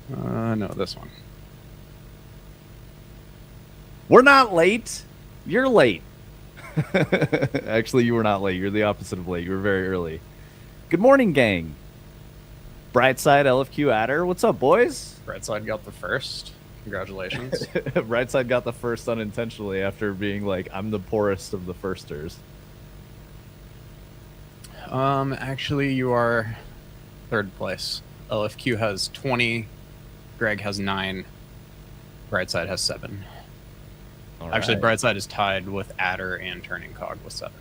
No, this one. We're not late. You're late. Actually, you were not late. You're the opposite of late. You were very early. Good morning, gang. Brightside LFQ Adder. What's up, boys? Brightside got the first. Congratulations. Brightside got the first unintentionally after being like, I'm the poorest of the firsters. Actually, you are third place. LFQ has 20. Greg has 9. Brightside has 7. Actually, Brightside is tied with Adder and Turning Cog with 7.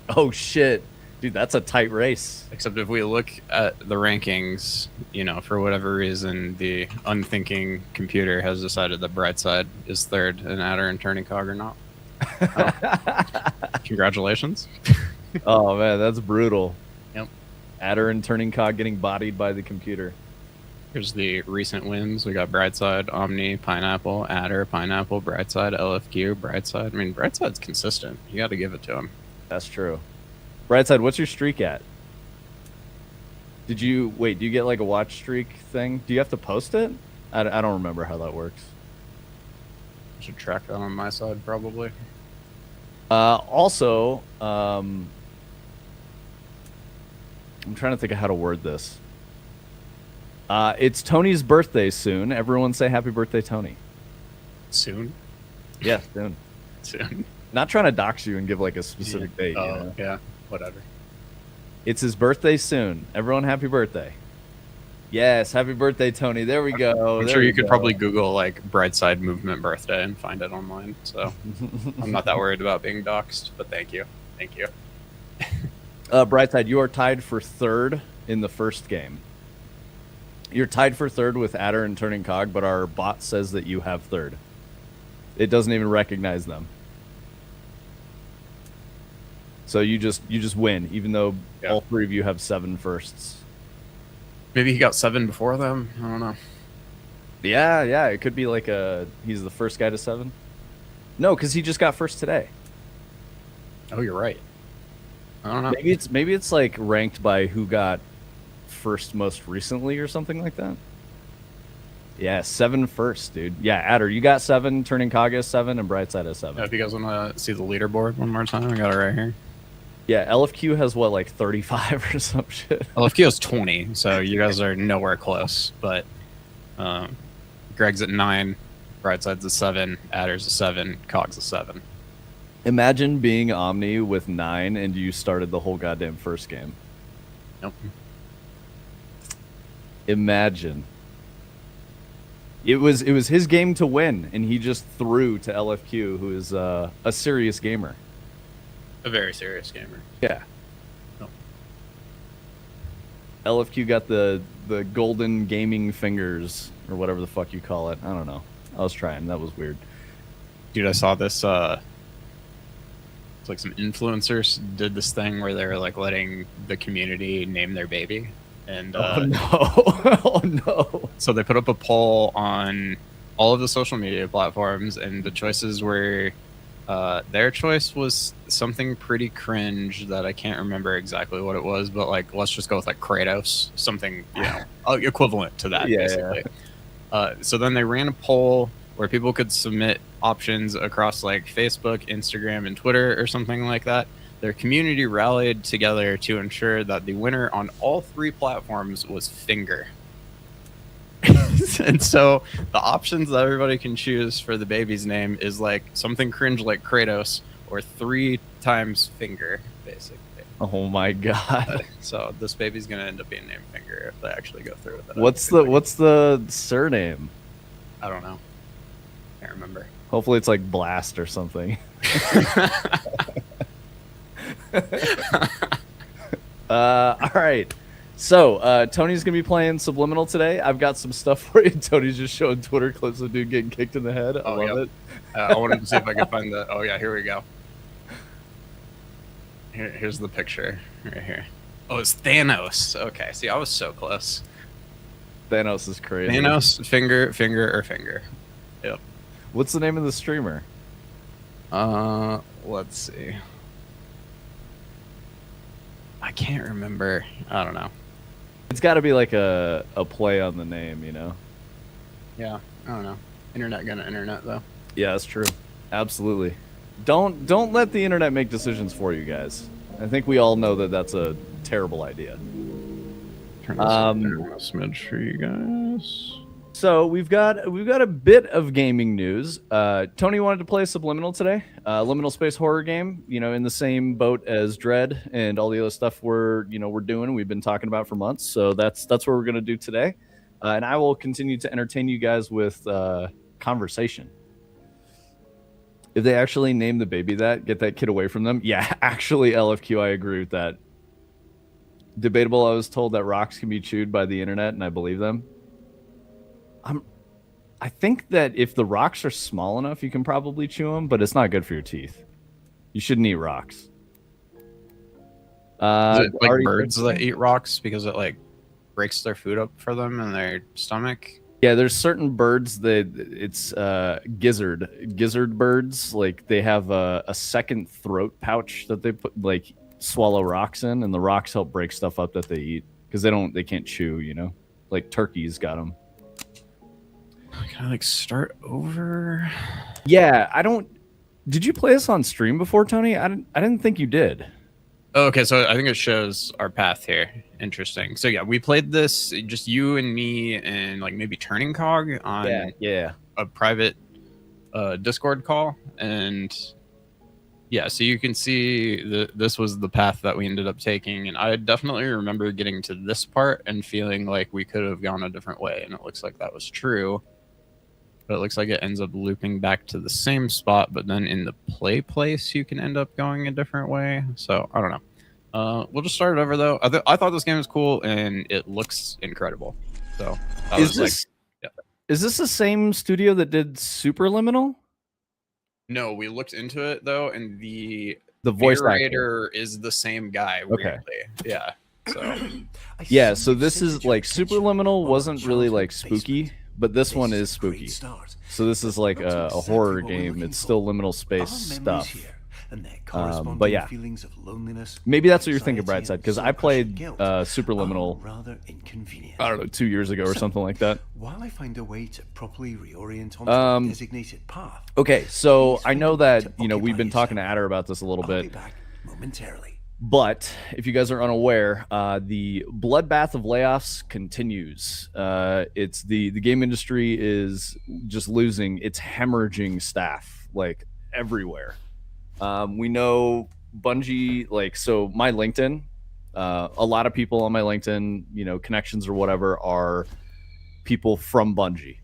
Oh, shit. Dude, that's a tight race. Except if we look at the rankings, you know, for whatever reason, the unthinking computer has decided that Brightside is third and Adder and Turning Cog are not. Congratulations. Oh, man, that's brutal. Yep. Adder and Turning Cog getting bodied by the computer. Here's the recent wins. We got Brightside, Omni, Pineapple, Adder, Pineapple, Brightside, LFQ, Brightside. I mean, Brightside's consistent. You got to give it to him. That's true. Brightside, what's your streak at? Do you get like a watch streak thing? Do you have to post it? I don't remember how that works. I should track that on my side, probably. Also, I'm trying to think of how to word this. It's Tony's birthday soon. Everyone say happy birthday, Tony. Soon? Yeah, soon. Soon. Not trying to dox you and give like a specific date. Oh, you know? yeah. Whatever. It's his birthday soon. Everyone, happy birthday. Yes, happy birthday, Tony. There we go. I'm sure you could probably Google like Brightside Movement birthday and find it online. So I'm not that worried about being doxxed, but thank you. Thank you. Brightside, you are tied for third in the first game. You're tied for third with Adder and Turning Cog, but our bot says that you have third. It doesn't even recognize them. So you just win, even though all three of you have 7 firsts. Maybe he got 7 before them. I don't know. Yeah. It could be like he's the first guy to 7. No, because he just got first today. Oh, you're right. I don't know. Maybe it's like ranked by who got first most recently or something like that. Yeah, 7 first, dude. Yeah, Adder, you got 7, Turning Cog has 7, and Brightside has 7. If you guys want to see the leaderboard one more time, I got it right here. Yeah, LFQ has what, like 35 or some shit? LFQ has 20, so you guys are nowhere close. But Greg's at 9, Brightside's at 7, Adder's at 7, Cog's at 7. Imagine being Omni with 9 and you started the whole goddamn first game. Nope. Imagine. It was his game to win, and he just threw to LFQ, who is a serious gamer. A very serious gamer. Yeah. Oh. LFQ got the golden gaming fingers, or whatever the fuck you call it. I don't know. I was trying. That was weird. Dude, I saw this. It's like some influencers did this thing where they were like letting the community name their baby. And oh no. Oh no. So they put up a poll on all of the social media platforms, and the choices were their choice was something pretty cringe that I can't remember exactly what it was, but like let's just go with like Kratos, something, you know, equivalent to that. Basically. So then they ran a poll where people could submit options across like Facebook, Instagram, and Twitter or something like that. Their community rallied together to ensure that the winner on all 3 platforms was Finger. And so the options that everybody can choose for the baby's name is like something cringe like Kratos or 3 times Finger, basically. Oh my god. So this baby's gonna end up being named Finger if they actually go through with it. What's the surname? I don't know. Can't remember. Hopefully it's like Blast or something. All right. So Tony's gonna be playing Subliminal today. I've got some stuff for you. Tony's just showing Twitter clips of dude getting kicked in the head. I love it. I wanted to see if I could find the. Oh yeah, here we go. Here's the picture right here. Oh, it's Thanos. Okay, see, I was so close. Thanos is crazy. Thanos, finger. Yep. What's the name of the streamer? Let's see. I can't remember. I don't know. It's got to be like a play on the name, you know? Yeah, I don't know. Internet gonna internet though. Yeah, that's true. Absolutely. Don't let the internet make decisions for you guys. I think we all know that that's a terrible idea. Turn this down Um, a smidge for you guys. so we've got a bit of gaming news. Tony wanted to play Subliminal today, liminal space horror game. You know, in the same boat as Dread and all the other stuff we're doing. We've been talking about for months. So that's what we're gonna do today, and I will continue to entertain you guys with conversation. If they actually name the baby that, get that kid away from them. Yeah, actually, LFQ, I agree with that. Debatable. I was told that rocks can be chewed by the internet, and I believe them. I think that if the rocks are small enough, you can probably chew them, but it's not good for your teeth. You shouldn't eat rocks. Is it like Already birds fixed it? that eat rocks because it like breaks their food up for them in their stomach? Yeah, there's certain birds that it's gizzard birds. Like they have a second throat pouch that they put like swallow rocks in, and the rocks help break stuff up that they eat because they can't chew. You know, like turkeys got them. Can I like start over? Yeah, I don't. Did you play this on stream before, Tony? I didn't think you did. Oh, okay, so I think it shows our path here. Interesting. So yeah, we played this just you and me and like maybe Turning Cog on Yeah. a private Discord call, and yeah, so you can see this was the path that we ended up taking, and I definitely remember getting to this part and feeling like we could have gone a different way, and it looks like that was true. But it looks like it ends up looping back to the same spot, but then in the play place, you can end up going a different way. So I don't know. We'll just start it over though. I thought this game was cool and it looks incredible. So that Is was this like, yeah. is this the same studio that did Superliminal? No, we looked into it though, and the Voice actor. narrator is the same guy. Weirdly, yeah. So Yeah, so this is like Superliminal wasn't really like spooky, but this one is spooky. So this is like a horror game. It's still liminal space stuff. But yeah, maybe that's what you're thinking, Brightside, because I played Superliminal, I don't know, 2 years ago or something like that. While I find a way to properly reorient onto the designated path. Okay, so I know that we've been talking to Adder about this a little bit. I'll be back momentarily. But if you guys are unaware, the bloodbath of layoffs continues. It's the game industry is just losing, it's hemorrhaging staff like everywhere. We know Bungie, like, so my LinkedIn, a lot of people on my LinkedIn, connections or whatever, are people from Bungie.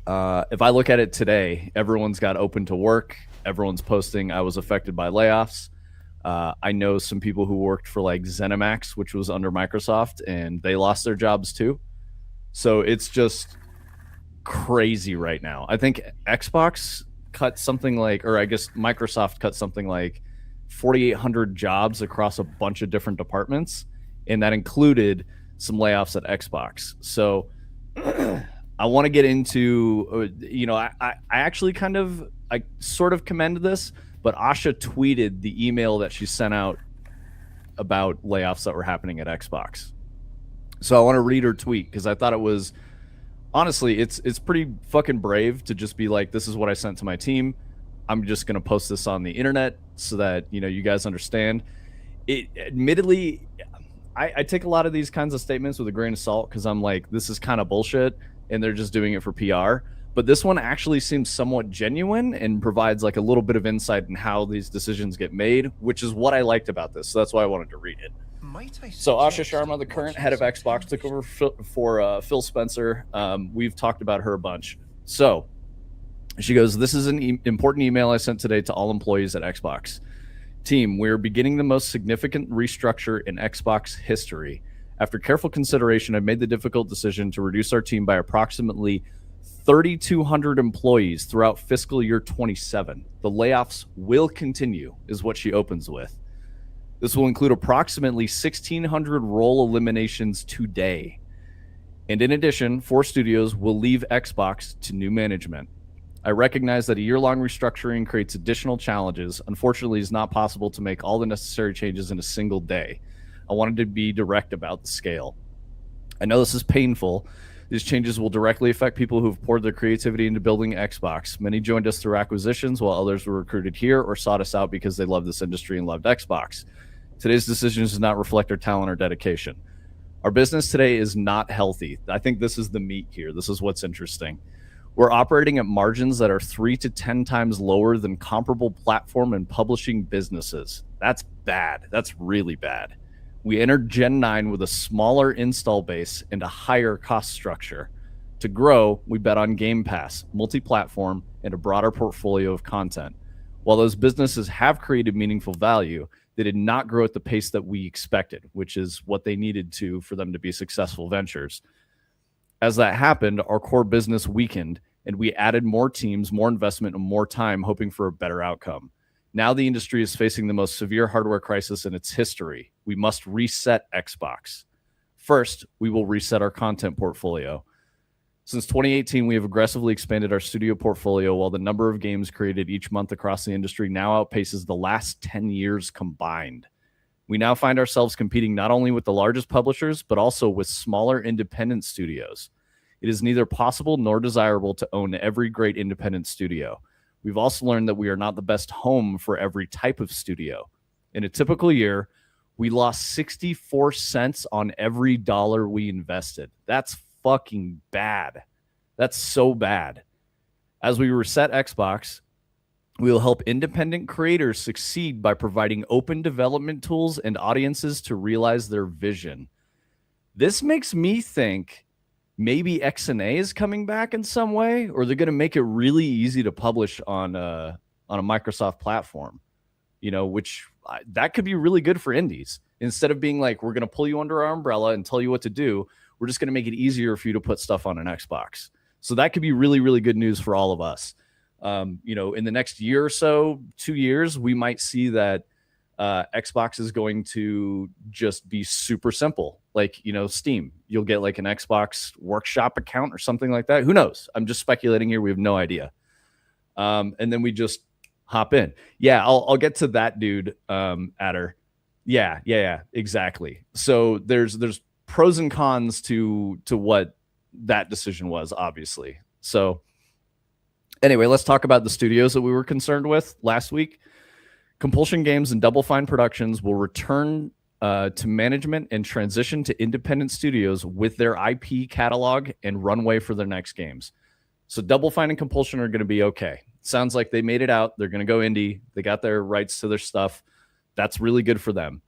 If I look at it today, everyone's got open to work. Everyone's posting, I was affected by layoffs. I know some people who worked for like ZeniMax, which was under Microsoft, and they lost their jobs too. So it's just crazy right now. I think Xbox cut something like, or I guess Microsoft cut something like 4,800 jobs across a bunch of different departments, and that included some layoffs at Xbox. So I want to get into, I actually I sort of commend this, but Asha tweeted the email that she sent out about layoffs that were happening at Xbox. So I want to read her tweet because I thought it was, honestly, it's pretty fucking brave to just be like, this is what I sent to my team. I'm just going to post this on the internet so that, you guys understand. It admittedly, I take a lot of these kinds of statements with a grain of salt because I'm like, this is kind of bullshit and they're just doing it for PR. But this one actually seems somewhat genuine and provides like a little bit of insight in how these decisions get made, which is what I liked about this. So that's why I wanted to read it. So Asha Sharma, the current head of Xbox, took over for Phil Spencer. We've talked about her a bunch. So she goes, this is an important email I sent today to all employees at Xbox. Team, we're beginning the most significant restructure in Xbox history. After careful consideration, I've made the difficult decision to reduce our team by approximately 3,200 employees throughout fiscal year 27. The layoffs will continue, is what she opens with. This will include approximately 1,600 role eliminations today. And in addition, 4 studios will leave Xbox to new management. I recognize that a year-long restructuring creates additional challenges. Unfortunately, it's not possible to make all the necessary changes in a single day. I wanted to be direct about the scale. I know this is painful. These changes will directly affect people who have poured their creativity into building Xbox. Many joined us through acquisitions, while others were recruited here or sought us out because they loved this industry and loved Xbox. Today's decisions do not reflect our talent or dedication. Our business today is not healthy. I think this is the meat here. This is what's interesting. We're operating at margins that are 3 to 10 times lower than comparable platform and publishing businesses. That's bad. That's really bad. We entered Gen 9 with a smaller install base and a higher cost structure. To grow, we bet on Game Pass, multi-platform, and a broader portfolio of content. While those businesses have created meaningful value, they did not grow at the pace that we expected, which is what they needed to for them to be successful ventures. As that happened, our core business weakened, and we added more teams, more investment, and more time, hoping for a better outcome. Now the industry is facing the most severe hardware crisis in its history. We must reset Xbox. First, we will reset our content portfolio. Since 2018, we have aggressively expanded our studio portfolio, while the number of games created each month across the industry now outpaces the last 10 years combined. We now find ourselves competing not only with the largest publishers, but also with smaller independent studios. It is neither possible nor desirable to own every great independent studio. We've also learned that we are not the best home for every type of studio. In a typical year, we lost 64 cents on every dollar we invested. That's fucking bad. That's so bad. As we reset Xbox, we will help independent creators succeed by providing open development tools and audiences to realize their vision. This makes me think maybe XNA is coming back in some way, or they're going to make it really easy to publish on a Microsoft platform, which that could be really good for indies. Instead of being like, we're going to pull you under our umbrella and tell you what to do, we're just going to make it easier for you to put stuff on an Xbox. So that could be really, really good news for all of us. In the next year or so, 2 years, we might see that Xbox is going to just be super simple. Like, Steam, you'll get like an Xbox Workshop account or something like that. Who knows? I'm just speculating here. We have no idea. And then we just hop in. Yeah, I'll get to that, dude, Adder. Yeah, exactly. So there's pros and cons to what that decision was, obviously. So anyway, let's talk about the studios that we were concerned with last week. Compulsion Games and Double Fine Productions will return to management and transition to independent studios with their IP catalog and runway for their next games. So Double Fine and Compulsion are going to be okay. Sounds like they made it out. They're going to go indie. They got their rights to their stuff. That's really good for them.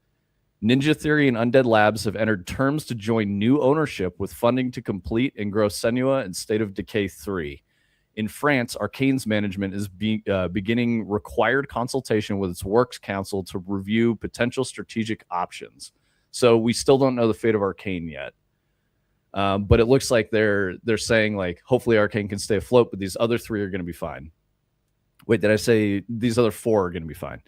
Ninja Theory and Undead Labs have entered terms to join new ownership with funding to complete and grow Senua and State of Decay 3. In France, Arcane's management is beginning required consultation with its works council to review potential strategic options. So we still don't know the fate of Arcane yet. But it looks like they're saying, like, hopefully Arcane can stay afloat, but these other three are going to be fine. Wait, did I say these other four are going to be fine?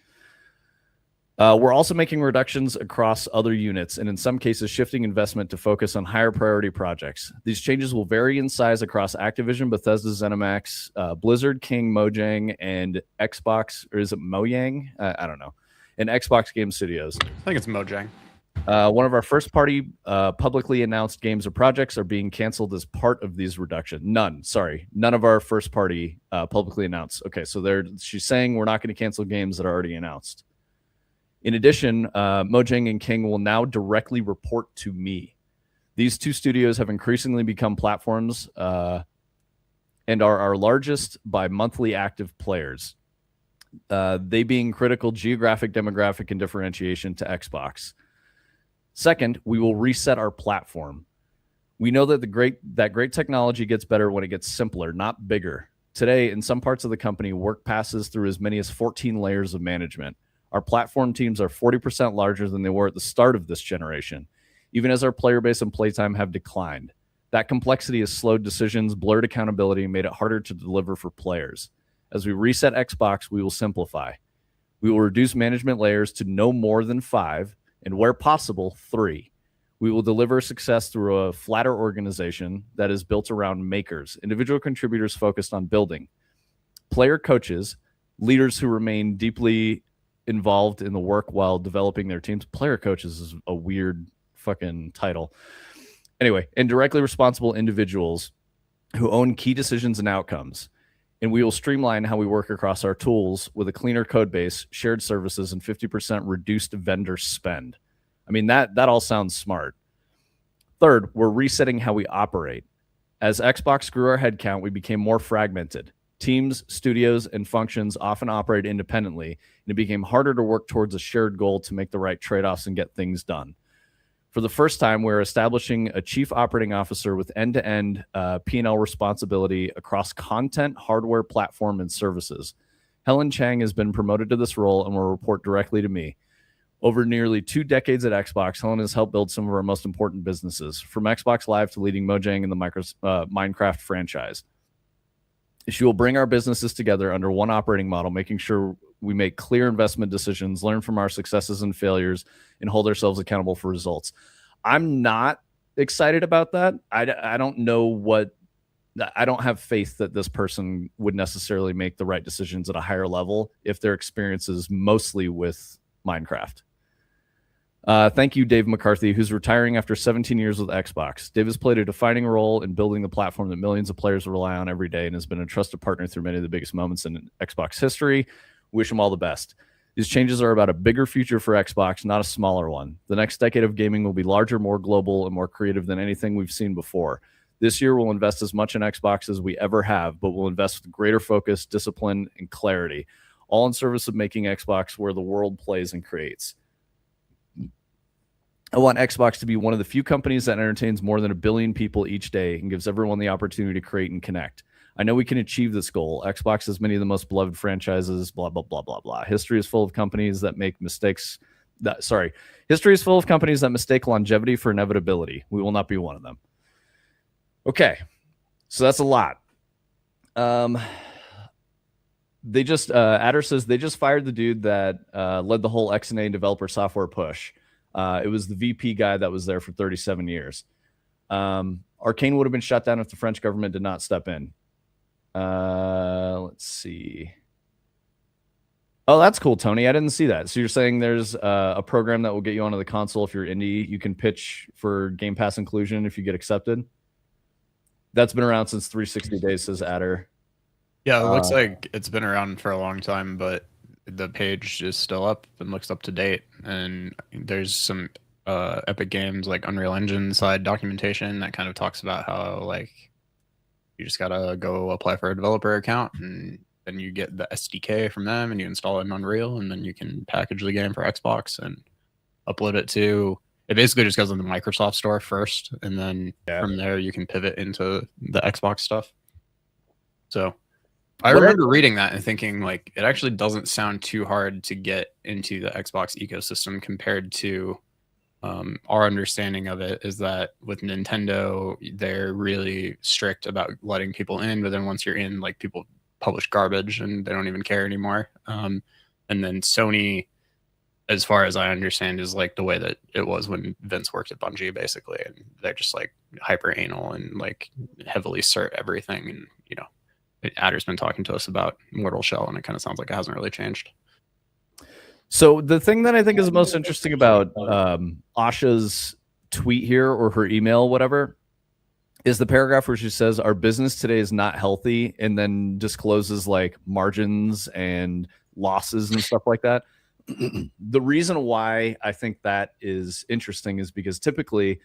We're also making reductions across other units, and in some cases shifting investment to focus on higher priority projects. These changes will vary in size across Activision, Bethesda, ZeniMax, Blizzard, King, Mojang, and Xbox, or is it Mojang? I don't know. And Xbox Game Studios. I think it's Mojang. One of our first-party publicly announced games or projects are being canceled as part of these reductions. None of our first-party publicly announced. Okay, so she's saying we're not going to cancel games that are already announced. In addition, Mojang and King will now directly report to me. These two studios have increasingly become platforms and are our largest by monthly active players, they being critical geographic, demographic, and differentiation to Xbox. Second, we will reset our platform. We know that great technology gets better when it gets simpler, not bigger. Today, in some parts of the company, work passes through as many as 14 layers of management. Our platform teams are 40% larger than they were at the start of this generation, even as our player base and playtime have declined. That complexity has slowed decisions, blurred accountability, and made it harder to deliver for players. As we reset Xbox, we will simplify. We will reduce management layers to no more than 5, and where possible, 3. We will deliver success through a flatter organization that is built around makers, individual contributors focused on building, player coaches, leaders who remain deeply involved in the work while developing their teams. Player coaches is a weird fucking title. Anyway, and directly responsible individuals who own key decisions and outcomes. And we will streamline how we work across our tools with a cleaner code base, shared services, and 50% reduced vendor spend. I mean, that all sounds smart. Third, we're resetting how we operate. As Xbox grew our headcount, we became more fragmented. Teams, studios, and functions often operate independently, and it became harder to work towards a shared goal to make the right trade-offs and get things done. For the first time, we're establishing a chief operating officer with end-to-end P&L responsibility across content, hardware, platform, and services. Helen Chang has been promoted to this role and will report directly to me. Over nearly 2 decades at Xbox, Helen has helped build some of our most important businesses, from Xbox Live to leading Mojang in the Minecraft franchise. She will bring our businesses together under one operating model, making sure we make clear investment decisions, learn from our successes and failures, and hold ourselves accountable for results. I'm not excited about that. I don't know what I don't have faith that this person would necessarily make the right decisions at a higher level if their experience is mostly with Minecraft. Thank you, Dave McCarthy, who's retiring after 17 years with Xbox. Dave has played a defining role in building the platform that millions of players rely on every day and has been a trusted partner through many of the biggest moments in Xbox history. Wish him all the best. These changes are about a bigger future for Xbox, not a smaller one. The next decade of gaming will be larger, more global, and more creative than anything we've seen before. This year, we'll invest as much in Xbox as we ever have, but we'll invest with greater focus, discipline, and clarity, all in service of making Xbox where the world plays and creates. I want Xbox to be one of the few companies that entertains more than 1 billion people each day and gives everyone the opportunity to create and connect. I know we can achieve this goal. Xbox has many of the most beloved franchises, blah, blah, blah, blah, blah. History is full of companies that make mistakes. History is full of companies that mistake longevity for inevitability. We will not be one of them. Okay, so that's a lot. They just, Adder says they just fired the dude that led the whole XNA developer software push. It was the VP guy that was there for 37 years. Arcane would have been shut down if the French government did not step in. Let's see. Oh, that's cool, Tony. I didn't see that. So you're saying there's a program that will get you onto the console if you're indie. You can pitch for Game Pass inclusion if you get accepted. That's been around since 360 days, says Adder. Yeah, it looks like it's been around for a long time, but the page is still up and looks up to date. And there's some Epic Games like Unreal Engine side documentation that kind of talks about how like you just gotta go apply for a developer account and then you get the SDK from them and you install it in Unreal and then you can package the game for Xbox and upload it to. It basically just goes in the Microsoft store first, and then from there you can pivot into the Xbox stuff. So I remember reading that and thinking, like, it actually doesn't sound too hard to get into the Xbox ecosystem compared to our understanding of it is that with Nintendo, they're really strict about letting people in, but then once you're in, like, people publish garbage and they don't even care anymore. And then Sony, as far as I understand, is like the way that it was when Vince worked at Bungie, basically, and they're just like hyper anal and like heavily cert everything. And you know, Adder's been talking to us about Mortal Shell, and it kind of sounds like it hasn't really changed. So the thing that I think is most interesting about Asha's tweet here, or her email, whatever, is the paragraph where she says our business today is not healthy, and then discloses like margins and losses and stuff like that. The reason why I think that is interesting is because typically,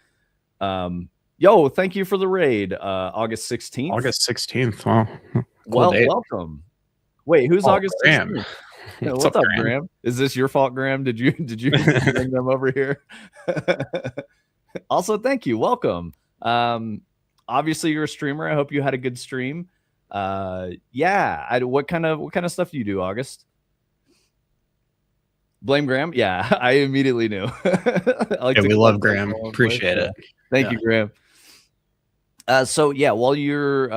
thank you for the raid, August 16th. August 16th. Wow. Well, welcome. Wait, who's August 16th? What's up, Graham? Is this your fault, Graham? Did you bring them over here? Also, thank you. Welcome. Obviously, you're a streamer. I hope you had a good stream. What kind of stuff do you do, August? Blame Graham? Yeah, I immediately knew. We love Graham. Appreciate it. Thank you, Graham. While you're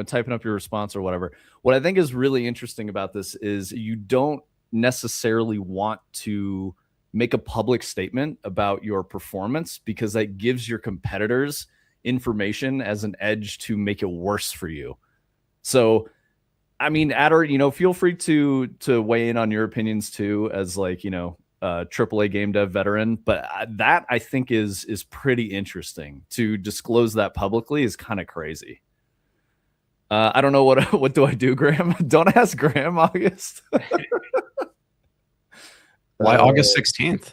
typing up your response or whatever, what I think is really interesting about this is you don't necessarily want to make a public statement about your performance because that gives your competitors information as an edge to make it worse for you. So I mean, Adder, feel free to weigh in on your opinions too, as like, AAA game dev veteran, but that I think is pretty interesting. To disclose that publicly is kind of crazy. I don't know what do I do, Graham? Don't ask Graham, August. Why August 16th?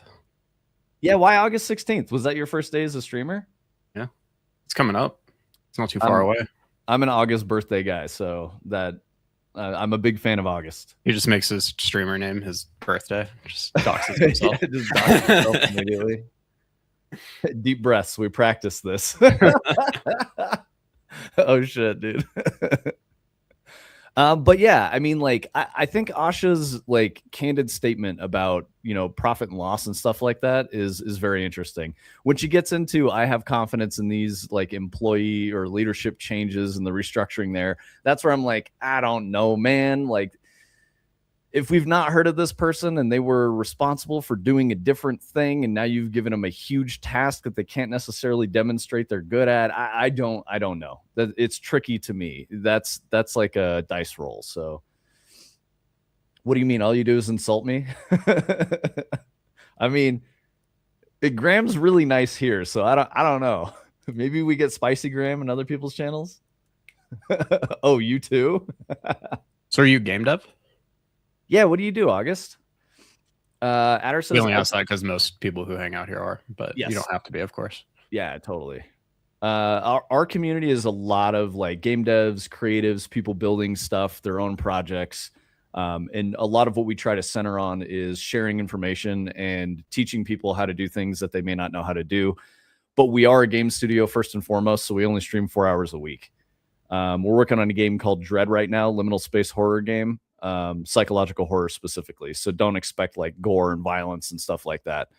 Yeah, why August 16th? Was that your first day as a streamer? Yeah, it's coming up. It's not too far away. I'm an August birthday guy, so that I'm a big fan of August. He just makes his streamer name his birthday. Just doxes himself. Yeah, just doxes himself immediately. Deep breaths. We practice this. Oh shit, dude. But yeah, I mean, like, I think Asha's like candid statement about, you know, profit and loss and stuff like that is very interesting. When she gets into, I have confidence in these like employee or leadership changes and the restructuring there. That's where I'm like, I don't know, man. Like, if we've not heard of this person and they were responsible for doing a different thing, and now you've given them a huge task that they can't necessarily demonstrate they're good at, I don't know. That it's tricky to me. That's like a dice roll. So what do you mean? All you do is insult me? I mean, Graham's really nice here, so I don't know. Maybe we get spicy Graham in other people's channels. Oh, you too? So are you game dev? Yeah, what do you do, August? Adder says, we only ask that because most people who hang out here are, but yes. You don't have to be, of course. Yeah, totally. Our community is a lot of like game devs, creatives, people building stuff, their own projects. And a lot of what we try to center on is sharing information and teaching people how to do things that they may not know how to do. But we are a game studio first and foremost, so we only stream 4 hours a week. We're working on a game called Dread right now, liminal space horror game. Psychological horror specifically, so don't expect like gore and violence and stuff like that.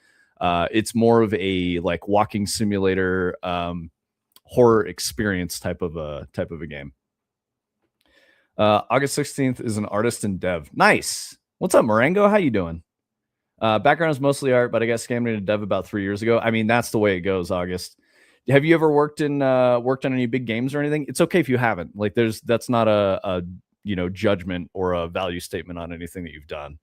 It's more of a like walking simulator horror experience type of a game. August 16th is an artist and dev. Nice. What's up, Marengo? How you doing? Background is mostly art, but I got scammed into dev about 3 years ago. I mean, that's the way it goes, August. Have you ever worked on any big games or anything? It's okay if you haven't. Like, that's not a you know, judgment or a value statement on anything that you've done.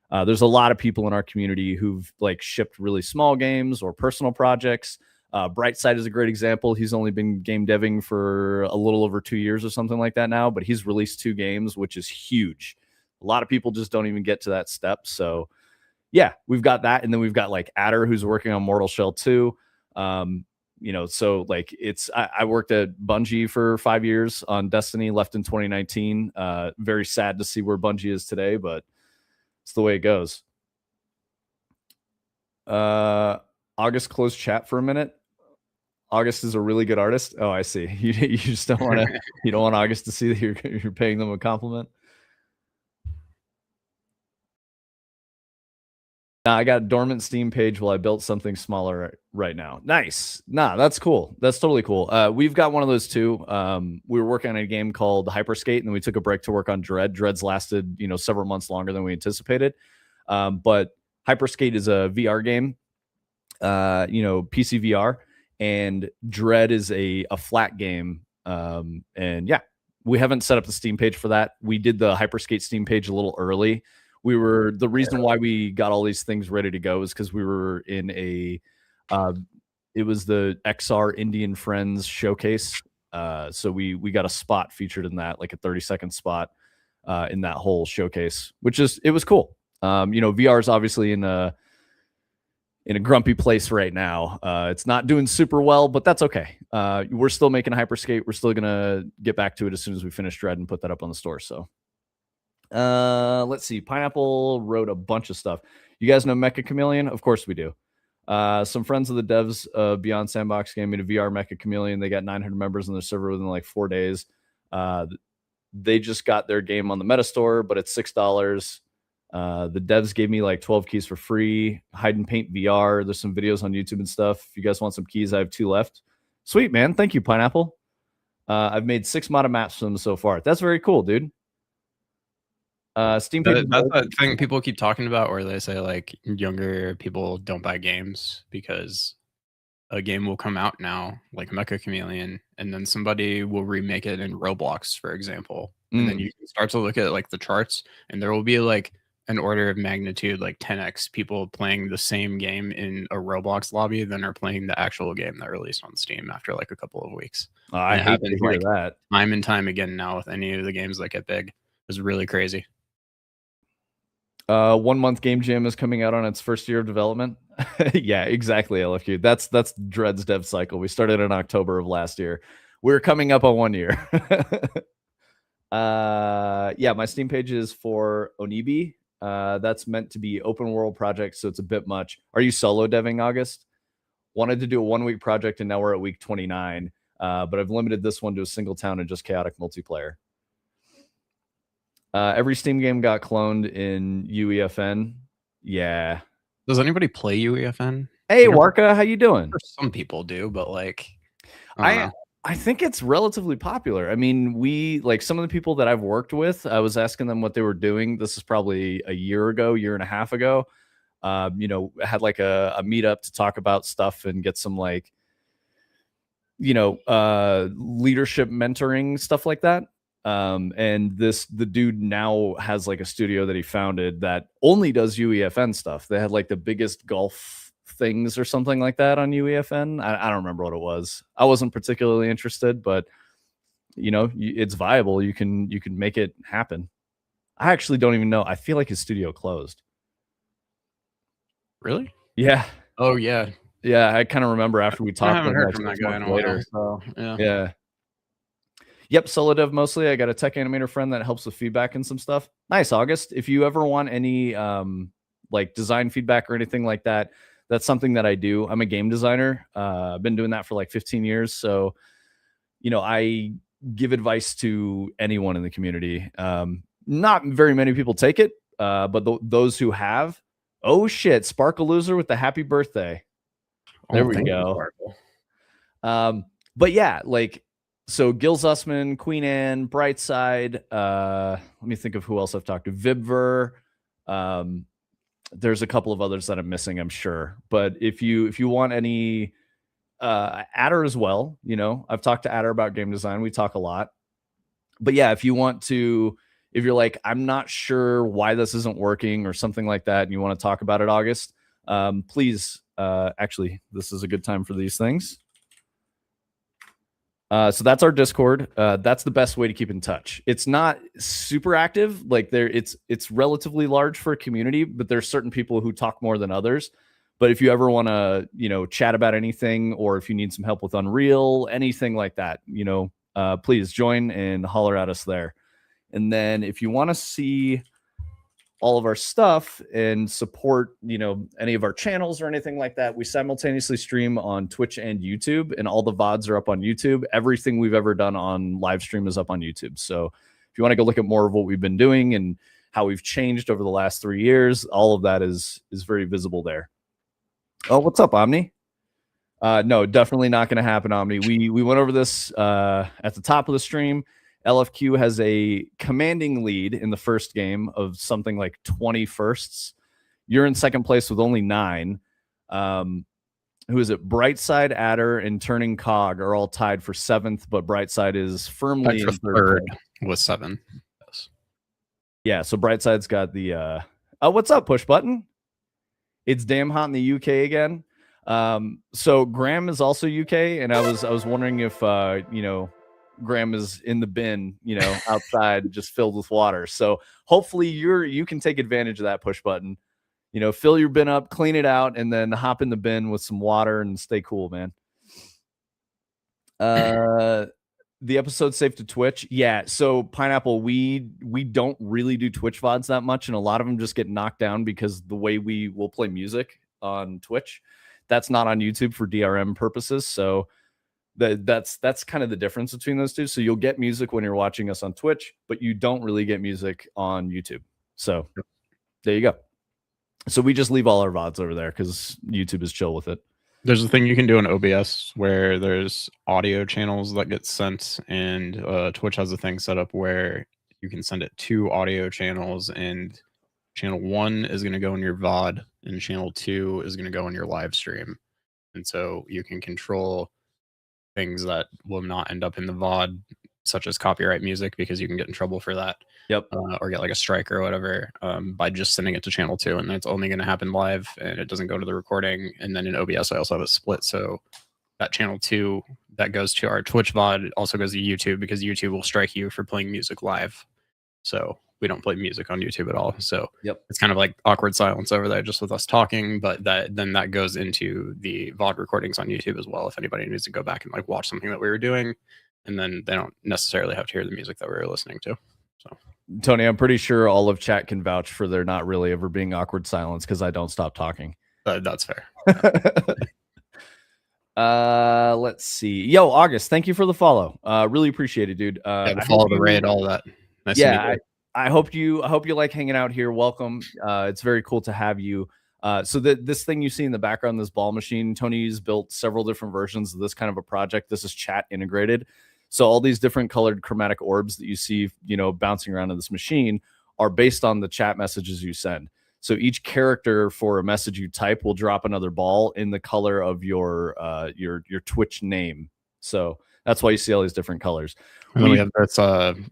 There's a lot of people in our community who've like shipped really small games or personal projects. Brightside is a great example. He's only been game deving for a little over 2 years or something like that now, but he's released 2 games, which is huge. A lot of people just don't even get to that step. So yeah, we've got that. And then we've got like Adder, who's working on Mortal Shell 2. You know, so like I worked at Bungie for 5 years on Destiny, left in 2019. Very sad to see where Bungie is today, but it's the way it goes. August closed chat for a minute. August is a really good artist. Oh, I see. You just don't want to. You don't want August to see that you're paying them a compliment. I got a dormant Steam page while I built something smaller right now. Nice. Nah, that's cool. That's totally cool. We've got one of those too. We were working on a game called Hyperskate, and then we took a break to work on Dread. Dread's lasted, you know, several months longer than we anticipated. But Hyperskate is a VR game, you know, PC VR, and Dread is a flat game. And yeah, we haven't set up the Steam page for that. We did the Hyperskate Steam page a little early. The reason why we got all these things ready to go is because we were in it was the XR Indian Friends showcase. So we got a spot featured in that, like a 30-second spot in that whole showcase, it was cool. You know, VR is obviously in a grumpy place right now. It's not doing super well, but that's okay. We're still making Hyperskate. We're still gonna get back to it as soon as we finish Dread and put that up on the store. So let's see. Pineapple wrote a bunch of stuff. You guys know Mecha Chameleon? Of course we do. Some friends of the devs Beyond Sandbox game made a VR Mecha Chameleon. They got 900 members on their server within like 4 days. They just got their game on the Meta Store, but it's $6. The devs gave me like 12 keys for free. Hide and Paint VR. There's some videos on YouTube and stuff. If you guys want some keys, I have 2 left. Sweet, man. Thank you, Pineapple. I've made 6 modded maps for them so far. That's very cool, dude. Steam that's the thing people keep talking about, where they say like younger people don't buy games because a game will come out now, like Mecha Chameleon, and then somebody will remake it in Roblox, for example. And then you can start to look at like the charts, and there will be like an order of magnitude like 10x people playing the same game in a Roblox lobby than are playing the actual game that released on Steam after like a couple of weeks. I hate to hear that. Time and time again now with any of the games that get big. It's really crazy. 1 month Game Jam is coming out on its first year of development. Yeah, exactly, LFQ. That's Dread's dev cycle. We started in October of last year. We're coming up on 1 year. Yeah, my Steam page is for Onibi. That's meant to be open world project, so it's a bit much. Are you solo deving, August? Wanted to do a 1 week project, and now we're at week 29. But I've limited this one to a single town and just chaotic multiplayer. Every Steam game got cloned in UEFN. Yeah. Does anybody play UEFN? Hey, Warka, how you doing? Some people do, but like, I think it's relatively popular. I mean, we like some of the people that I've worked with. I was asking them what they were doing. This is probably a year and a half ago. Had like a meetup to talk about stuff and get some like, leadership mentoring, stuff like that. And the dude now has like a studio that he founded that only does UEFN stuff. They had like the biggest golf things or something like that on UEFN. I don't remember what it was. I wasn't particularly interested, but it's viable. You can make it happen. I actually don't even know. I feel like his studio closed. Really? Yeah. Oh yeah. Yeah, I kind of remember after we talked. I haven't heard from that guy in a while. So yeah. Yep, solo dev mostly. I got a tech animator friend that helps with feedback and some stuff. Nice, August. If you ever want any like design feedback or anything like that, that's something that I do. I'm a game designer. I've been doing that for like 15 years. So, I give advice to anyone in the community. Not very many people take it, but those who have, oh shit, Sparkle Loser with the happy birthday. There we go. But yeah, like, so Gil Zussman, Queen Anne, Brightside. Let me think of who else I've talked to. Vibver. There's a couple of others that I'm missing, I'm sure. But if you want any, Adder as well. I've talked to Adder about game design. We talk a lot. But yeah, if you're like, I'm not sure why this isn't working or something like that, and you want to talk about it, August, please. Actually, this is a good time for these things. So that's our Discord. That's the best way to keep in touch. It's not super active. Like it's relatively large for a community, but there's certain people who talk more than others. But if you ever want to, chat about anything, or if you need some help with Unreal, anything like that, please join and holler at us there. And then if you want to see all of our stuff and support, any of our channels or anything like that, we simultaneously stream on Twitch and YouTube, and all the VODs are up on YouTube. Everything we've ever done on live stream is up on YouTube. So if you want to go look at more of what we've been doing and how we've changed over the last 3 years, all of that is very visible there. Oh, what's up, Omni? No, definitely not going to happen, Omni. We went over this at the top of the stream. LFQ has a commanding lead in the first game of something like 20 firsts. You're in second place with only 9. Who is it? Brightside, Adder, and Turning Cog are all tied for 7th, but Brightside is firmly in third with 7. Yes. Yeah, so Brightside's got the what's up, push button? It's damn hot in the UK again. So Graham is also UK, and I was wondering if Graham is in the bin, outside, just filled with water. So hopefully you can take advantage of that push button. Fill your bin up, clean it out, and then hop in the bin with some water and stay cool, man. The episode's safe to Twitch. Yeah. So Pineapple, we don't really do Twitch VODs that much, and a lot of them just get knocked down because the way we will play music on Twitch, that's not on YouTube for DRM purposes. So that's kind of the difference between those two. So you'll get music when you're watching us on Twitch, but you don't really get music on YouTube. So there you go. So we just leave all our VODs over there because YouTube is chill with it. There's a thing you can do in OBS where there's audio channels that get sent, and Twitch has a thing set up where you can send it 2 audio channels, and channel 1 is going to go in your VOD and channel 2 is going to go in your live stream. And so you can control things that will not end up in the VOD such as copyright music, because you can get in trouble for that. Yep. Or get like a strike or whatever by just sending it to channel 2, and it's only going to happen live, and it doesn't go to the recording. And then in OBS, I also have a split, so that channel 2 that goes to our Twitch VOD also goes to YouTube, because YouTube will strike you for playing music live. So we don't play music on YouTube at all. So Yep. it's kind of like awkward silence over there just with us talking, but that goes into the VOD recordings on YouTube as well, if anybody needs to go back and like watch something that we were doing, and then they don't necessarily have to hear the music that we were listening to. So Tony, I'm pretty sure all of chat can vouch for there not really ever being awkward silence, because I don't stop talking. That's fair. Let's see. Yo, August, thank you for the follow. Really appreciate it, dude. The follow, the raid, all that. Nice to meet you. I hope you like hanging out here. Welcome. It's very cool to have you. So this thing you see in the background, this ball machine, Tony's built several different versions of this kind of a project. This is chat integrated. So all these different colored chromatic orbs that you see, bouncing around in this machine are based on the chat messages you send. So each character for a message you type will drop another ball in the color of your Twitch name. So that's why you see all these different colors. And then we have this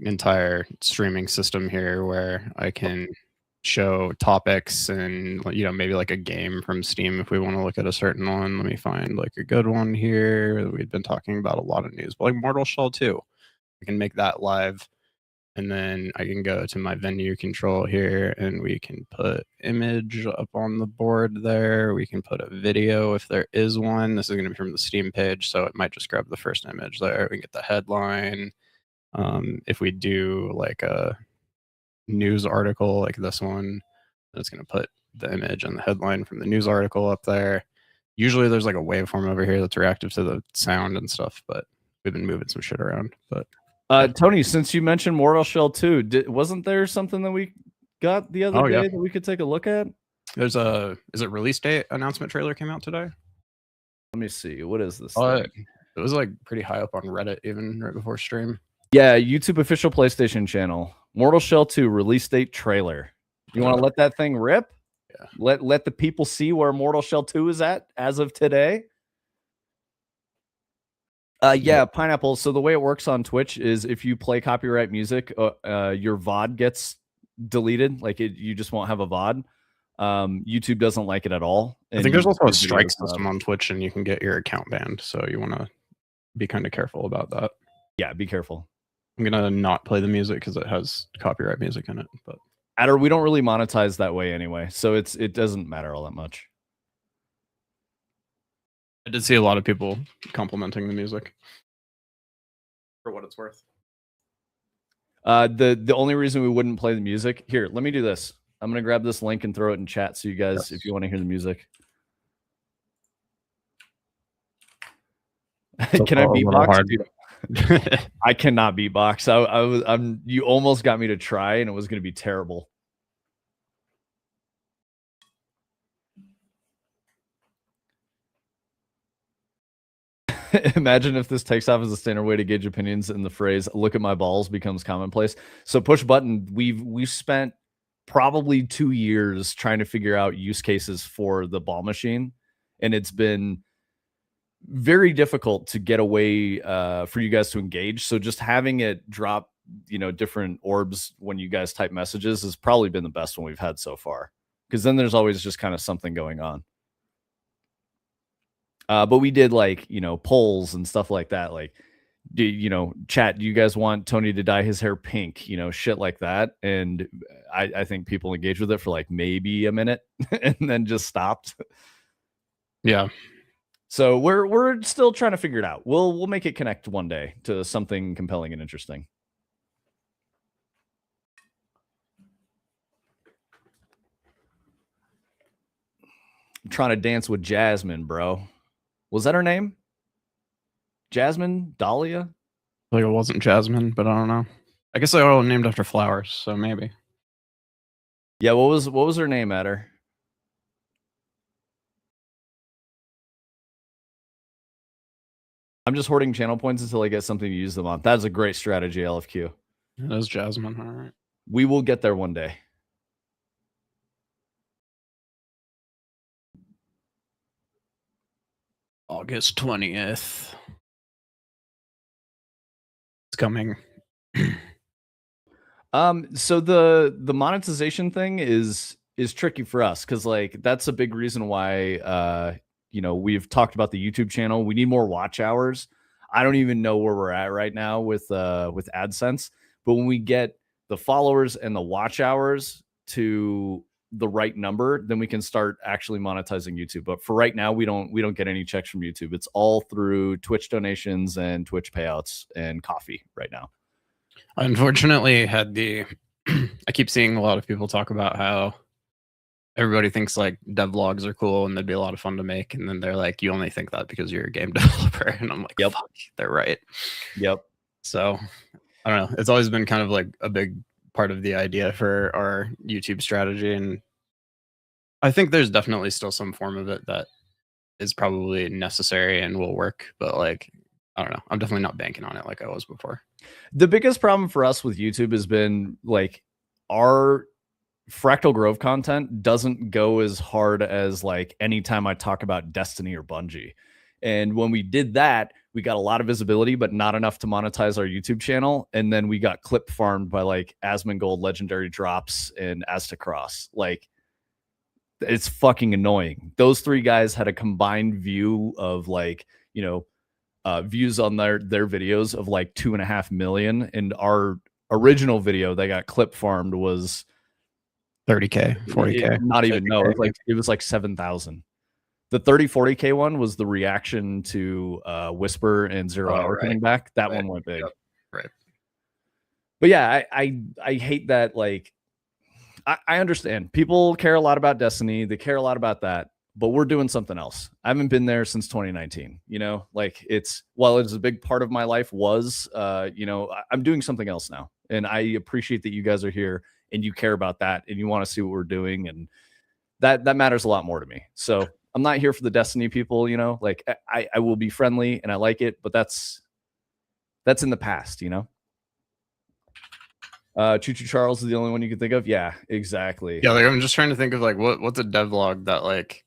entire streaming system here where I can show topics and maybe like a game from Steam if we want to look at a certain one. Let me find like a good one here. We've been talking about a lot of news, but like Mortal Shell 2. I can make that live. And then I can go to my venue control here, and we can put image up on the board there. We can put a video if there is one. This is going to be from the Steam page, so it might just grab the first image there. We can get the headline. If we do like a news article like this one, then it's going to put the image and the headline from the news article up there. Usually there's like a waveform over here that's reactive to the sound and stuff, but we've been moving some shit around. But Tony, since you mentioned Mortal Shell 2, wasn't there something that we got the other day that we could take a look at? There's is it release date announcement trailer came out today? Let me see. What is this? It was like pretty high up on Reddit even right before stream. Yeah, YouTube official PlayStation channel. Mortal Shell 2 release date trailer. You want to let that thing rip? Yeah. Let the people see where Mortal Shell 2 is at as of today. Yeah, Pineapple. So the way it works on Twitch is if you play copyright music, your VOD gets deleted. Like you just won't have a VOD. YouTube doesn't like it at all. I think there's also a strike system on Twitch, and you can get your account banned. So you want to be kind of careful about that. Yeah, be careful. I'm gonna not play the music because it has copyright music in it. But Adder, we don't really monetize that way anyway, so it doesn't matter all that much. I did see a lot of people complimenting the music for what it's worth. The only reason we wouldn't play the music here, let me do this. I'm gonna grab this link and throw it in chat so you guys, if you want to hear the music. Can I beatbox? I cannot beatbox. You almost got me to try, and it was gonna be terrible. Imagine if this takes off as a standard way to gauge opinions, and the phrase "look at my balls" becomes commonplace. So push button. We've spent probably 2 years trying to figure out use cases for the ball machine, and it's been very difficult to get a way for you guys to engage. So just having it drop, different orbs when you guys type messages has probably been the best one we've had so far, because then there's always just kind of something going on. But we did like, polls and stuff like that. Like, chat, do you guys want Tony to dye his hair pink? Shit like that. And I think people engaged with it for like maybe a minute and then just stopped. Yeah. So we're still trying to figure it out. We'll make it connect one day to something compelling and interesting. I'm trying to dance with Jasmine, bro. Was that her name? Jasmine? Dahlia? Like it wasn't Jasmine, but I don't know. I guess they were all named after flowers, so maybe. Yeah, what was her name at her? I'm just hoarding channel points until I get something to use them on. That's a great strategy, LFQ. It is Jasmine, all right. We will get there one day. August 20th. It's coming. So the monetization thing is tricky for us because like that's a big reason why we've talked about the YouTube channel. We need more watch hours. I don't even know where we're at right now with AdSense, but when we get the followers and the watch hours to the right number, then we can start actually monetizing YouTube. But for right now, we don't get any checks from YouTube. It's all through Twitch donations and Twitch payouts and coffee right now. Unfortunately, I keep seeing a lot of people talk about how everybody thinks like devlogs are cool and they'd be a lot of fun to make, and then they're like, you only think that because you're a game developer, and I'm like, yep, fuck, they're right. Yep. So I don't know. It's always been kind of like a big part of the idea for our YouTube strategy, and I think there's definitely still some form of it that is probably necessary and will work, but like, I don't know. I'm definitely not banking on it like I was before. The biggest problem for us with YouTube has been like our Fractal Grove content doesn't go as hard as like anytime I talk about Destiny or Bungie. And when we did that, we got a lot of visibility, but not enough to monetize our YouTube channel. And then we got clip farmed by like Asmongold legendary drops and Aztec Cross. Like, it's fucking annoying. Those three guys had a combined view of like, views on their videos of like 2.5 million. And our original video that got clip farmed was 30K, 40K. Not even, no, it was like 7,000. The 40K one was the reaction to Whisper and 0 Hour coming back. That one went big. Yep. Right. But yeah, I hate that. Like, I understand people care a lot about Destiny. They care a lot about that, but we're doing something else. I haven't been there since 2019. Like it's a big part of my life was, I'm doing something else now, and I appreciate that you guys are here and you care about that and you want to see what we're doing, and that matters a lot more to me. So I'm not here for the Destiny people. Like I will be friendly and I like it, but that's in the past. Choo Choo Charles is the only one you can think of. Yeah, exactly. Yeah, like I'm just trying to think of like what's a devlog that like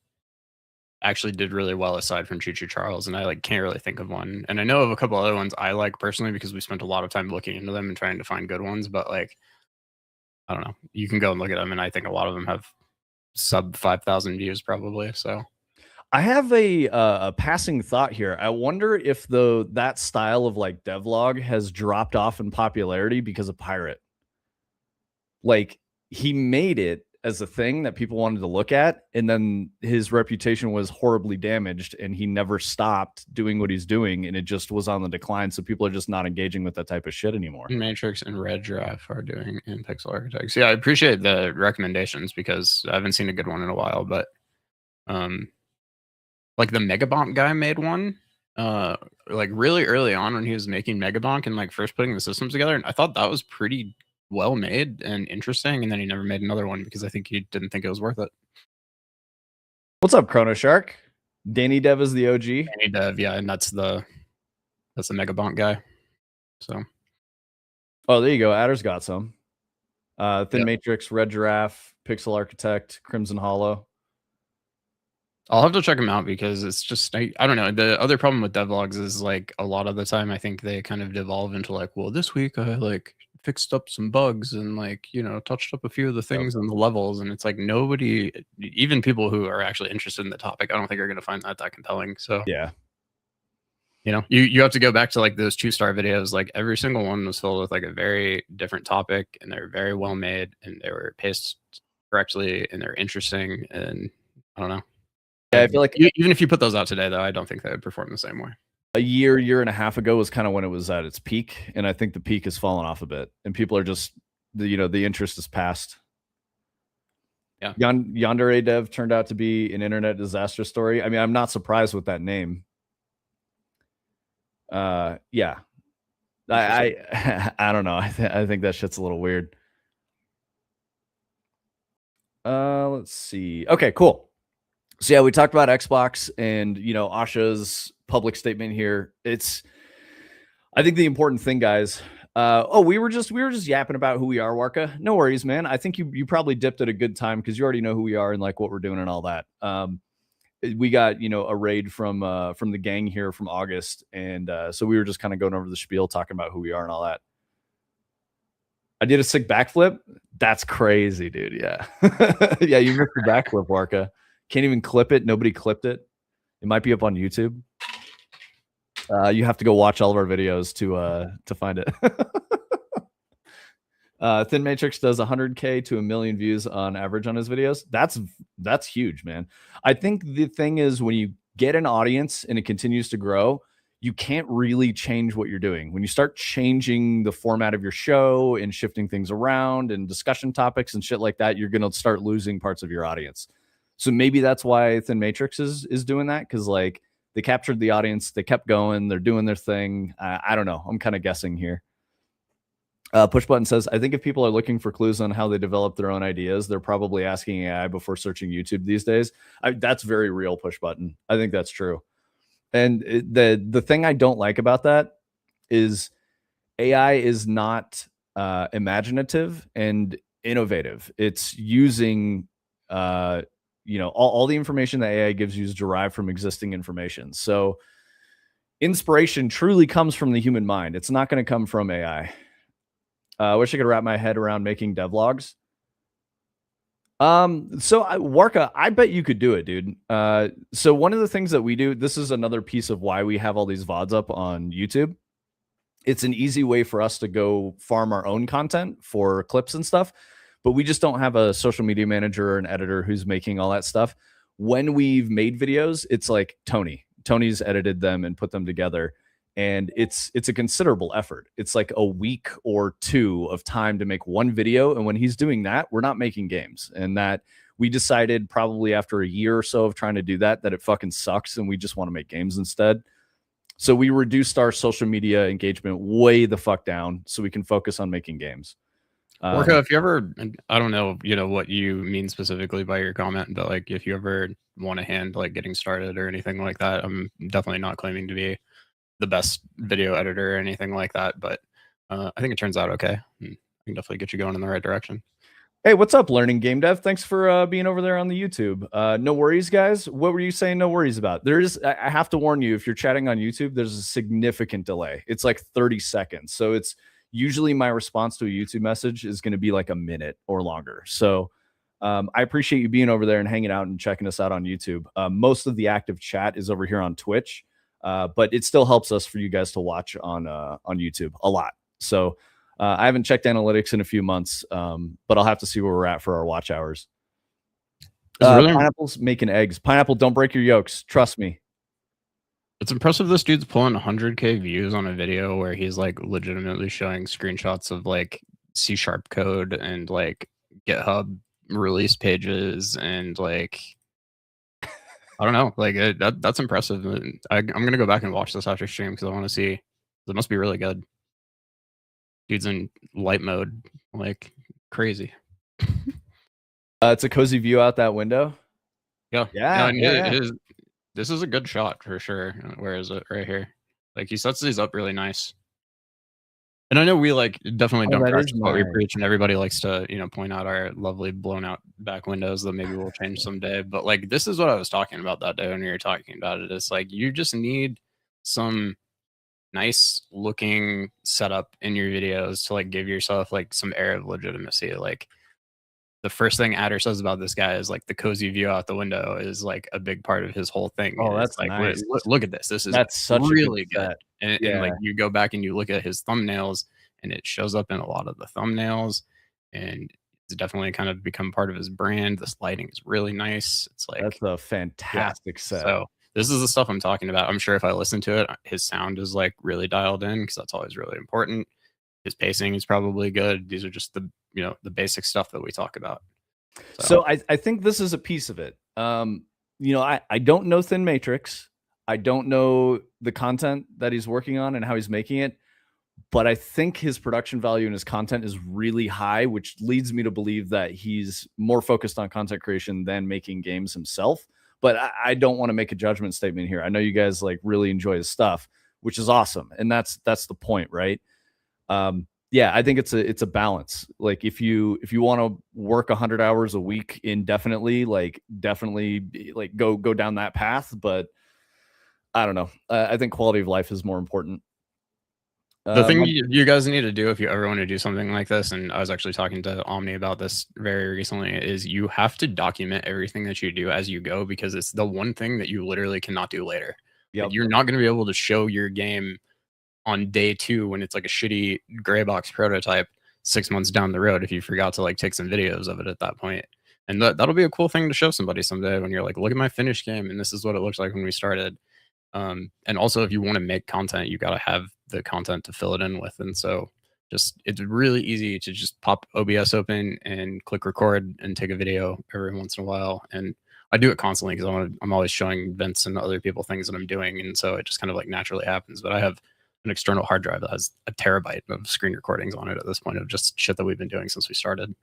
actually did really well aside from Choo Choo Charles, and I like can't really think of one. And I know of a couple other ones I like personally because we spent a lot of time looking into them and trying to find good ones. But like, I don't know, you can go and look at them, and I think a lot of them have sub 5,000 views probably. So I have a passing thought here. I wonder if that style of like devlog has dropped off in popularity because of Pirate. Like, he made it as a thing that people wanted to look at, and then his reputation was horribly damaged, and he never stopped doing what he's doing, and it just was on the decline. So people are just not engaging with that type of shit anymore. Matrix and Red Giraffe are doing in Pixel Architects. Yeah, I appreciate the recommendations because I haven't seen a good one in a while, but like the Megabonk guy made one like really early on when he was making Megabonk and like first putting the systems together, and I thought that was pretty well made and interesting, and then he never made another one because I think he didn't think it was worth it. What's up, Chrono Shark? Danny Dev is the OG. Danny Dev, yeah, and that's the Megabonk guy. So, oh, there you go. Adder's got some. Thin Matrix, Red Giraffe, Pixel Architect, Crimson Hollow. I'll have to check them out because it's just I don't know. The other problem with devlogs is like a lot of the time I think they kind of devolve into like, well, this week I like fixed up some bugs and like, touched up a few of the things in the levels, and it's like nobody, even people who are actually interested in the topic, I don't think are going to find that compelling. So yeah, you have to go back to like those 2-star videos. Like every single one was filled with like a very different topic, and they're very well made, and they were paced correctly, and they're interesting, and I don't know. Yeah, I feel like even if you put those out today, though, I don't think they would perform the same way. A year and a half ago was kind of when it was at its peak, and I think the peak has fallen off a bit, and people are just the interest is past. Yeah, Yandere Dev turned out to be an internet disaster story. I mean, I'm not surprised with that name. Yeah, I don't know. I think that shit's a little weird. Let's see. Okay, cool. So yeah, we talked about Xbox and Asha's public statement here. I think the important thing, guys. We were just yapping about who we are, Warka. No worries, man. I think you probably dipped at a good time because you already know who we are and like what we're doing and all that. We got a raid from the gang here from August, and so we were just kind of going over the spiel, talking about who we are and all that. I did a sick backflip. That's crazy, dude. Yeah. Yeah, you missed the backflip, Warka. Can't even clip it. Nobody clipped it. It might be up on YouTube. You have to go watch all of our videos to find it. Thin Matrix does 100K to 1,000,000 views on average on his videos. That's huge, man. I think the thing is when you get an audience and it continues to grow, you can't really change what you're doing. When you start changing the format of your show and shifting things around and discussion topics and shit like that, you're going to start losing parts of your audience. So maybe that's why Thin Matrix is doing that, because like they captured the audience, they kept going, they're doing their thing. I don't know. I'm kind of guessing here. Push Button says, I think if people are looking for clues on how they develop their own ideas, they're probably asking AI before searching YouTube these days. That's very real, Push Button. I think that's true. And the thing I don't like about that is AI is not imaginative and innovative. It's using, all the information that AI gives you is derived from existing information. So inspiration truly comes from the human mind. It's not going to come from AI. I wish I could wrap my head around making devlogs. Warka, I bet you could do it, dude. So one of the things that we do, this is another piece of why we have all these VODs up on YouTube. It's an easy way for us to go farm our own content for clips and stuff, but we just don't have a social media manager or an editor who's making all that stuff. When we've made videos, it's like Tony's edited them and put them together. And it's a considerable effort. It's like a week or two of time to make one video. And when he's doing that, we're not making games. And that we decided probably after a year or so of trying to do that it fucking sucks and we just want to make games instead. So we reduced our social media engagement way the fuck down so we can focus on making games. Orca, if you ever, I don't know, what you mean specifically by your comment, but like if you ever want a hand like getting started or anything like that, I'm definitely not claiming to be the best video editor or anything like that, but I think it turns out okay. I can definitely get you going in the right direction. Hey, what's up, Learning Game Dev? Thanks for being over there on the YouTube. No worries, guys. What were you saying no worries about? I have to warn you, if you're chatting on YouTube, there's a significant delay. It's like 30 seconds. So it's usually my response to a YouTube message is going to be like a minute or longer. So I appreciate you being over there and hanging out and checking us out on YouTube. Most of the active chat is over here on Twitch. But it still helps us for you guys to watch on YouTube a lot. So I haven't checked analytics in a few months, but I'll have to see where we're at for our watch hours. Pineapple's making eggs. Pineapple, don't break your yolks. Trust me. It's impressive this dude's pulling 100K views on a video where he's like legitimately showing screenshots of like C# code and like GitHub release pages and like I don't know, like that's impressive. I'm gonna go back and watch this after stream because I want to see. It must be really good. Dude's in light mode, like crazy. It's a cozy view out that window. Yeah. This is a good shot for sure. Where is it? Right here. Like he sets these up really nice. And I know we like definitely don't practice what we preach, and everybody likes to, point out our lovely blown out back windows that maybe we'll change someday. But like this is what I was talking about that day when we were talking about it. It's like you just need some nice looking setup in your videos to like give yourself like some air of legitimacy. Like the first thing Adder says about this guy is like the cozy view out the window is like a big part of his whole thing. Oh, that's like, nice. Look at this. That's such really good. And like you go back and you look at his thumbnails and it shows up in a lot of the thumbnails and it's definitely kind of become part of his brand. This lighting is really nice. It's like that's a fantastic set. So this is the stuff I'm talking about. I'm sure if I listen to it, his sound is like really dialed in because that's always really important. His pacing is probably good. These are just the basic stuff that we talk about. So I think this is a piece of it. I don't know Thin Matrix. I don't know the content that he's working on and how he's making it, but I think his production value and his content is really high, which leads me to believe that he's more focused on content creation than making games himself. But I don't want to make a judgment statement here. I know you guys like really enjoy his stuff, which is awesome, and that's the point, right? Yeah, I think it's a balance. Like if you want to work 100 hours a week indefinitely, like definitely like go down that path. But I don't know. I think quality of life is more important. The thing you guys need to do if you ever want to do something like this, and I was actually talking to Omni about this very recently, is you have to document everything that you do as you go, because it's the one thing that you literally cannot do later. Yep. You're not going to be able to show your game on day 2 when it's like a shitty gray box prototype 6 months down the road if you forgot to like take some videos of it at that point. And that'll be a cool thing to show somebody someday when you're like, look at my finished game, and this is what it looks like when we started. And also, if you want to make content, you got to have the content to fill it in with. And so it's really easy to just pop OBS open and click record and take a video every once in a while. And I do it constantly because I'm always showing Vince and other people things that I'm doing. And so it just kind of like naturally happens. But I have an external hard drive that has a terabyte of screen recordings on it at this point of just shit that we've been doing since we started.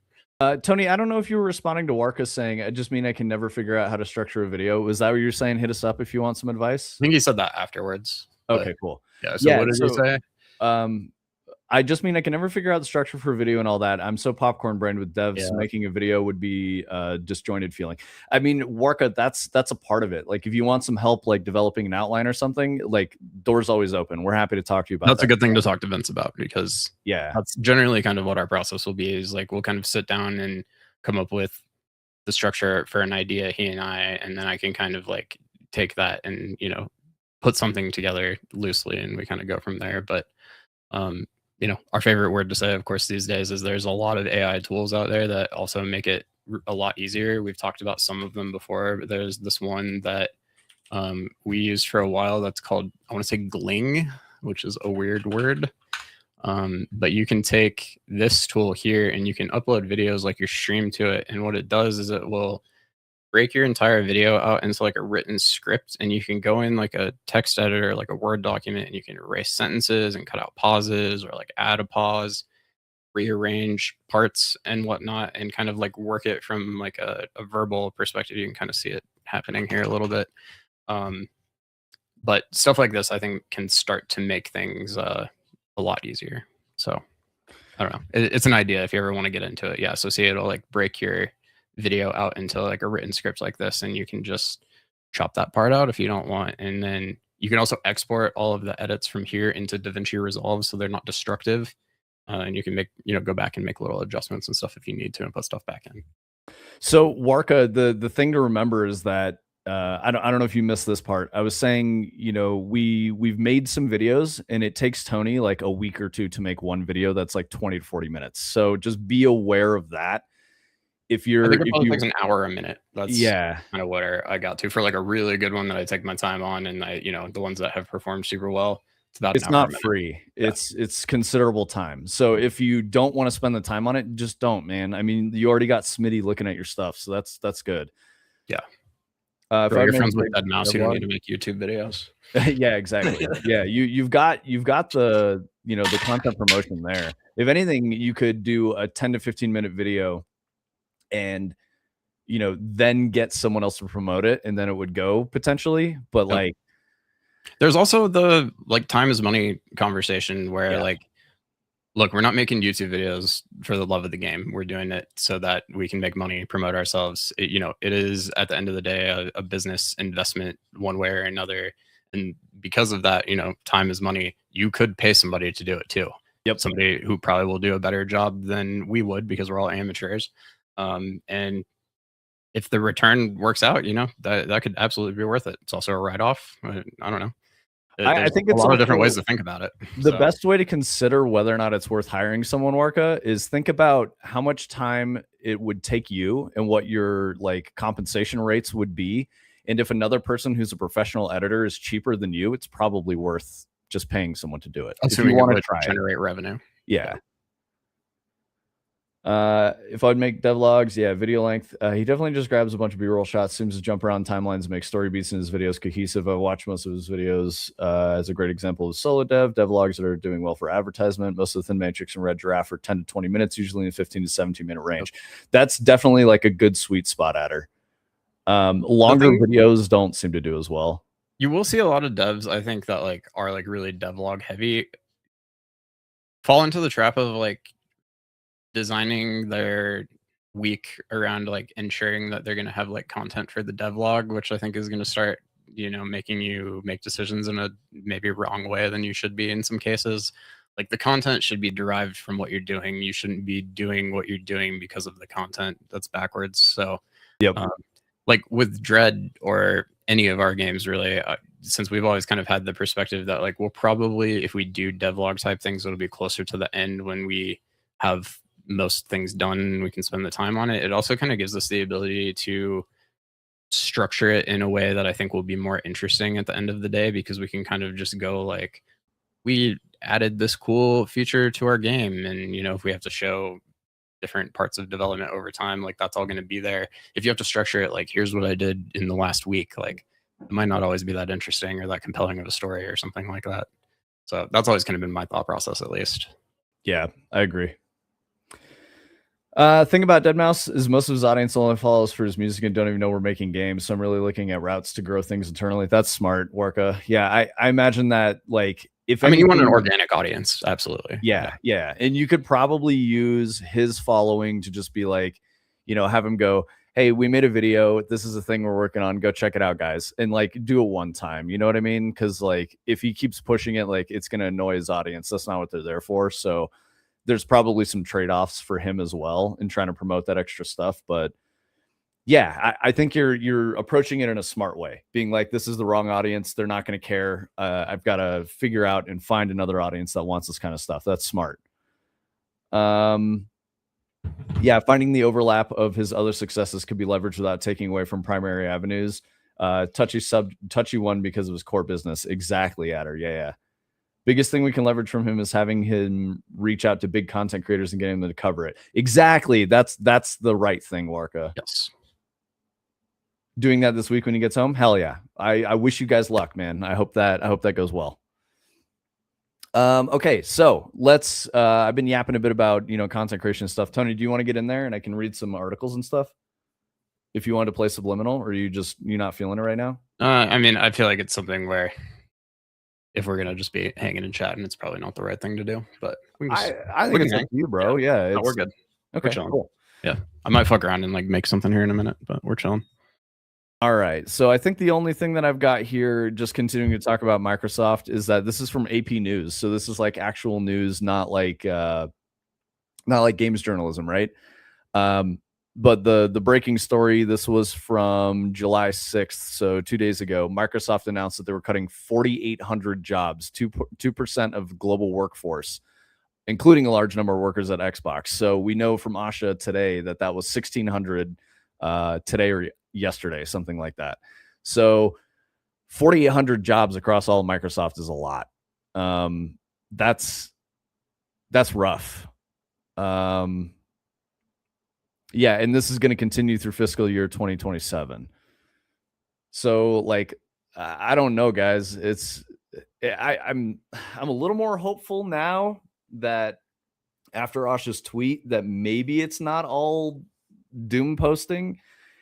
Tony, I don't know if you were responding to Warka saying, I just mean I can never figure out how to structure a video. Was that what you're saying? Hit us up if you want some advice. I think he said that afterwards. Okay, cool. Yeah. So what did he say? I just mean I can never figure out the structure for a video and all that. I'm so popcorn brained with devs. Yeah. Making a video would be a disjointed feeling. I mean, Warka, that's a part of it. Like if you want some help, like developing an outline or something, like doors always open. We're happy to talk to you about That's a good thing to talk to Vince about, because yeah, that's generally kind of what our process will be, is like we'll kind of sit down and come up with the structure for an idea, he and I, and then I can kind of like take that and, you know, put something together loosely and we kind of go from there. But you know, our favorite word to say, of course, these days is there's a lot of AI tools out there that also make it a lot easier. We've talked about some of them before, but there's this one that we used for a while that's called, I want to say Gling, which is a weird word. But you can take this tool here and you can upload videos like your stream to it. And what it does is it will break your entire video out into like a written script, and you can go in like a text editor, like a Word document, and you can erase sentences and cut out pauses or like add a pause, rearrange parts and whatnot, and kind of like work it from like a verbal perspective. You can kind of see it happening here a little bit. But stuff like this, I think, can start to make things a lot easier. So I don't know. It's an idea if you ever want to get into it. Yeah. So see, it'll like break your video out into like a written script like this, and you can just chop that part out if you don't want. And then you can also export all of the edits from here into DaVinci Resolve so they're not destructive. And you can make, you know, go back and make little adjustments and stuff if you need to and put stuff back in. So Warka, the thing to remember is that I don't know if you missed this part. I was saying, you know, we've made some videos and it takes Tony like a week or two to make one video that's like 20 to 40 minutes. So just be aware of that. If you're, I think it probably takes an hour a minute. That's kind of where I got to for like a really good one that I take my time on, and I, you know, the ones that have performed super well. It's not free. Yeah. It's considerable time. So if you don't want to spend the time on it, just don't, man. I mean, you already got Smitty looking at your stuff, so that's good. Yeah. If you're friends with Dead Mouse, you don't need to make YouTube videos. Yeah, exactly. Yeah, you've got the, you know, the content promotion there. If anything, you could do a 10 to 15 minute video and, you know, then get someone else to promote it, and then it would go potentially. But like, there's also the like time is money conversation where like, look, we're not making YouTube videos for the love of the game. We're doing it so that we can make money, promote ourselves. You know, it is at the end of the day a business investment one way or another. And because of that, you know, time is money. You could pay somebody to do it too. Yep. Somebody who probably will do a better job than we would because we're all amateurs. And if the return works out, you know, that could absolutely be worth it. It's also a write-off. I don't know. I think it's a lot of different ways to think about it. The best way to consider whether or not it's worth hiring someone, Warka, is think about how much time it would take you and what your like compensation rates would be. And if another person who's a professional editor is cheaper than you, it's probably worth just paying someone to do it. Assuming if you want to try generate revenue. Yeah. If I'd make devlogs, video length. He definitely just grabs a bunch of B-roll shots, seems to jump around timelines, make story beats in his videos cohesive. I watch most of his videos as a great example of solo devlogs that are doing well for advertisement. Most of the Thin Matrix and Red Giraffe are 10 to 20 minutes, usually in 15 to 17 minute range. That's definitely like a good sweet spot at her. Longer videos don't seem to do as well. You will see a lot of devs, I think, that like are like really devlog heavy fall into the trap of like designing their week around like ensuring that they're going to have like content for the devlog, which I think is going to start, you know, making you make decisions in a maybe wrong way than you should be in some cases. like the content should be derived from what you're doing. You shouldn't be doing what you're doing because of the content. That's backwards. So, Yep. like with Dread or any of our games, really, since we've always kind of had the perspective that like we'll probably, if we do devlog type things, it'll be closer to the end when we have most things done and we can spend the time on it. It also kind of gives us the ability to structure it in a way that I think will be more interesting at the end of the day, because we can kind of just go like, we added this cool feature to our game, and you know, if we have to show different parts of development over time, like that's all going to be there. If you have to structure it like, here's what I did in the last week, like it might not always be that interesting or that compelling of a story or something like that. So that's always kind of been my thought process, at least. Yeah, I agree. Thing about Deadmau5 is most of his audience only follows for his music and don't even know we're making games. So I'm really looking at routes to grow things internally. That's smart, Warka. Yeah, I imagine that, like, if I mean, you want an anything- organic audience, absolutely. Yeah. And you could probably use his following to just be like, you know, have him go, hey, we made a video. This is a thing we're working on. Go check it out, guys. And like do it one time. You know what I mean? Because like if he keeps pushing it, like it's going to annoy his audience. That's not what they're there for. So there's probably some trade-offs for him as well in trying to promote that extra stuff. But yeah, I think you're approaching it in a smart way, being like, this is the wrong audience. They're not going to care. I've got to figure out and find another audience that wants this kind of stuff. That's smart. Yeah, finding the overlap of his other successes could be leveraged without taking away from primary avenues. Touchy one because of his core business. Exactly, Adder. Yeah. Biggest thing we can leverage from him is having him reach out to big content creators and getting them to cover it. Exactly. That's the right thing, Warka. Yes. Doing that this week when he gets home. Hell yeah. I wish you guys luck, man. I hope that goes well. Okay, so let's I've been yapping a bit about, you know, content creation and stuff. Tony, do you want to get in there and I can read some articles and stuff? If you want to play Subliminal, or you're not feeling it right now? I mean, I feel like it's something where if we're gonna just be hanging and chatting, it's probably not the right thing to do. But we can just, I think it's up to you, bro. Yeah, no, we're good. Okay, We're chilling. cool. Yeah, I might fuck around and like make something here in a minute, but we're chilling. All right. So I think the only thing that I've got here, just continuing to talk about Microsoft, is that this is from AP News. So this is like actual news, not like games journalism, right? But the breaking story, this was from July 6th, so 2 days ago. Microsoft announced that they were cutting 4,800 jobs, 2% of global workforce, including a large number of workers at Xbox. So we know from Asha today that was 1,600 today or yesterday, something like that. So 4,800 jobs across all of Microsoft is a lot. That's rough. Yeah, and this is going to continue through fiscal year 2027. So like, I don't know, guys. I'm a little more hopeful now that after Asha's tweet that maybe it's not all doom posting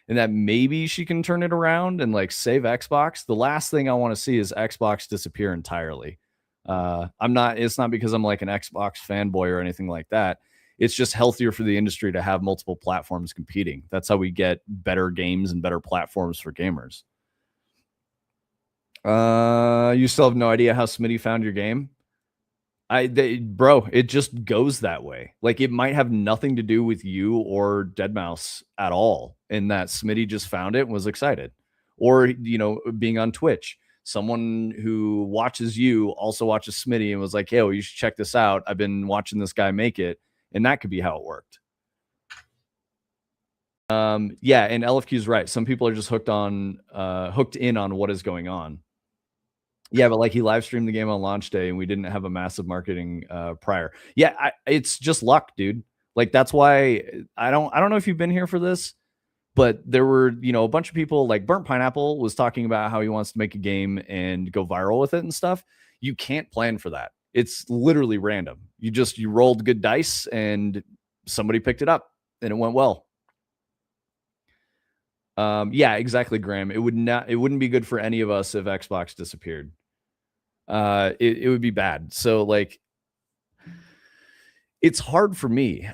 and that maybe she can turn it around and like save Xbox. The last thing I want to see is Xbox disappear entirely. It's not because I'm like an Xbox fanboy or anything like that. It's just healthier for the industry to have multiple platforms competing. That's how we get better games and better platforms for gamers. You still have no idea how Smitty found your game? Bro, it just goes that way. Like, it might have nothing to do with you or Deadmau5 at all, in that Smitty just found it and was excited. Or, you know, being on Twitch, someone who watches you also watches Smitty and was like, hey, well, you should check this out. I've been watching this guy make it. And that could be how it worked. Yeah, and LFQ's right. Some people are just hooked in on what is going on. Yeah, but like he live streamed the game on launch day and we didn't have a massive marketing prior. Yeah, it's just luck, dude. Like that's why I don't know if you've been here for this, but there were, you know, a bunch of people like Burnt Pineapple was talking about how he wants to make a game and go viral with it and stuff. You can't plan for that. It's literally random. You rolled good dice and somebody picked it up and it went well. Yeah, exactly, Graham. It wouldn't be good for any of us if Xbox disappeared. It would be bad. So like, it's hard for me.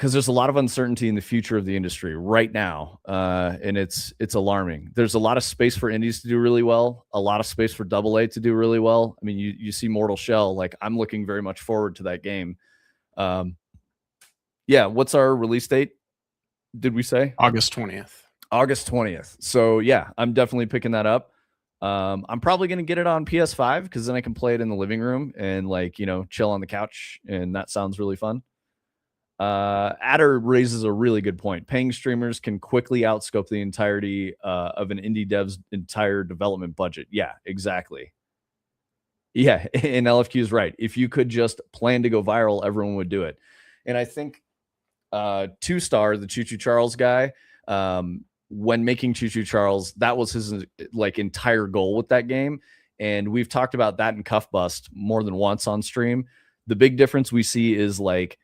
because there's a lot of uncertainty in the future of the industry right now, and it's alarming. There's a lot of space for indies to do really well, a lot of space for AA to do really well. I mean, you see Mortal Shell, like I'm looking very much forward to that game. Yeah, what's our release date? Did we say August 20th? August 20th. So yeah, I'm definitely picking that up. I'm probably gonna get it on PS5 because then I can play it in the living room and like chill on the couch, and that sounds really fun. Adder raises a really good point. Paying streamers can quickly outscope the entirety of an indie dev's entire development budget. Yeah, exactly. Yeah, and LFQ is right. If you could just plan to go viral, everyone would do it. And I think 2Star, the Choo Choo Charles guy, when making Choo Choo Charles, that was his like entire goal with that game. And we've talked about that in Cuff Bust more than once on stream. The big difference we see is like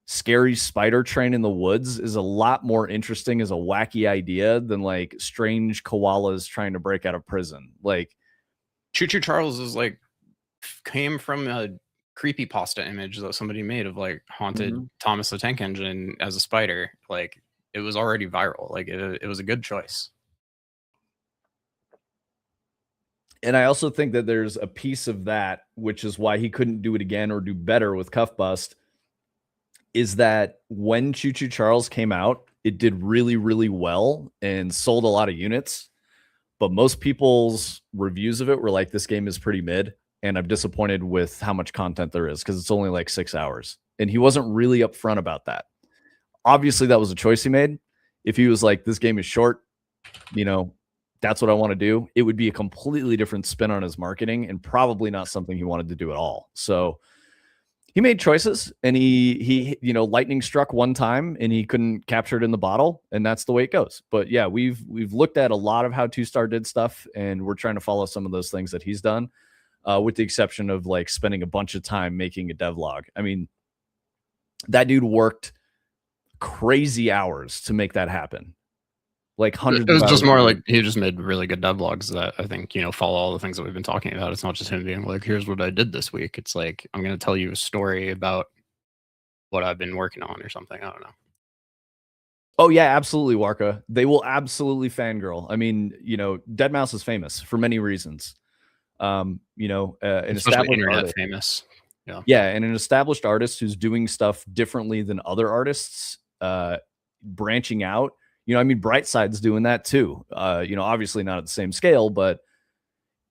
Scary Spider Train in the Woods is a lot more interesting as a wacky idea than like strange koalas trying to break out of prison. Like Choo Choo Charles is like came from a creepypasta image that somebody made of like haunted Thomas the Tank Engine as a spider. Like it was already viral. Like it was a good choice. And I also think that there's a piece of that, which is why he couldn't do it again or do better with Cuff Bust, is that when Choo Choo Charles came out, it did really, really well and sold a lot of units. But most people's reviews of it were like, this game is pretty mid. And I'm disappointed with how much content there is because it's only like 6 hours. And he wasn't really upfront about that. Obviously, that was a choice he made. If he was like, this game is short, that's what I want to do, it would be a completely different spin on his marketing and probably not something he wanted to do at all. So he made choices, and he lightning struck one time and he couldn't capture it in the bottle, and that's the way it goes. But yeah, we've looked at a lot of how 2Star did stuff, and we're trying to follow some of those things that he's done, with the exception of like spending a bunch of time making a devlog. I mean, that dude worked crazy hours to make that happen. Like hundreds. It was just more like he just made really good devlogs that I think follow all the things that we've been talking about. It's not just him being like, here's what I did this week. It's like, I'm going to tell you a story about what I've been working on or something. I don't know. Oh yeah, absolutely, Warka. They will absolutely fangirl. I mean, Deadmau5 is famous for many reasons. An established internet famous. Yeah, and an established artist who's doing stuff differently than other artists, branching out. Brightside's doing that too. Obviously not at the same scale, but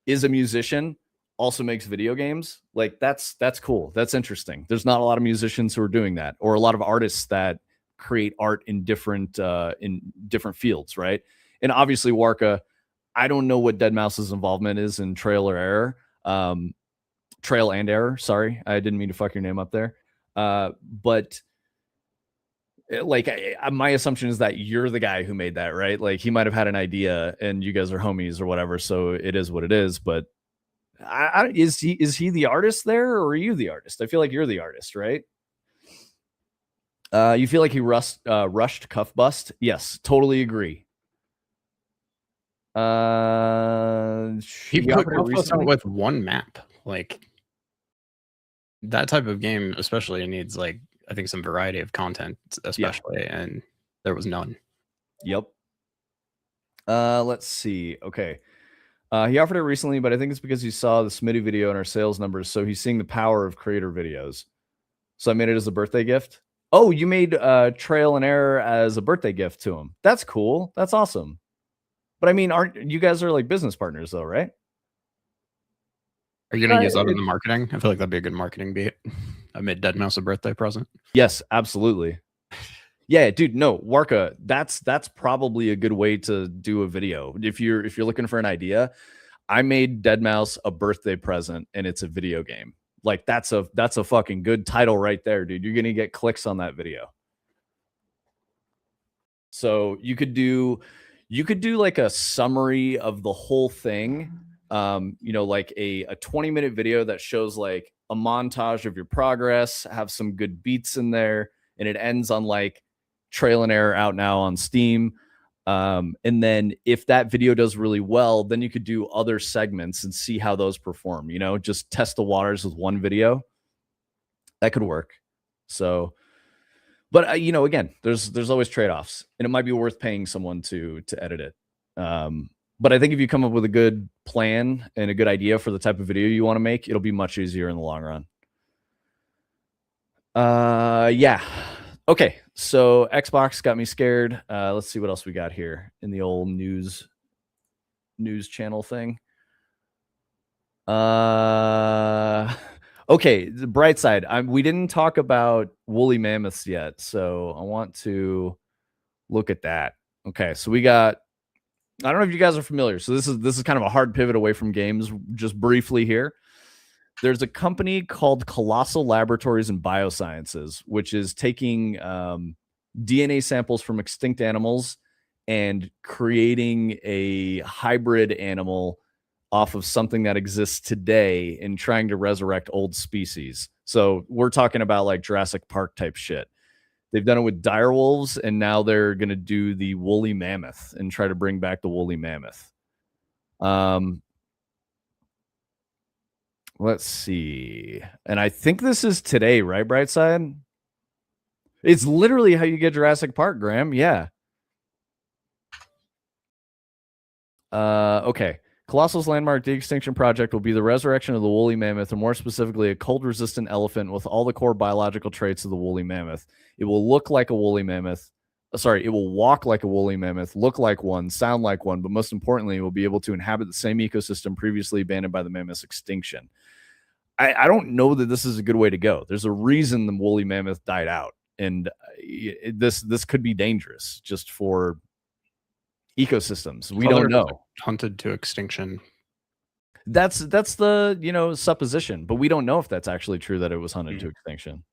is a musician, also makes video games. Like that's cool. That's interesting. There's not a lot of musicians who are doing that, or a lot of artists that create art in different fields, right? And obviously, Warka, I don't know what Deadmau5's involvement is in Trail and Error. Sorry, I didn't mean to fuck your name up there. But like, my assumption is that you're the guy who made that, right? Like, he might have had an idea, and you guys are homies or whatever. So it is what it is. But is he the artist there, or are you the artist? I feel like you're the artist, right? You feel like he rushed Cuff Bust? Yes, totally agree. He put Cuff Bust out with one map. Like, that type of game especially needs like, I think, some variety of content, especially, and there was none. Yep. Let's see. Okay. He offered it recently, but I think it's because he saw the Smitty video and our sales numbers, so he's seeing the power of creator videos. So I made it as a birthday gift. Oh, you made Trail and Error as a birthday gift to him. That's cool. That's awesome. But I mean, aren't you guys are like business partners though, right? Are you going to use that in the marketing? I feel like that'd be a good marketing beat. I made Deadmau5 a birthday present. Yes, absolutely. Yeah, dude, no, Warka, that's probably a good way to do a video. If you're looking for an idea, I made Deadmau5 a birthday present, and it's a video game. Like, that's a fucking good title right there, dude. You're going to get clicks on that video. So you could do like a summary of the whole thing. Like a 20-minute video that shows like a montage of your progress, have some good beats in there, and it ends on like Trail and Error out now on Steam. And then if that video does really well, then you could do other segments and see how those perform, just test the waters with one video. That could work. So But again, there's always trade-offs, and it might be worth paying someone to edit it. But I think if you come up with a good plan and a good idea for the type of video you want to make, it'll be much easier in the long run. Yeah. Okay, so Xbox got me scared. Let's see what else we got here in the old news channel thing. Okay, the bright side. We didn't talk about woolly mammoths yet, so I want to look at that. Okay, so we got. I don't know if you guys are familiar. So this is kind of a hard pivot away from games. Just briefly here, there's a company called Colossal Laboratories and Biosciences, which is taking DNA samples from extinct animals and creating a hybrid animal off of something that exists today and trying to resurrect old species. So we're talking about like Jurassic Park type shit. They've done it with dire wolves, and now they're going to do the woolly mammoth and try to bring back the woolly mammoth. Let's see. And I think this is today, right, Brightside? It's literally how you get Jurassic Park, Graham. Yeah. Okay. Colossal's landmark de-extinction project will be the resurrection of the woolly mammoth, or more specifically, a cold-resistant elephant with all the core biological traits of the woolly mammoth. It will look like a woolly mammoth. Sorry, it will walk like a woolly mammoth, look like one, sound like one, but most importantly, it will be able to inhabit the same ecosystem previously abandoned by the mammoth's extinction. I don't know that this is a good way to go. There's a reason the woolly mammoth died out, and this could be dangerous just for ecosystems. We don't know. Hunted to extinction. That's the supposition, but we don't know if that's actually true that it was hunted to extinction.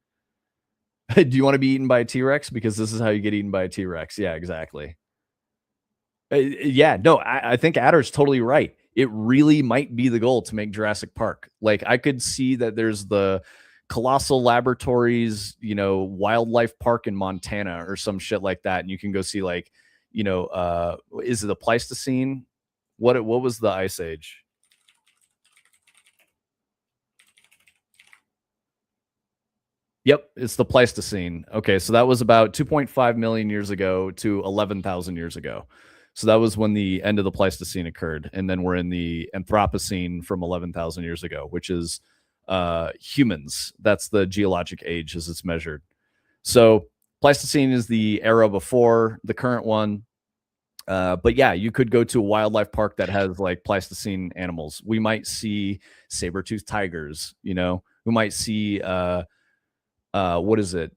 Do you want to be eaten by a T-Rex? Because this is how you get eaten by a T-Rex. Yeah, exactly. Yeah, no, I think Adder's totally right. It really might be the goal to make Jurassic Park. Like, I could see that there's the Colossal Laboratories, wildlife park in Montana or some shit like that, and you can go see like, is it the Pleistocene? What was the Ice Age? Yep, it's the Pleistocene. Okay, so that was about 2.5 million years ago to 11,000 years ago. So that was when the end of the Pleistocene occurred, and then we're in the Anthropocene from 11,000 years ago, which is humans. That's the geologic age as it's measured. So Pleistocene is the era before the current one. But yeah, you could go to a wildlife park that has like Pleistocene animals. We might see saber-toothed tigers, we might see what is it?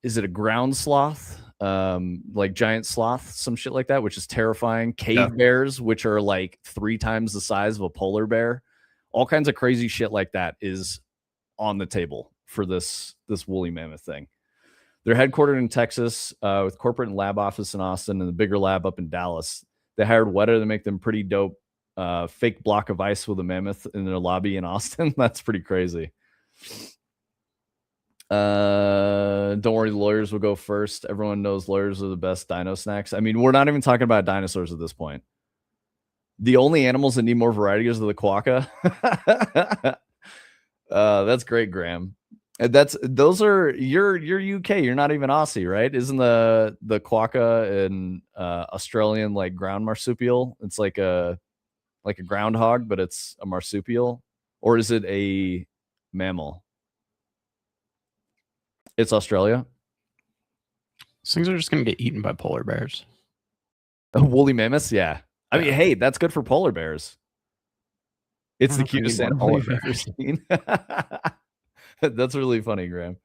Is it a ground sloth? Like giant sloth, some shit like that, which is terrifying. Cave bears, which are like 3 times the size of a polar bear. All kinds of crazy shit like that is on the table for this woolly mammoth thing. They're headquartered in Texas with corporate and lab office in Austin and the bigger lab up in Dallas. They hired Weta to make them pretty dope fake block of ice with a mammoth in their lobby in Austin. That's pretty crazy. Don't worry, the lawyers will go first. Everyone knows lawyers are the best dino snacks. I mean, we're not even talking about dinosaurs at this point. The only animals that need more variety is the quokka. That's great, Graham. Those are you're UK. You're not even Aussie, right? Isn't the quokka an Australian like ground marsupial? It's like a groundhog, but it's a marsupial, or is it a mammal? It's Australia. These things are just going to get eaten by polar bears. Woolly mammoths? Yeah. I mean, hey, that's good for polar bears. It's the cutest animal I've ever seen. That's really funny, Graham.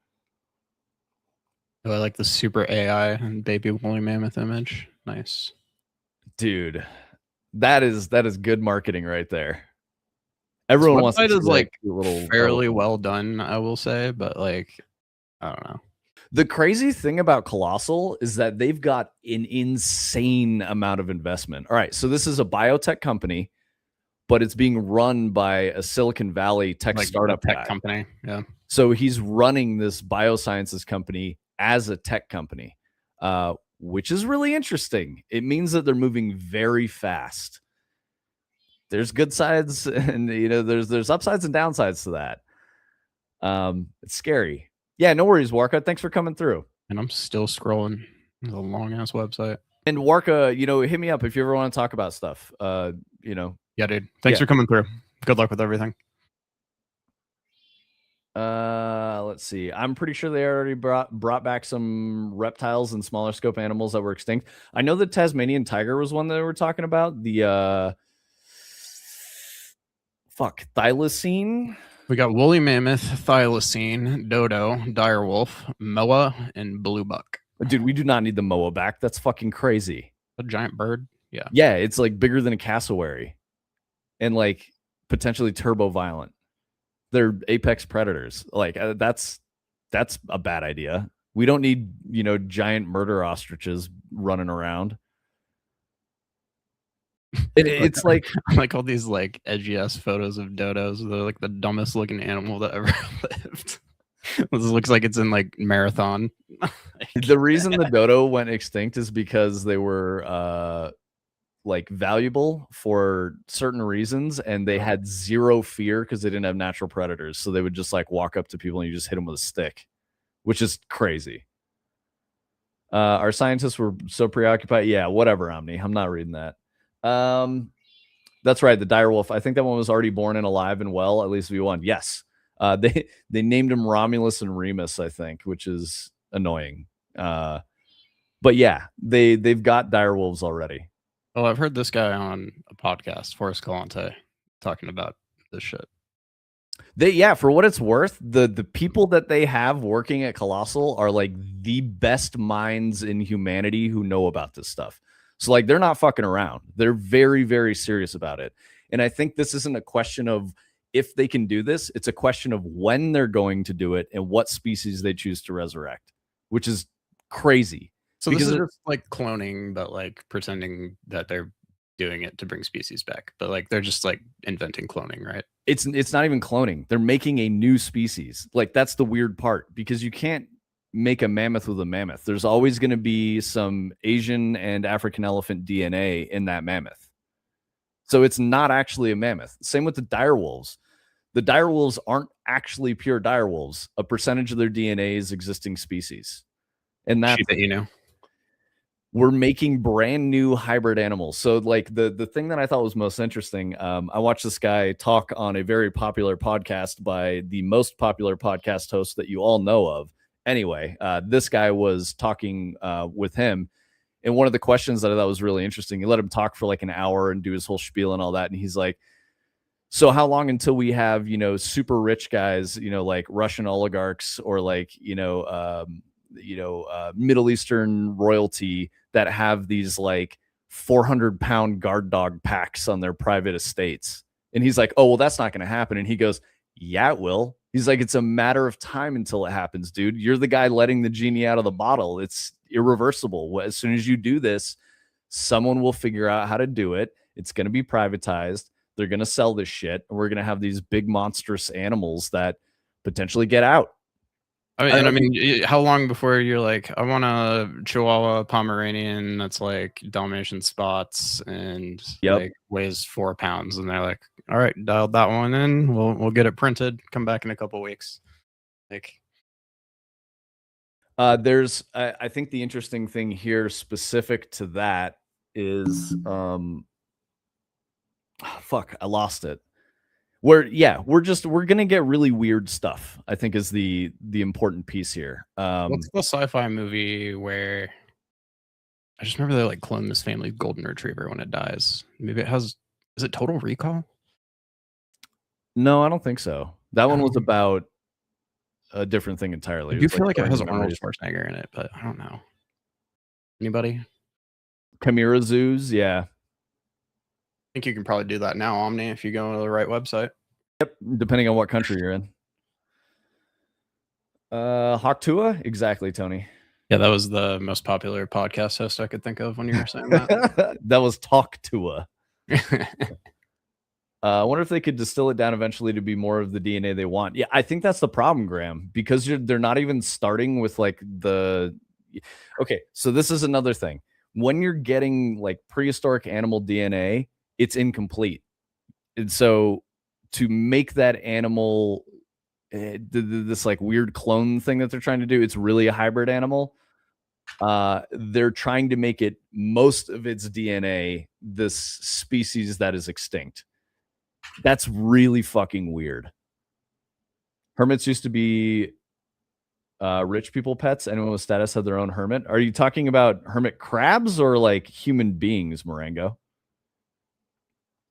Oh, I like the super AI and baby woolly mammoth image. Nice. Dude, that is good marketing right there. Everyone wants to see like little fairly well done, I will say, but like I don't know. The crazy thing about Colossal is that they've got an insane amount of investment. All right, so this is a biotech company, but it's being run by a Silicon Valley tech startup company. Yeah. So he's running this biosciences company as a tech company, which is really interesting. It means that they're moving very fast. There's good sides, and there's upsides and downsides to that. It's scary. Yeah, no worries, Warka. Thanks for coming through. And I'm still scrolling. It's a long ass website. And Warka, hit me up if you ever want to talk about stuff. Yeah, dude. Thanks for coming through. Good luck with everything. Let's see. I'm pretty sure they already brought back some reptiles and smaller scope animals that were extinct. I know the Tasmanian tiger was one that we were talking about. The thylacine. We got woolly mammoth, thylacine, dodo, direwolf, moa, and blue buck. Dude, we do not need the moa back. That's fucking crazy. A giant bird. Yeah. Yeah, it's like bigger than a cassowary, and like potentially turbo violent. They're apex predators. Like that's a bad idea. We don't need giant murder ostriches running around. It's like all these like edgy ass photos of dodos. They're like the dumbest looking animal that ever lived. This looks like it's in like marathon. The reason the dodo went extinct is because they were like valuable for certain reasons, and they had zero fear because they didn't have natural predators. So they would just like walk up to people and you just hit them with a stick, which is crazy. Our scientists were so preoccupied. Yeah, whatever, Omni. I'm not reading that. That's right. The direwolf. I think that one was already born and alive and well. At least V1. Yes. They named him Romulus and Remus, I think, which is annoying. But yeah, they've got direwolves already. Oh, I've heard this guy on a podcast, Forrest Galante, talking about this shit. For what it's worth, the people that they have working at Colossal are like the best minds in humanity who know about this stuff. So like they're not fucking around. They're very, very serious about it. And I think this isn't a question of if they can do this, it's a question of when they're going to do it and what species they choose to resurrect, which is crazy. So because this is just like cloning, but like pretending that they're doing it to bring species back. But like they're just like inventing cloning, right? It's not even cloning. They're making a new species. Like that's the weird part, because you can't make a mammoth with a mammoth. There's always going to be some Asian and African elephant DNA in that mammoth. So it's not actually a mammoth. Same with the direwolves. The direwolves aren't actually pure direwolves. A percentage of their DNA is existing species. And that's we're making brand new hybrid animals. So like the thing that I thought was most interesting, I watched this guy talk on a very popular podcast by the most popular podcast host that you all know of. Anyway, this guy was talking with him, and one of the questions that I thought was really interesting, he let him talk for like an hour and do his whole spiel and all that. And he's like, so how long until we have, super rich guys, like Russian oligarchs or like, Middle Eastern royalty that have these like 400-pound guard dog packs on their private estates? And he's like, oh, well, that's not going to happen. And he goes, yeah, it will. He's like, it's a matter of time until it happens, dude. You're the guy letting the genie out of the bottle. It's irreversible. As soon as you do this, someone will figure out how to do it. It's going to be privatized. They're going to sell this shit. And we're going to have these big monstrous animals that potentially get out. I mean, how long before you're like, I want a Chihuahua Pomeranian that's like Dalmatian spots and like weighs 4 pounds, and they're like, all right, dial that one in. We'll get it printed. Come back in a couple weeks. Like, there's, I think the interesting thing here specific to that is, fuck, I lost it. We're gonna get really weird stuff, I think, is the important piece here. What's the sci-fi movie where I just remember they like clone this family's golden retriever when it dies? Maybe is it Total Recall? No, I don't think so. That one was about a different thing entirely. I do feel like it has Arnold Schwarzenegger in it, but I don't know. Anybody? Chimera Zoos, yeah. I think you can probably do that now, Omni, if you go to the right website. Yep, depending on what country you're in. Hawktua? Exactly, Tony. Yeah, that was the most popular podcast host I could think of when you were saying that. That was Talktua. I wonder if they could distill it down eventually to be more of the DNA they want. Yeah, I think that's the problem, Graham, because they're not even starting with like the... Okay, so this is another thing. When you're getting like prehistoric animal DNA, it's incomplete. And so to make that animal this like weird clone thing that they're trying to do. It's really a hybrid animal. They're trying to make it most of its DNA this species that is extinct. That's really fucking weird. Hermits used to be rich people pets. Anyone with status had their own hermit. Are you talking about hermit crabs or like human beings, Marengo?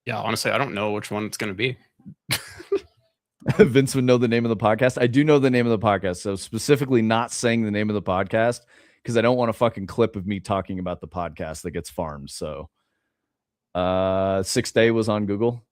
Yeah, honestly, I don't know which one it's going to be. Vince would know the name of the podcast. I do know the name of the podcast, so specifically not saying the name of the podcast because I don't want a fucking clip of me talking about the podcast that gets farmed. So 6 Day was on Google.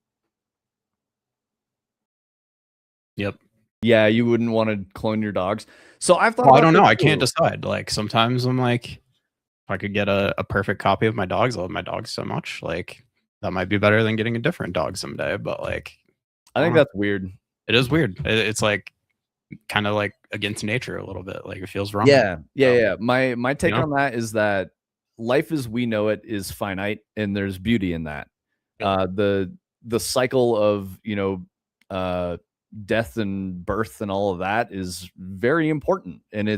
Yep. Yeah, you wouldn't want to clone your dogs. So I've thought I don't know. I can't decide. Like sometimes I'm like, if I could get a perfect copy of my dogs, I love my dogs so much. Like that might be better than getting a different dog someday. But like, I think that's weird. It is weird. It's like kind of like against nature a little bit. Like it feels wrong. Yeah. My take on that is that life as we know it is finite, and there's beauty in that. The cycle of death and birth and all of that is very important, and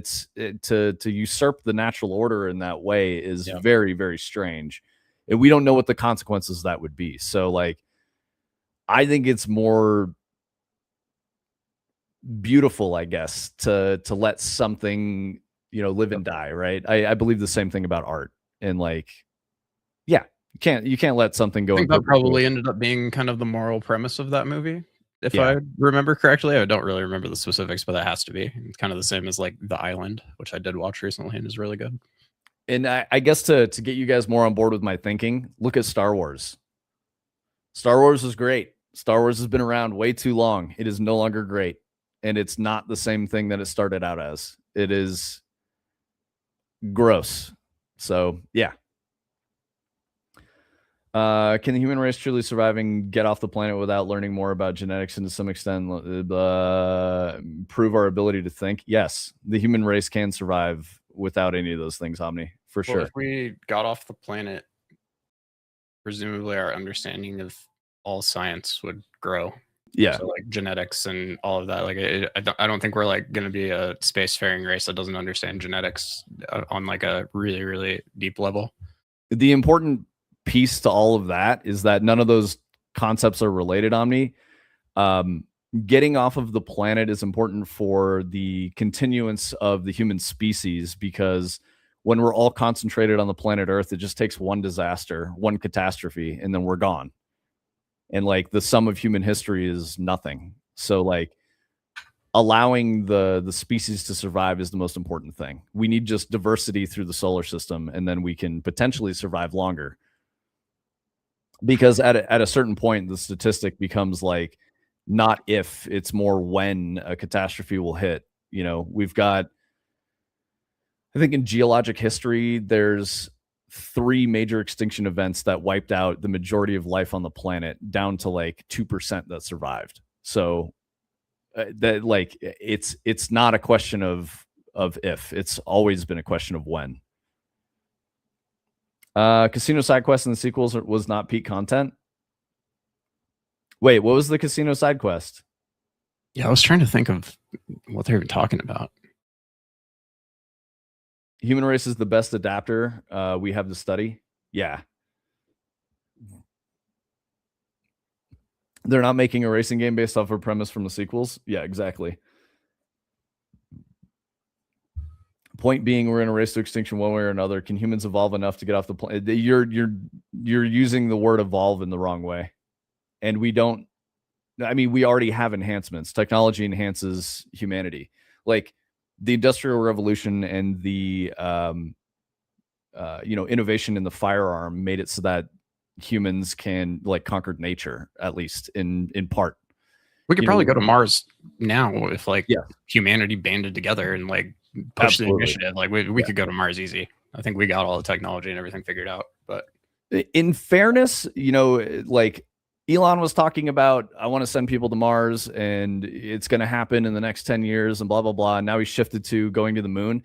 to usurp the natural order in that way is very, very strange, and we don't know what the consequences of that would be. So like, I think it's more beautiful, I guess, to let something live and die, right? I believe the same thing about art, and like, you can't let something go. I think that probably ended up being kind of the moral premise of that movie, if I remember correctly. I don't really remember the specifics, but that has to be. It's kind of the same as like The Island, which I did watch recently and is really good. And I guess to get you guys more on board with my thinking, look at Star Wars. Star Wars is great. Star Wars has been around way too long. It is no longer great. And it's not the same thing that it started out as. It is gross. So, yeah. Can the human race truly survive and get off the planet without learning more about genetics and to some extent prove our ability to think? Yes, the human race can survive without any of those things, Omni, for sure. If we got off the planet, presumably our understanding of all science would grow. Yeah, so like genetics and all of that. Like I don't think we're like going to be a spacefaring race that doesn't understand genetics on like a really, really deep level. The important piece to all of that is that none of those concepts are related, Omni. Getting off of the planet is important for the continuance of the human species, because when we're all concentrated on the planet Earth, it just takes one disaster, one catastrophe, and then we're gone. And like the sum of human history is nothing. So like allowing the species to survive is the most important thing. We need just diversity through the solar system, and then we can potentially survive longer. Because at a certain point, the statistic becomes like not if, it's more when a catastrophe will hit. We've got, I think in geologic history, there's 3 major extinction events that wiped out the majority of life on the planet, down to like 2% that survived. So that like it's not a question of if, it's always been a question of when. Casino side quest in the sequels was not peak content. Wait, what was the casino side quest? Yeah, I was trying to think of what they're even talking about. Human race is the best adapter we have to study. Yeah. They're not making a racing game based off a premise from the sequels. Yeah, exactly. Point being, we're in a race to extinction one way or another. Can humans evolve enough to get off the planet? You're using the word evolve in the wrong way. And we don't, I mean, we already have enhancements. Technology enhances humanity. Like the Industrial Revolution and the innovation in the firearm made it so that humans can like conquer nature, at least in part. We could probably go to Mars now if like humanity banded together and like push the initiative. Like we could go to Mars easy. I think we got all the technology and everything figured out. But in fairness, like Elon was talking about, I want to send people to Mars and it's going to happen in the next 10 years and blah, blah, blah. And now he shifted to going to the moon.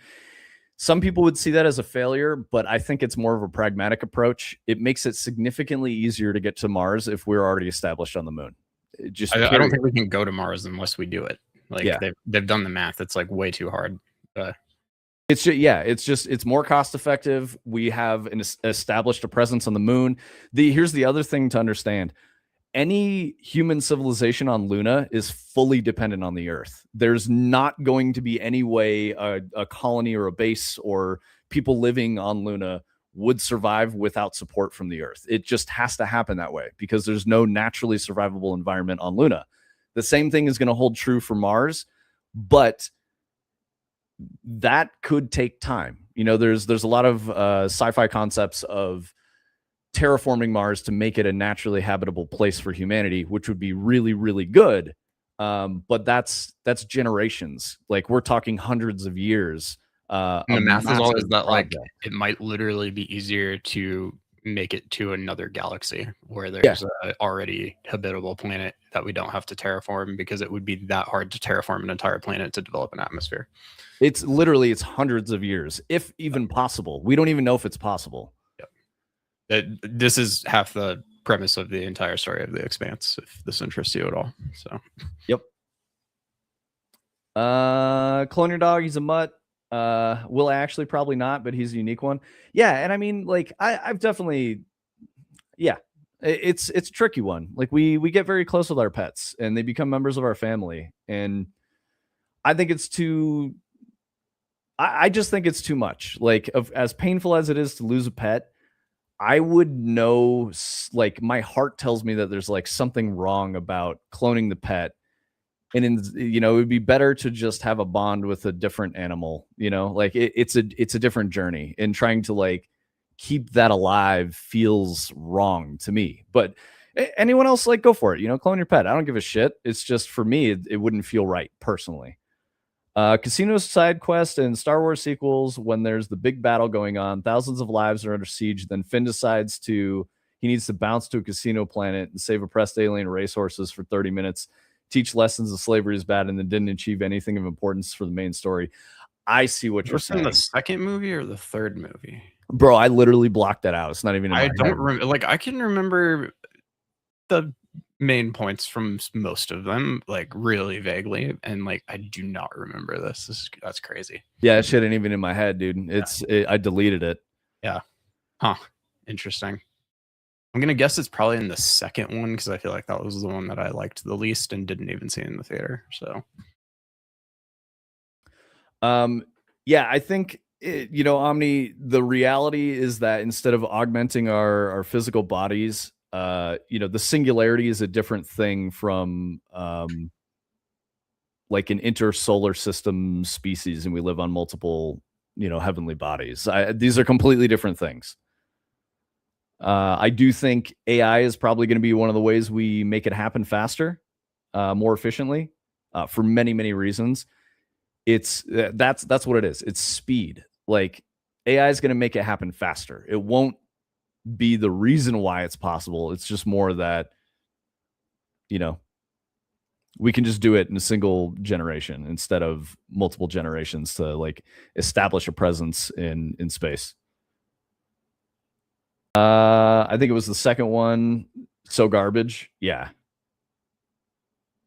Some people would see that as a failure, but I think it's more of a pragmatic approach. It makes it significantly easier to get to Mars if we're already established on the moon. I don't think we can go to Mars unless we do it. Like Yeah. they've done the math. It's like way too hard. It's more cost effective. We have established a presence on the moon. Here's the other thing to understand. Any human civilization on Luna is fully dependent on the Earth. There's not going to be any way a colony or a base or people living on Luna would survive without support from the Earth. It just has to happen that way because there's no naturally survivable environment on Luna. The same thing is going to hold true for Mars, but that could take time. There's a lot of sci-fi concepts of terraforming Mars to make it a naturally habitable place for humanity, which would be really, really good. But that's generations. Like we're talking hundreds of years. And the math is always that project. like it might literally be easier to make it to another galaxy where there's a already habitable planet that we don't have to terraform, because it would be that hard to terraform an entire planet to develop an atmosphere. It's hundreds of years, if even possible. We don't even know if it's possible. This is half the premise of the entire story of The Expanse, if this interests you at all. So, yep. Clone your dog. He's a mutt. Will actually probably not, but he's a unique one. Yeah, and I mean, like, I've definitely, it's a tricky one. Like we get very close with our pets, and they become members of our family, and I think it's too. I just think it's too much. Like, as painful as it is to lose a pet, I would know, like, my heart tells me that there's like something wrong about cloning the pet. And it would be better to just have a bond with a different animal, like it's a different journey, and trying to like keep that alive feels wrong to me. But anyone else, like, go for it, clone your pet. I don't give a shit. It's just, for me, it wouldn't feel right personally. Casino side quest and Star Wars sequels, when there's the big battle going on, thousands of lives are under siege, then Finn decides he needs to bounce to a casino planet and save oppressed alien racehorses for 30 minutes, teach lessons of slavery is bad, and then didn't achieve anything of importance for the main story. I see what you're saying. The second movie or the third movie? Bro, I literally blocked that out. It's not even in my I don't remember. Like, I can remember the main points from most of them, like, really vaguely, and like I do not remember this. That's crazy. Yeah, that shit ain't even in my head, dude. I deleted it. Yeah. Huh. Interesting. I'm gonna guess it's probably in the second one, because I feel like that was the one that I liked the least and didn't even see in the theater. So I think Omni, the reality is that instead of augmenting our physical bodies, the singularity is a different thing from like an intersolar system species, and we live on multiple heavenly bodies. These are completely different things. I do think AI is probably going to be one of the ways we make it happen faster, more efficiently, for many, many reasons. That's what it is. It's speed. Like, AI is going to make it happen faster. It won't be the reason why it's possible. It's just more that, we can just do it in a single generation instead of multiple generations to like establish a presence in space. I think it was the second one. So garbage. Yeah.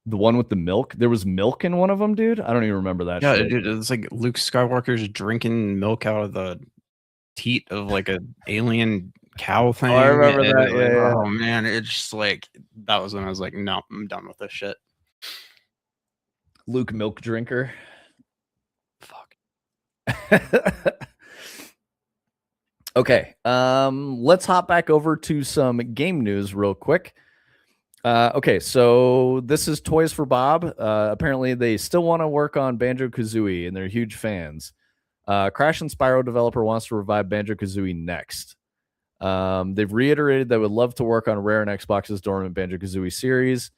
The one with the milk. There was milk in one of them, dude. I don't even remember that. Yeah, shit. dude, it's like Luke Skywalker's drinking milk out of the teat of like an alien cow thing. Oh, I remember that. Yeah. Oh man, it's just like, that was when I was like, no, I'm done with this shit. Luke milk drinker. Fuck. Okay. Let's hop back over to some game news real quick. Okay, so this is Toys for Bob. Apparently they still want to work on Banjo-Kazooie, and they're huge fans. Crash and Spyro developer wants to revive Banjo-Kazooie next. They've reiterated they would love to work on Rare and Xbox's dormant Banjo-Kazooie series.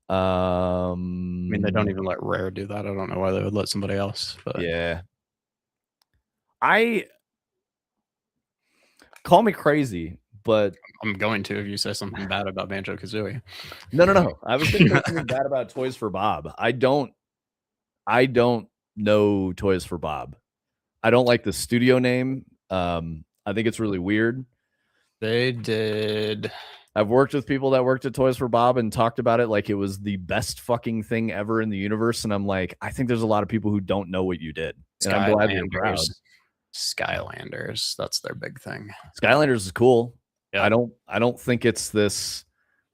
I mean, they don't even let Rare do that. I don't know why they would let somebody else. But yeah. Call me crazy, but I'm going to if you say something bad about Banjo-Kazooie. No. I was thinking something bad about Toys for Bob. I don't know Toys for Bob. I don't like the studio name. I think it's really weird. They did I've worked with people that worked at Toys for Bob and talked about it like it was the best fucking thing ever in the universe. And I'm like, I think there's a lot of people who don't know what you did. And I'm glad you're proud. Skylanders, that's their big thing. Skylanders is cool. Yeah. I don't think it's this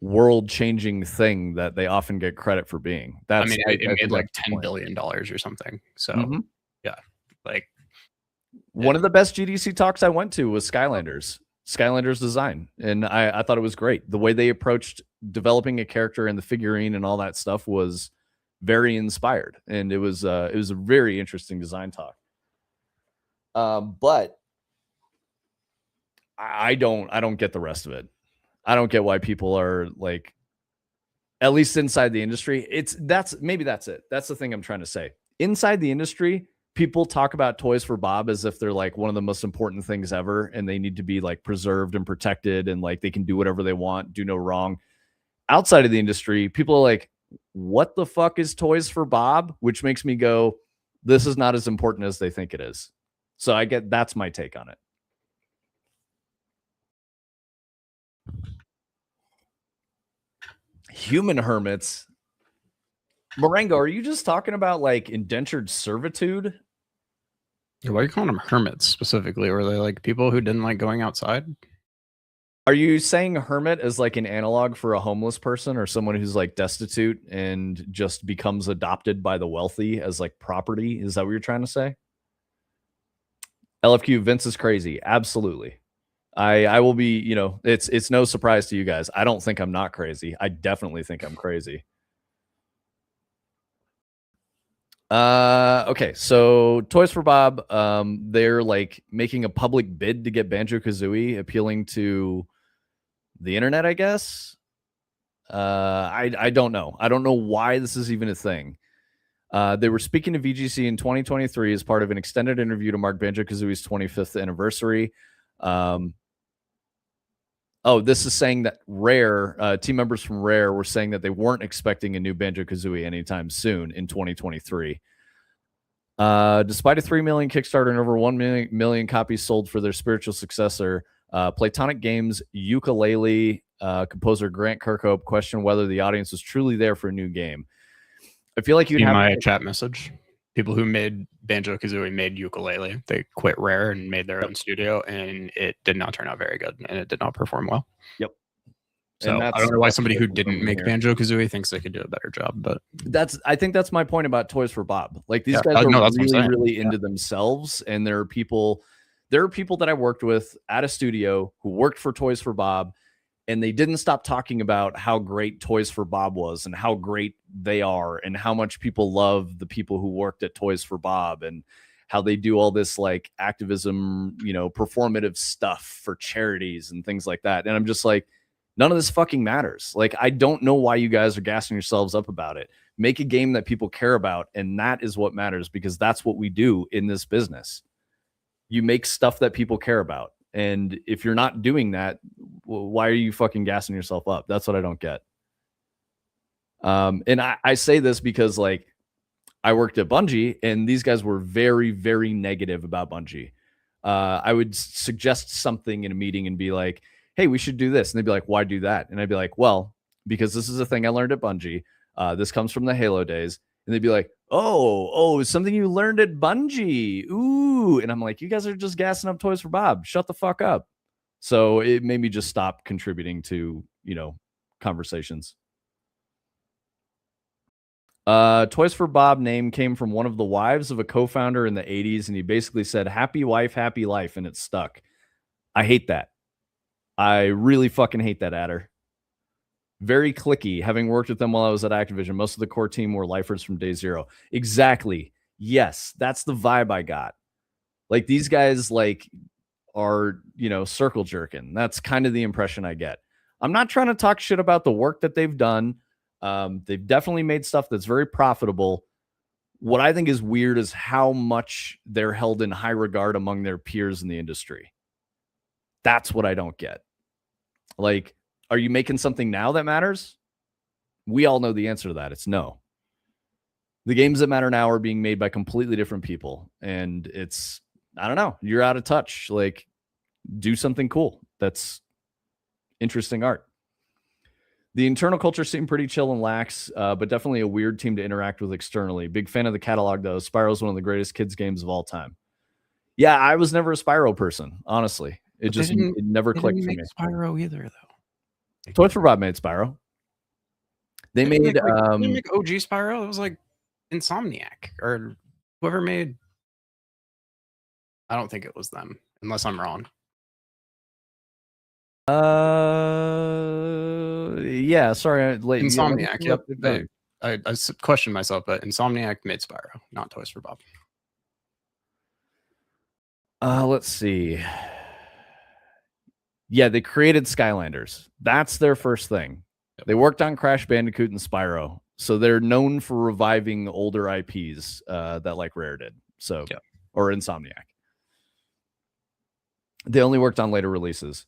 world-changing thing that they often get credit for being. It made like $10 billion or something. So yeah, like one of the best GDC talks I went to was Skylanders design, and I thought it was great. The way they approached developing a character and the figurine and all that stuff was very inspired, and it was a very interesting design talk. But I don't get the rest of it. I don't get why people are like, at least inside the industry. That's it. That's the thing I'm trying to say. Inside the industry, people talk about Toys for Bob as if they're like one of the most important things ever, and they need to be like preserved and protected, and like they can do whatever they want, do no wrong. Outside of the industry, people are like, what the fuck is Toys for Bob? Which makes me go, this is not as important as they think it is. So that's my take on it. Human hermits. Marengo, are you just talking about like indentured servitude? Why are you calling them hermits specifically? Were they like people who didn't like going outside? Are you saying hermit as like an analog for a homeless person or someone who's like destitute and just becomes adopted by the wealthy as like property? Is that what you're trying to say? LFQ, Vince is crazy. Absolutely. I will be, it's no surprise to you guys. I don't think I'm not crazy. I definitely think I'm crazy. Okay, so Toys for Bob, they're like making a public bid to get Banjo-Kazooie, appealing to the internet, I guess. I don't know. I don't know why this is even a thing. They were speaking to VGC in 2023 as part of an extended interview to mark Banjo-Kazooie's 25th anniversary. This is saying that Rare, team members from Rare were saying that they weren't expecting a new Banjo-Kazooie anytime soon in 2023. Despite a 3 million Kickstarter and over 1 million copies sold for their spiritual successor, Platonic Games ukulele composer Grant Kirkhope questioned whether the audience was truly there for a new game. I feel like you'd have my chat message. People who made Banjo-Kazooie made ukulele. They quit Rare and made their own studio, and it did not turn out very good, and it did not perform well. Yep. So I don't know why somebody who didn't make Banjo-Kazooie thinks they could do a better job, but I think that's my point about Toys for Bob. Like these guys are really into themselves, and there are people that I worked with at a studio who worked for Toys for Bob, and they didn't stop talking about how great Toys for Bob was and how great they are and how much people love the people who worked at Toys for Bob and how they do all this like activism, performative stuff for charities and things like that. And I'm just like, none of this fucking matters. Like, I don't know why you guys are gassing yourselves up about it. Make a game that people care about, and that is what matters, because that's what we do in this business. You make stuff that people care about. And if you're not doing that, why are you fucking gassing yourself up? That's what I don't get. And I say this because like I worked at Bungie, and these guys were very, very negative about Bungie. I would suggest something in a meeting and be like, hey, we should do this. And they'd be like, why do that? And I'd be like, well, because this is a thing I learned at Bungie. This comes from the Halo days. And they'd be like, oh, it's something you learned at Bungie. Ooh. And I'm like, you guys are just gassing up Toys for Bob. Shut the fuck up. So it made me just stop contributing to, conversations. Toys for Bob name came from one of the wives of a co-founder in the 80s, and he basically said, happy wife, happy life, and it stuck. I hate that. I really fucking hate that, Adder. Very clicky. Having worked with them while I was at Activision, most of the core team were lifers from day zero. Exactly. Yes, that's the vibe I got. Like, these guys are, circle jerking. That's kind of the impression I get. I'm not trying to talk shit about the work that they've done. They've definitely made stuff that's very profitable. What I think is weird is how much they're held in high regard among their peers in the industry. That's what I don't get. Like, are you making something now that matters? We all know the answer to that. It's no. The games that matter now are being made by completely different people. And it's, I don't know, you're out of touch. Like, do something cool. That's interesting art. The internal culture seemed pretty chill and lax, but definitely a weird team to interact with externally. Big fan of the catalog, though. Spyro's one of the greatest kids' games of all time. Yeah, I was never a Spyro person, honestly. It never clicked for me. Spyro either, though. Toys for Bob made Spyro. They made make OG Spyro. It was like Insomniac or whoever made. I don't think it was them, unless I'm wrong. Yeah, sorry, late. Insomniac. Yep. I questioned myself, but Insomniac made Spyro, not Toys for Bob. Let's see. Yeah, they created Skylanders. That's their first thing. Yep. They worked on Crash Bandicoot and Spyro, so they're known for reviving older IPs that like Rare did. So, yep. Or Insomniac. They only worked on later releases.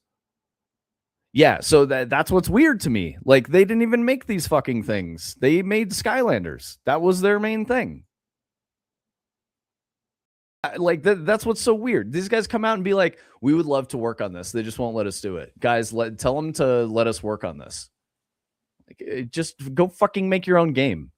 Yeah, so that's what's weird to me. Like, they didn't even make these fucking things. They made Skylanders. That was their main thing. Like, that's what's so weird. These guys come out and be like, we would love to work on this. They just won't let us do it. Guys, tell them to let us work on this. Like, just go fucking make your own game.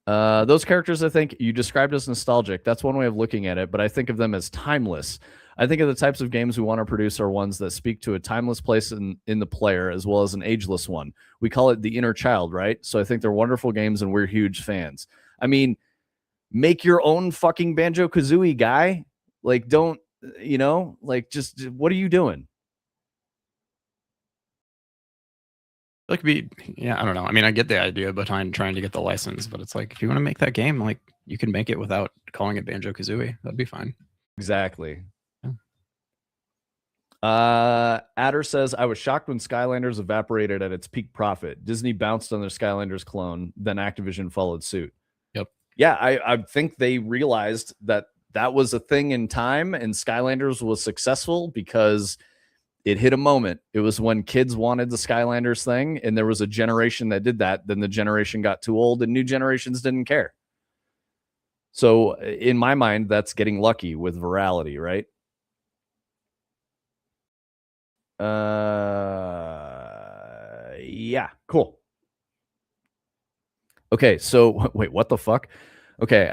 Those characters, I think you described as nostalgic. That's one way of looking at it, but I think of them as timeless. I think of the types of games we want to produce are ones that speak to a timeless place in the player as well as an ageless one. We call it the inner child, right? So I think they're wonderful games and we're huge fans. I mean, make your own fucking Banjo-Kazooie, guy. Like, don't, like, just, what are you doing? Like, I don't know. I mean, I get the idea behind trying to get the license, but it's like, if you want to make that game, like, you can make it without calling it Banjo-Kazooie. That'd be fine. Exactly. Adder says, I was shocked when Skylanders evaporated at its peak profit. Disney bounced on their Skylanders clone, then Activision followed suit. Yep. Yeah, I think they realized that was a thing in time, and Skylanders was successful because it hit a moment. It was when kids wanted the Skylanders thing, and there was a generation that did that. Then the generation got too old, and new generations didn't care. So in my mind, that's getting lucky with virality, right? Yeah, cool. Okay, so wait, what the fuck? Okay,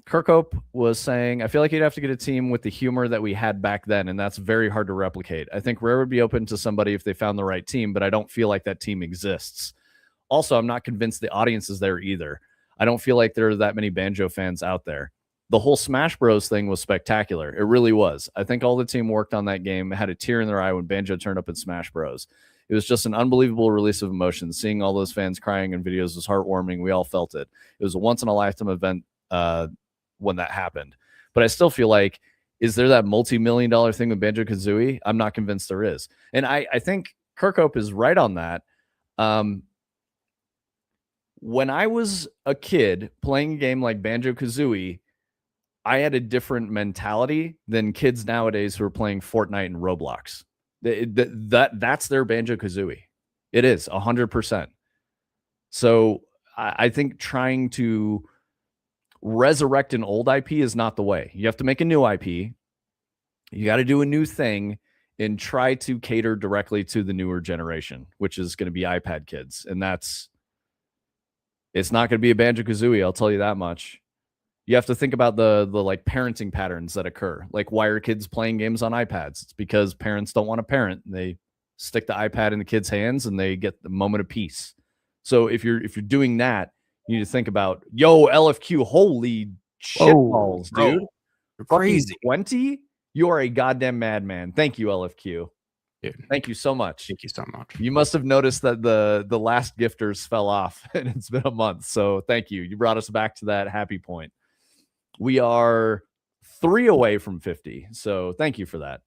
Kirkhope was saying, I feel like you'd have to get a team with the humor that we had back then, and that's very hard to replicate. I think Rare would be open to somebody if they found the right team, but I don't feel like that team exists. Also, I'm not convinced the audience is there either. I don't feel like there are that many Banjo fans out there. The whole Smash Bros. Thing was spectacular. It really was. I think all the team worked on that game had a tear in their eye when Banjo turned up in Smash Bros. It was just an unbelievable release of emotions. Seeing all those fans crying in videos was heartwarming. We all felt it. It was a once-in-a-lifetime event when that happened. But I still feel like, is there that multi-million-dollar thing with Banjo-Kazooie? I'm not convinced there is. And I think Kirkhope is right on that. When I was a kid playing a game like Banjo-Kazooie, I had a different mentality than kids nowadays who are playing Fortnite and Roblox. That's their Banjo-Kazooie. It is 100%. So I think trying to resurrect an old IP is not the way. You have to make a new IP. You got to do a new thing and try to cater directly to the newer generation, which is going to be iPad kids. And it's not going to be a Banjo-Kazooie, I'll tell you that much. You have to think about the like parenting patterns that occur. Like, why are kids playing games on iPads? It's because parents don't want to parent. They stick the iPad in the kids' hands and they get the moment of peace. So if you're doing that, you need to think about, yo, LFQ, holy shitballs, dude. You're crazy. 20? You are a goddamn madman. Thank you, LFQ. Dude. Thank you so much. Thank you so much. You must have noticed that the last gifters fell off and it's been a month. So thank you. You brought us back to that happy point. We are 3 away from 50. So thank you for that.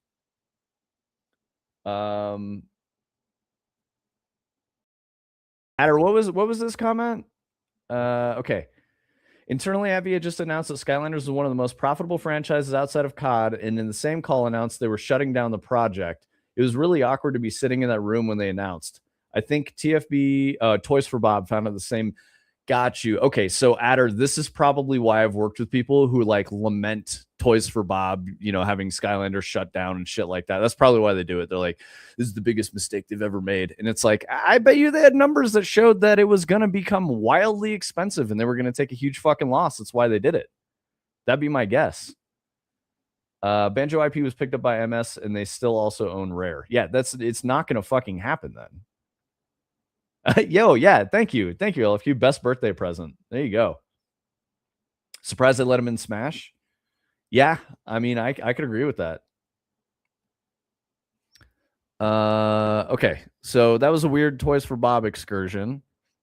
Adder, what was this comment? Okay. Internally, Avia just announced that Skylanders is one of the most profitable franchises outside of COD, and in the same call announced they were shutting down the project. It was really awkward to be sitting in that room when they announced. I think TFB, Toys for Bob, found out the same. Got you. Okay, so Adder, this is probably why I've worked with people who like lament Toys for Bob, having Skylander shut down and shit like that. That's probably why they do it. They're like, this is the biggest mistake they've ever made. And it's like, I bet you they had numbers that showed that it was going to become wildly expensive and they were going to take a huge fucking loss. That's why they did it. That'd be my guess. Banjo IP was picked up by MS and they still also own Rare. Yeah, it's not going to fucking happen then. Yo, yeah, thank you, LFQ. Best birthday present. There you go. Surprised they let him in Smash. Yeah, I mean, I could agree with that. Okay, so that was a weird Toys for Bob excursion.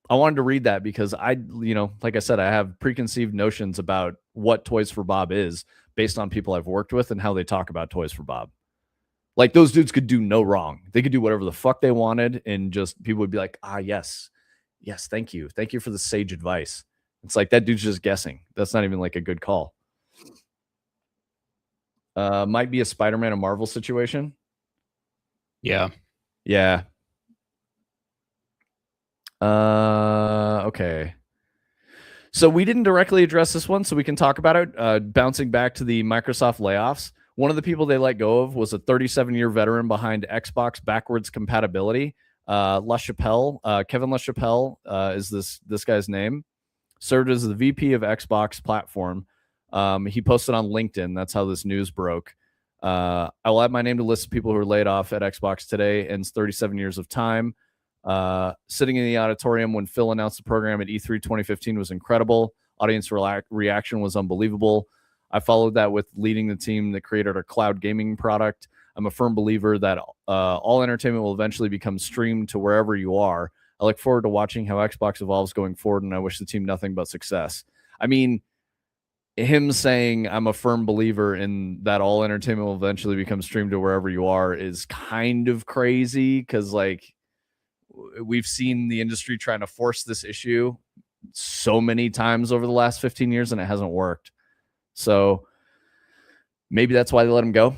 I wanted to read that because like I said, I have preconceived notions about what Toys for Bob is based on people I've worked with and how they talk about Toys for Bob. Like, those dudes could do no wrong. They could do whatever the fuck they wanted, and just people would be like, yes, thank you for the sage advice. It's like, that dude's just guessing. That's not even like a good call. Might be a Spider-Man and Marvel situation. Yeah. Okay. So we didn't directly address this one, so we can talk about it. Bouncing back to the Microsoft layoffs, one of the people they let go of was a 37-year veteran behind Xbox backwards compatibility. LaChapelle, Kevin LaChapelle is this guy's name. Served as the VP of Xbox platform. He posted on LinkedIn. That's how this news broke. I will add my name to list of people who were laid off at Xbox today. Ends 37 years of time. Sitting in the auditorium when Phil announced the program at E3 2015 was incredible. Audience reaction was unbelievable. I followed that with leading the team that created our cloud gaming product. I'm a firm believer that all entertainment will eventually become streamed to wherever you are. I look forward to watching how Xbox evolves going forward, and I wish the team nothing but success. I mean, him saying I'm a firm believer in that all entertainment will eventually become streamed to wherever you are is kind of crazy, because like, we've seen the industry trying to force this issue so many times over the last 15 years and it hasn't worked. So maybe that's why they let him go.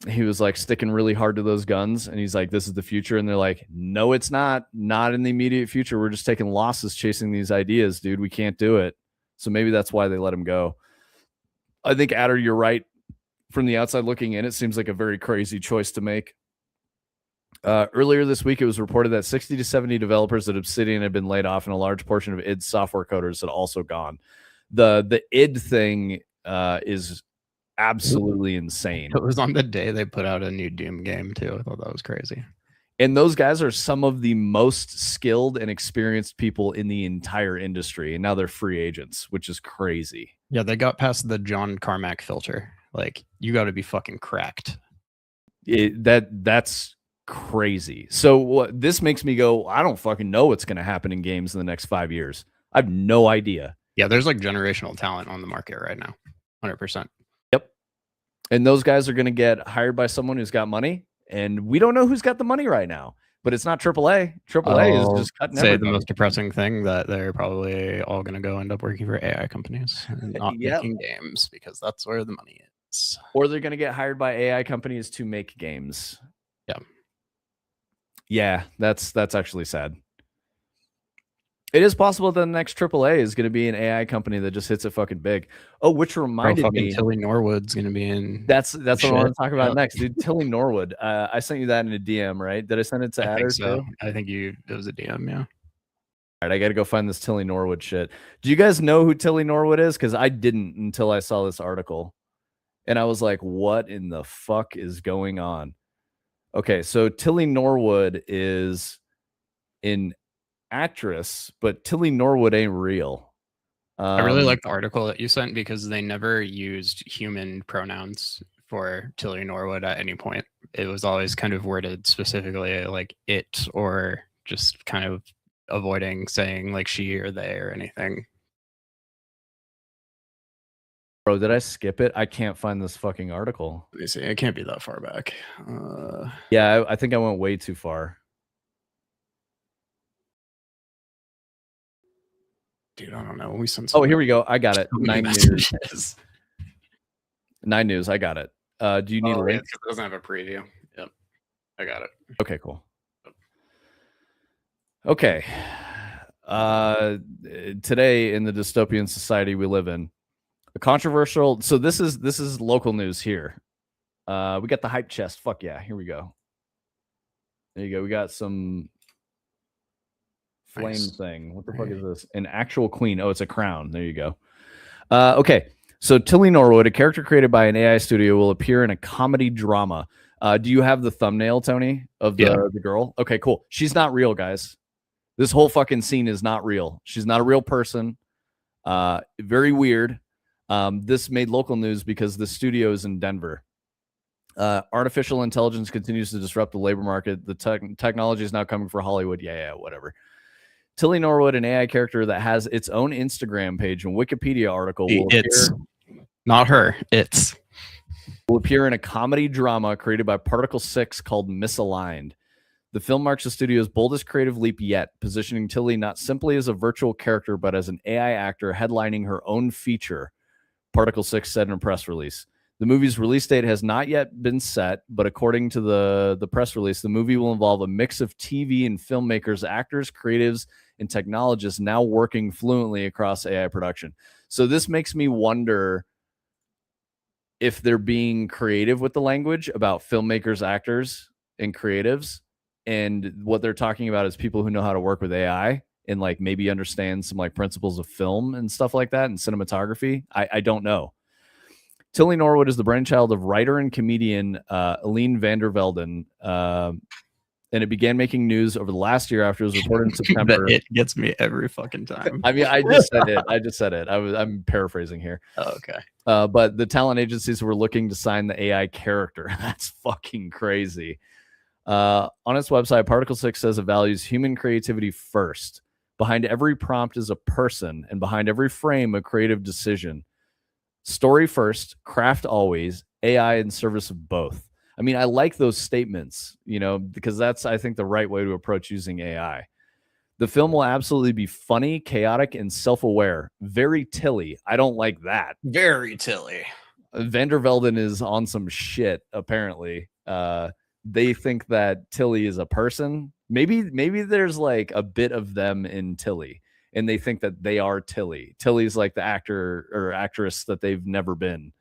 He was like sticking really hard to those guns and he's like, this is the future. And they're like, no, it's not in the immediate future. We're just taking losses chasing these ideas, dude. We can't do it. So maybe that's why they let him go. I think, Adder, you're right. From the outside looking in, it seems like a very crazy choice to make. Earlier this week, it was reported that 60 to 70 developers at Obsidian had been laid off, and a large portion of id's software coders had also gone. The id thing is absolutely insane. It was on the day they put out a new Doom game, too. I thought that was crazy. And those guys are some of the most skilled and experienced people in the entire industry, and now they're free agents, which is crazy. Yeah, they got past the John Carmack filter. Like, you got to be fucking cracked. That's crazy. So this makes me go, I don't fucking know what's going to happen in games in the next 5 years. I have no idea. Yeah, there's like generational talent on the market right now. 100%. Yep. And those guys are going to get hired by someone who's got money, and we don't know who's got the money right now. But it's not AAA. AAA is just cutting everybody. The most depressing thing that they're probably all going to go end up working for AI companies and not making games, because that's where the money is. Or they're going to get hired by AI companies to make games. Yeah. Yeah, that's actually sad. It is possible that the next AAA is going to be an AI company that just hits it fucking big. Oh, which reminded me, Tilly Norwood's going to be in. That's what I want to talk about next, dude. Tilly Norwood. I sent you that in a DM, right? Did I send it to Adder too? I think it was a DM, yeah. All right, I got to go find this Tilly Norwood shit. Do you guys know who Tilly Norwood is? Because I didn't until I saw this article, and I was like, "What in the fuck is going on?" Okay, so Tilly Norwood is an actress, but Tilly Norwood ain't real. I really like the article that you sent because they never used human pronouns for Tilly Norwood at any point. It was always kind of worded specifically like it, or just kind of avoiding saying like she or they or anything. Bro, did I skip it? I can't find this fucking article. Let me see. It can't be that far back. Yeah, I think I went way too far. Dude, I don't know. We sent. Oh, here we go. I got it. 9 News. 9 News. I got it. Do you need a link? It doesn't have a preview. Yep, I got it. Okay, cool. Okay. Today in the dystopian society we live in, A controversial. So this is local news here. We got the hype chest. Fuck yeah. Here we go. There you go. We got some flame thing. What the fuck is this? An actual queen. Oh, it's a crown. There you go. Okay. So Tilly Norwood, a character created by an AI studio, will appear in a comedy drama. Do you have the thumbnail, Tony, of the girl? Okay, cool. She's not real, guys. This whole fucking scene is not real. She's not a real person. Very weird. This made local news because the studio is in Denver. Artificial intelligence continues to disrupt the labor market. The technology is now coming for Hollywood. Yeah, whatever. Tilly Norwood, an AI character that has its own Instagram page and Wikipedia article, not her. Will appear in a comedy drama created by Particle 6 called Misaligned. The film marks the studio's boldest creative leap yet, positioning Tilly not simply as a virtual character, but as an AI actor headlining her own feature, Particle 6 said in a press release. The movie's release date has not yet been set, but according to the press release, the movie will involve a mix of TV and filmmakers, actors, creatives, and technologists now working fluently across AI production. So this makes me wonder if they're being creative with the language about filmmakers, actors, and creatives. And what they're talking about is people who know how to work with AI and like maybe understand some like principles of film and stuff like that and cinematography. I don't know. Tilly Norwood is the brainchild of writer and comedian Aline van der Velden, and it began making news over the last year after it was reported in September. It gets me every fucking time. I mean, I just said it. I'm paraphrasing here. Oh, okay. But the talent agencies were looking to sign the AI character. That's fucking crazy. On its website, Particle 6 says it values human creativity first. Behind every prompt is a person, and behind every frame, a creative decision. Story first, craft always, AI in service of both. I mean, I like those statements, because that's, I think, the right way to approach using AI. The film will absolutely be funny, chaotic, and self-aware. Very Tilly. I don't like that. Very Tilly. Van der Velden is on some shit, apparently. They think that Tilly is a person. Maybe there's like a bit of them in Tilly, and they think that they are Tilly. Tilly's like the actor or actress that they've never been.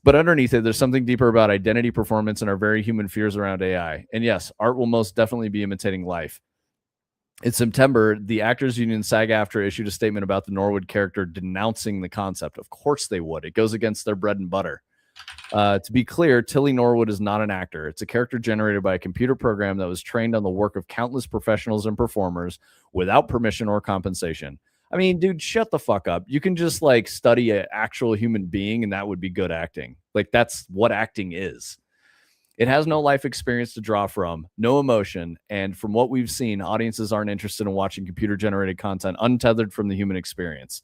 But underneath it, there's something deeper about identity, performance, and our very human fears around AI. And yes, art will most definitely be imitating life. In September, the Actors Union SAG-AFTRA issued a statement about the Norwood character denouncing the concept. Of course they would. It goes against their bread and butter. To be clear, Tilly Norwood is not an actor. It's a character generated by a computer program that was trained on the work of countless professionals and performers without permission or compensation. I mean, dude, shut the fuck up. You can just like study an actual human being and that would be good acting. Like that's what acting is. It has no life experience to draw from, no emotion, and from what we've seen, audiences aren't interested in watching computer-generated content untethered from the human experience.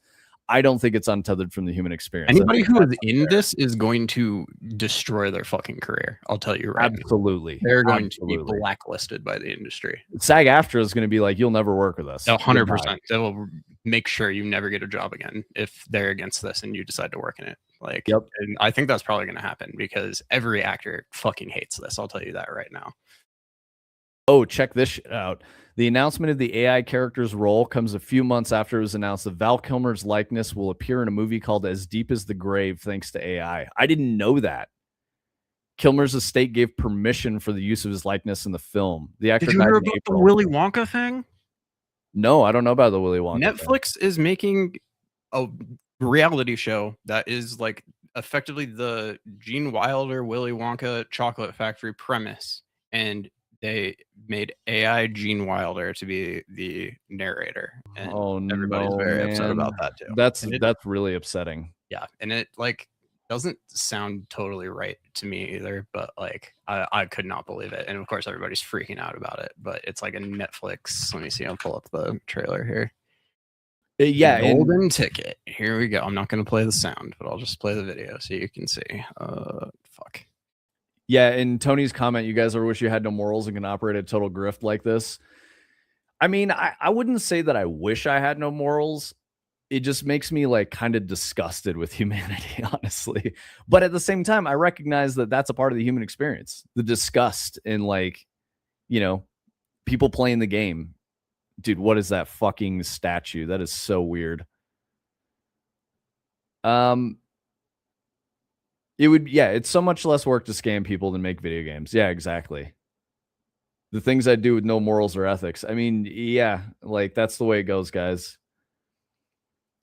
I don't think it's untethered from the human experience. Anybody who is in this is going to destroy their fucking career. I'll tell you right Absolutely. now. They're going to be blacklisted by the industry. SAG-AFTRA is going to be like, you'll never work with us. 100%. They will make sure you never get a job again if they're against this and you decide to work in it. Like, yep. And I think that's probably going to happen because every actor fucking hates this. I'll tell you that right now. Oh, check this shit out. The announcement of the AI character's role comes a few months after it was announced that Val Kilmer's likeness will appear in a movie called As Deep as the Grave thanks to AI. I didn't know that. Kilmer's estate gave permission for the use of his likeness in the film. The actor Did you hear about the Willy Wonka thing? No, I don't know about the Willy Wonka Netflix is making a reality show that is like effectively the Gene Wilder Willy Wonka chocolate factory premise, and they made AI Gene Wilder to be the narrator, and everybody's very upset about that too. That's really upsetting. Yeah, and it like doesn't sound totally right to me either, but like I could not believe it, and of course everybody's freaking out about it. But it's like a Netflix. Let me see. I'll pull up the trailer here. Yeah, Golden Ticket. Here we go. I'm not going to play the sound, but I'll just play the video so you can see. Fuck. Yeah, in Tony's comment, you guys wish you had no morals and can operate a total grift like this. I mean, I wouldn't say that I wish I had no morals. It just makes me like kind of disgusted with humanity, honestly. But at the same time, I recognize that that's a part of the human experience. The disgust in like, people playing the game. Dude, what is that fucking statue? That is so weird. It would, yeah, it's so much less work to scam people than make video games. Yeah, exactly. The things I do with no morals or ethics. I mean, yeah, like that's the way it goes, guys.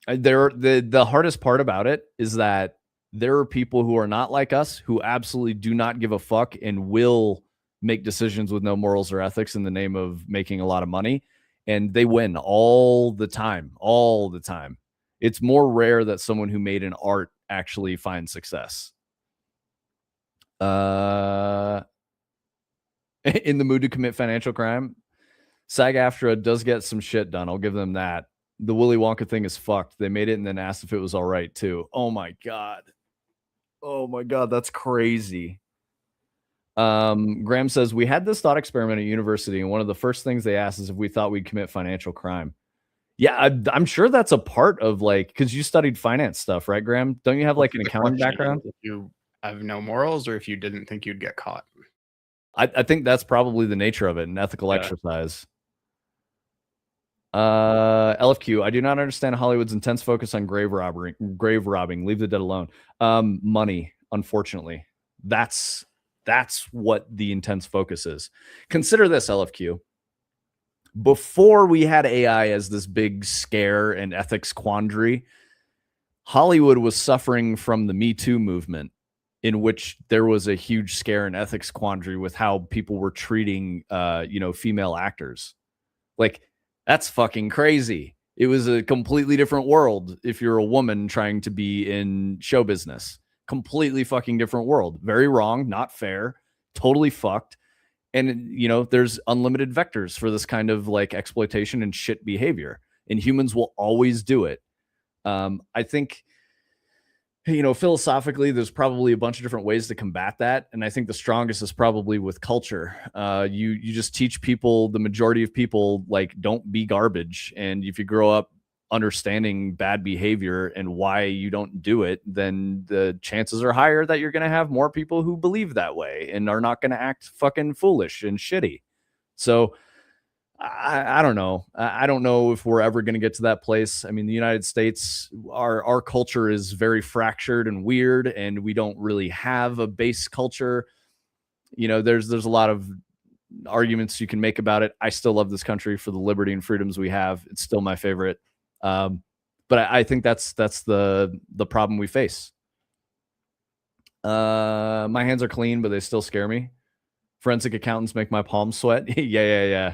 The hardest part about it is that there are people who are not like us who absolutely do not give a fuck and will make decisions with no morals or ethics in the name of making a lot of money, and they win all the time. All the time. It's more rare that someone who made an art actually finds success. In the mood to commit financial crime, SAG-AFTRA does get some shit done. I'll give them that. The Willy Wonka thing is fucked. They made it and then asked if it was all right too. Oh my god. Oh my god, that's crazy. Graham says we had this thought experiment at university, and one of the first things they asked is if we thought we'd commit financial crime. Yeah, I'm sure that's a part of like, because you studied finance stuff, right, Graham? Don't you have like an accounting background? If you have no morals, or if you didn't think you'd get caught. I think that's probably the nature of it, an ethical exercise. LFQ, I do not understand Hollywood's intense focus on grave robbing. Leave the dead alone. Money, unfortunately. That's what the intense focus is. Consider this, LFQ. Before we had AI as this big scare and ethics quandary, Hollywood was suffering from the Me Too movement, in which there was a huge scare and ethics quandary with how people were treating, female actors. Like, that's fucking crazy. It was a completely different world if you're a woman trying to be in show business. Completely fucking different world. Very wrong, not fair, totally fucked. And, there's unlimited vectors for this kind of like exploitation and shit behavior. And humans will always do it. I think, philosophically, there's probably a bunch of different ways to combat that. And I think the strongest is probably with culture. You just teach people, the majority of people, like, don't be garbage. And if you grow up understanding bad behavior and why you don't do it, then the chances are higher that you're going to have more people who believe that way and are not going to act fucking foolish and shitty. So I don't know. I don't know if we're ever going to get to that place. I mean, the United States, our culture is very fractured and weird, and we don't really have a base culture. There's a lot of arguments you can make about it. I still love this country for the liberty and freedoms we have. It's still my favorite. But I think that's the problem we face. My hands are clean, but they still scare me. Forensic accountants make my palms sweat. Yeah.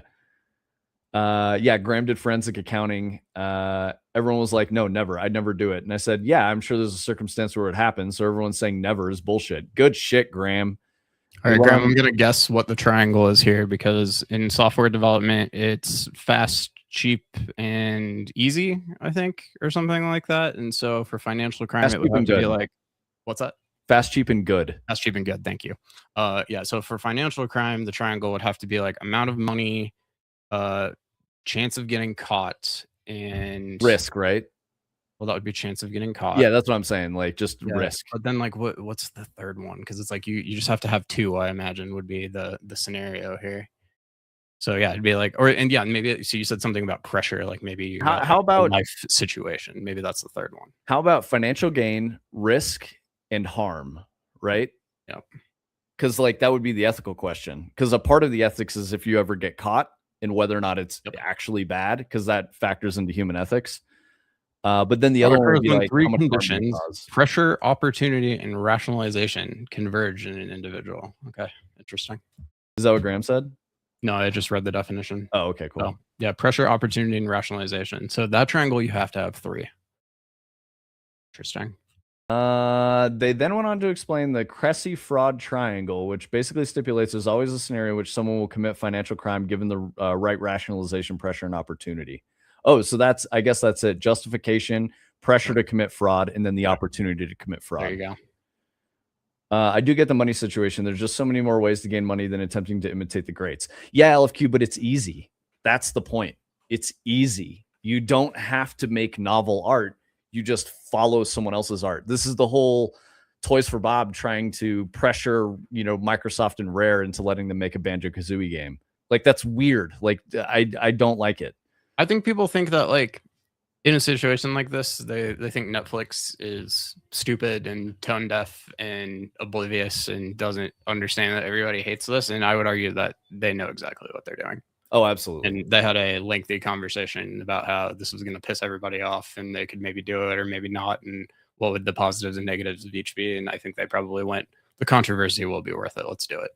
Graham did forensic accounting. Everyone was like, no, never. I'd never do it. And I said, yeah, I'm sure there's a circumstance where it happens. So everyone's saying never is bullshit. Good shit, Graham. All right, Graham, I'm going to guess what the triangle is here, because in software development, it's fast, cheap, and easy, I think, or something like that. And so for financial crime, it would have to be like, what's that? Fast, cheap, and good. Fast, cheap, and good. Thank you. So for financial crime, the triangle would have to be like amount of money, chance of getting caught, and risk, right? Well, that would be chance of getting caught. Yeah, that's what I'm saying. Like, just risk. But then, like, what's the third one? Because it's like you just have to have two. I imagine would be the scenario here. So yeah, it'd be like, maybe. So you said something about pressure, like maybe how about life situation? Maybe that's the third one. How about financial gain, risk, and harm? Right? Yeah. Because like that would be the ethical question. Because a part of the ethics is if you ever get caught and whether or not it's actually bad, because that factors into human ethics. But then the other one would be like three conditions: pressure, opportunity, and rationalization converge in an individual. Okay, interesting. Is that what Graham said? No, I just read the definition. Oh, okay, cool. So, yeah, pressure, opportunity, and rationalization. So that triangle, you have to have three. Interesting. They then went on to explain the Cressy fraud triangle, which basically stipulates there's always a scenario in which someone will commit financial crime given the right rationalization, pressure, and opportunity. Oh, so I guess that's it. Justification, pressure to commit fraud, and then the opportunity to commit fraud. There you go. I do get the money situation. There's just so many more ways to gain money than attempting to imitate the greats. Yeah, LFQ, but it's easy. That's the point. It's easy. You don't have to make novel art. You just follow someone else's art. This is the whole Toys for Bob trying to pressure, Microsoft and Rare into letting them make a Banjo-Kazooie game. Like, that's weird. Like, I don't like it. I think people think that, like, In a situation like this, they think Netflix is stupid and tone deaf and oblivious and doesn't understand that everybody hates this. And I would argue that they know exactly what they're doing. Oh, absolutely. And they had a lengthy conversation about how this was going to piss everybody off and they could maybe do it or maybe not. And what would the positives and negatives of each be? And I think they probably went, the controversy will be worth it. Let's do it.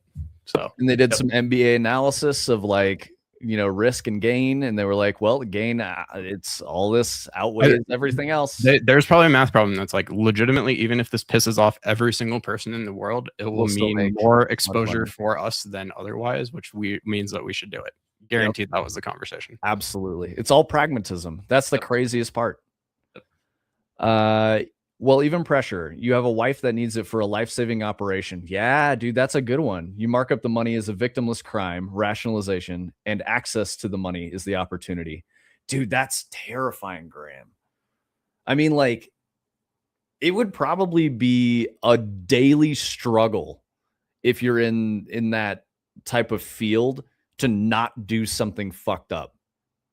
So, and they did some MBA analysis of like, risk and gain. And they were like, well, the gain, it's all this outweighs everything else. There's probably a math problem that's like legitimately, even if this pisses off every single person in the world, it will mean more exposure for us than otherwise, which means that we should do it. Guaranteed. That was the conversation. Absolutely. It's all pragmatism. That's the craziest part. Well, even pressure. You have a wife that needs it for a life-saving operation. Yeah, dude, that's a good one. You mark up the money as a victimless crime, rationalization, and access to the money is the opportunity. Dude, that's terrifying, Graham. I mean, like, it would probably be a daily struggle if you're in that type of field to not do something fucked up,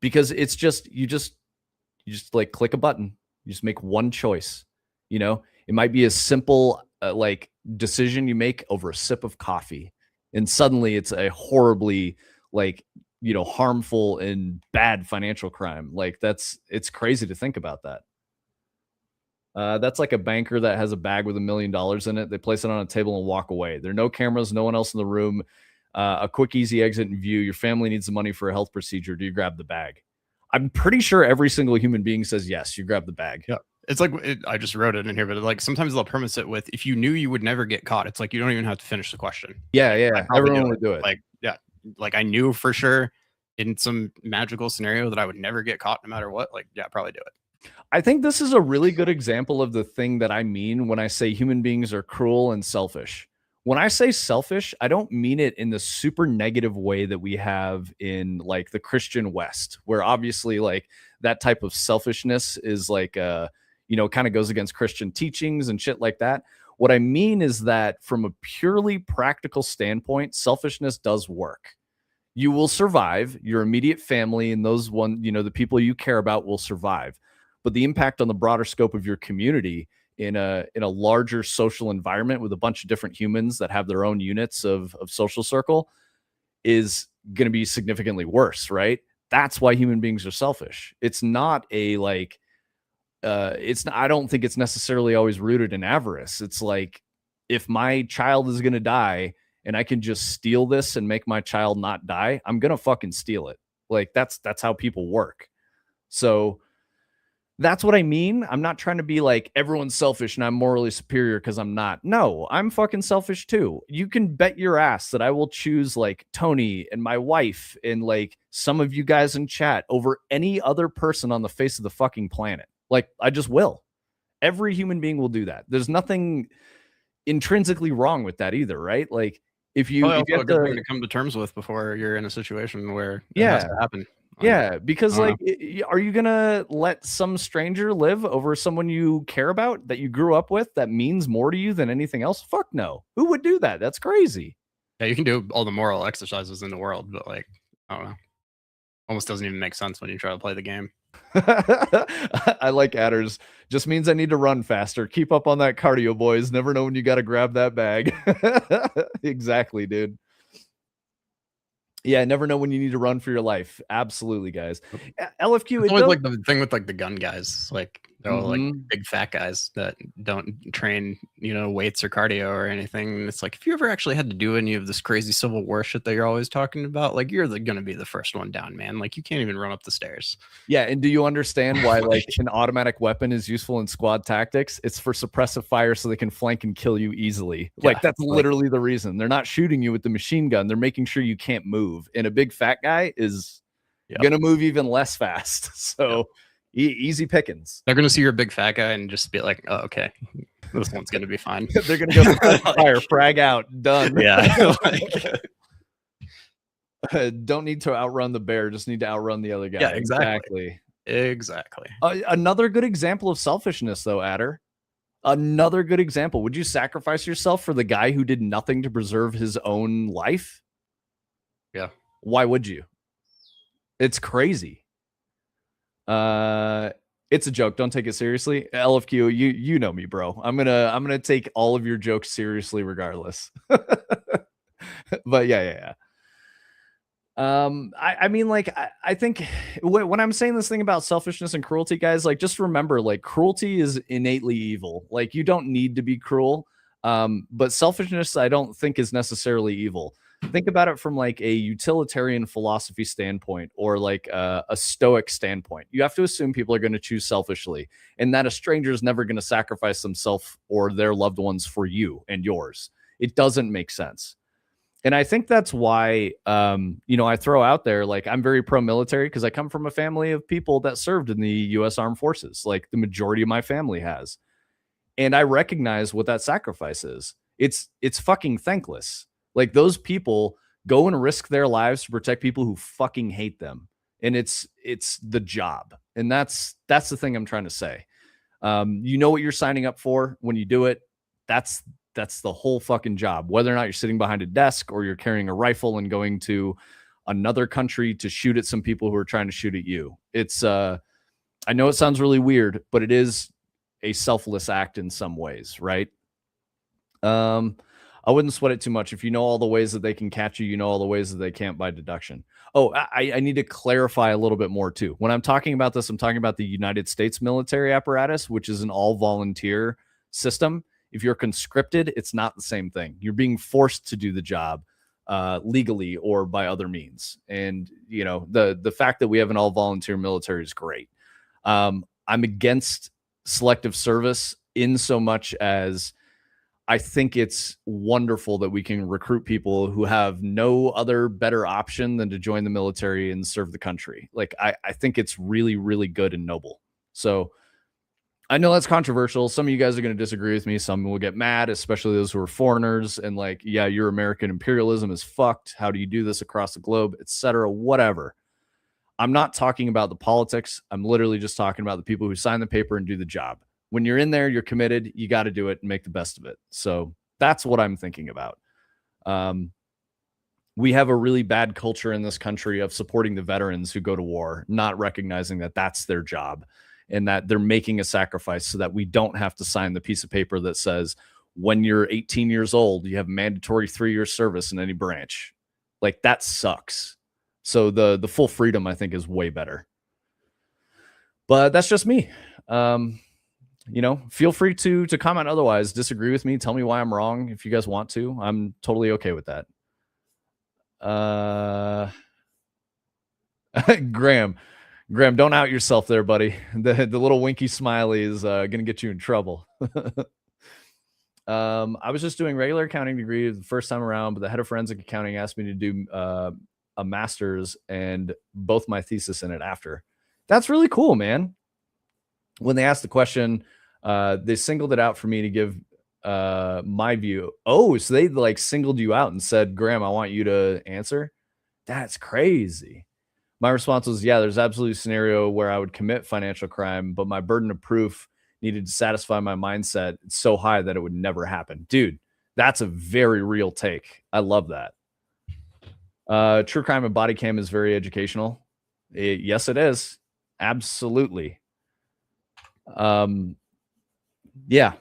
because it's just you just like click a button. You just make one choice. It might be a simple like decision you make over a sip of coffee, and suddenly it's a horribly like harmful and bad financial crime. Like it's crazy to think about that. That's like a banker that has a bag with $1 million in it. They place it on a table and walk away. There are no cameras, no one else in the room. A quick, easy exit and view. Your family needs the money for a health procedure. Do you grab the bag? I'm pretty sure every single human being says yes. You grab the bag. Yeah. It's like I just wrote it in here, but like sometimes they'll premise it with, if you knew you would never get caught, it's like you don't even have to finish the question. Yeah. Everyone would do it. Like, yeah, like I knew for sure in some magical scenario that I would never get caught no matter what. Like, yeah, probably do it. I think this is a really good example of the thing that I mean when I say human beings are cruel and selfish. When I say selfish, I don't mean it in the super negative way that we have in like the Christian West, where obviously like that type of selfishness is like kind of goes against Christian teachings and shit like that. What I mean is that from a purely practical standpoint, selfishness does work. You will survive. Your immediate family and those the people you care about will survive. But the impact on the broader scope of your community in a larger social environment with a bunch of different humans that have their own units of social circle is going to be significantly worse, right? That's why human beings are selfish. It's not a like, I don't think it's necessarily always rooted in avarice. It's like, if my child is going to die and I can just steal this and make my child not die, I'm going to fucking steal it. Like that's how people work. So that's what I mean. I'm not trying to be like everyone's selfish and I'm morally superior because I'm not. No, I'm fucking selfish too. You can bet your ass that I will choose like Tony and my wife and like some of you guys in chat over any other person on the face of the fucking planet. Like I just will. Every human being will do that. There's nothing intrinsically wrong with that either, right? Like if you, if you have a good thing to come to terms with before you're in a situation where it has to happen. Yeah, because like, are you gonna let some stranger live over someone you care about that you grew up with that means more to you than anything else? Fuck no. Who would do that? That's crazy. Yeah, you can do all the moral exercises in the world, but like, I don't know. Almost doesn't even make sense when you try to play the game. I like adders. Just means I need to run faster. Keep up on that cardio, boys. Never know when you got to grab that bag. Exactly, dude. Yeah, never know when you need to run for your life. Absolutely, guys. LFQ. It's always like the thing with like the gun guys. Like they're all like big fat guys that don't train, weights or cardio or anything. And it's like, if you ever actually had to do any of this crazy Civil War shit that you're always talking about, like you're going to be the first one down, man. Like you can't even run up the stairs. Yeah, and do you understand why like an automatic weapon is useful in squad tactics? It's for suppressive fire so they can flank and kill you easily. Like that's literally the reason. They're not shooting you with the machine gun. They're making sure you can't move. And a big fat guy is gonna move even less fast. So easy pickings. They're gonna see your big fat guy and just be like, oh, okay, this one's gonna be fine. They're gonna go fire, frag out, done. Yeah. Don't need to outrun the bear, just need to outrun the other guy. Yeah, exactly. Another good example of selfishness, though, Adder. Another good example. Would you sacrifice yourself for the guy who did nothing to preserve his own life? Yeah. Why would you? It's crazy. It's a joke. Don't take it seriously. LFQ, you know me, bro. I'm gonna take all of your jokes seriously regardless. But yeah. I mean, like, I think when I'm saying this thing about selfishness and cruelty, guys, like, just remember, like, cruelty is innately evil. Like, you don't need to be cruel. But selfishness, I don't think is necessarily evil. Think about it from like a utilitarian philosophy standpoint or like a stoic standpoint. You have to assume people are going to choose selfishly and that a stranger is never going to sacrifice themselves or their loved ones for you and yours. It doesn't make sense. And I think that's why, I throw out there, like, I'm very pro military because I come from a family of people that served in the U.S. Armed Forces. Like, the majority of my family has. And I recognize what that sacrifice is. It's fucking thankless. Like, those people go and risk their lives to protect people who fucking hate them. And it's the job. And that's the thing I'm trying to say. You know what you're signing up for when you do it. That's the whole fucking job. Whether or not you're sitting behind a desk or you're carrying a rifle and going to another country to shoot at some people who are trying to shoot at you. It's I know it sounds really weird, but it is a selfless act in some ways, right? I wouldn't sweat it too much. If you know all the ways that they can catch you, you know all the ways that they can't by deduction. Oh, I need to clarify a little bit more too. When I'm talking about this, I'm talking about the United States military apparatus, which is an all-volunteer system. If you're conscripted, it's not the same thing. You're being forced to do the job legally or by other means. And, the fact that we have an all-volunteer military is great. I'm against selective service in so much as I think it's wonderful that we can recruit people who have no other better option than to join the military and serve the country. Like, I think it's really, really good and noble. So I know that's controversial. Some of you guys are going to disagree with me. Some will get mad, especially those who are foreigners and like, yeah, your American imperialism is fucked. How do you do this across the globe, etc. Whatever. I'm not talking about the politics. I'm literally just talking about the people who sign the paper and do the job. When you're in there, you're committed. You got to do it and make the best of it. So that's what I'm thinking about. We have a really bad culture in this country of supporting the veterans who go to war, not recognizing that that's their job and that they're making a sacrifice so that we don't have to sign the piece of paper that says when you're 18 years old, you have mandatory 3-year service in any branch. Like, that sucks. So the full freedom, I think, is way better. But that's just me. Feel free to comment otherwise, disagree with me, tell me why I'm wrong if you guys want to. I'm totally okay with that. Graham, don't out yourself there, buddy. The little winky smiley is gonna get you in trouble. I was just doing regular accounting degree the first time around, but the head of forensic accounting asked me to do a master's and both my thesis in it after. That's really cool, man. When they asked the question, they singled it out for me to give my view. Oh, so they like singled you out and said, Graham, I want you to answer. That's crazy. My response was, yeah, there's absolutely a scenario where I would commit financial crime, but my burden of proof needed to satisfy my mindset. It's so high that it would never happen. Dude, that's a very real take. I love that. True crime and body cam is very educational. Yes, it is. Absolutely. Yeah,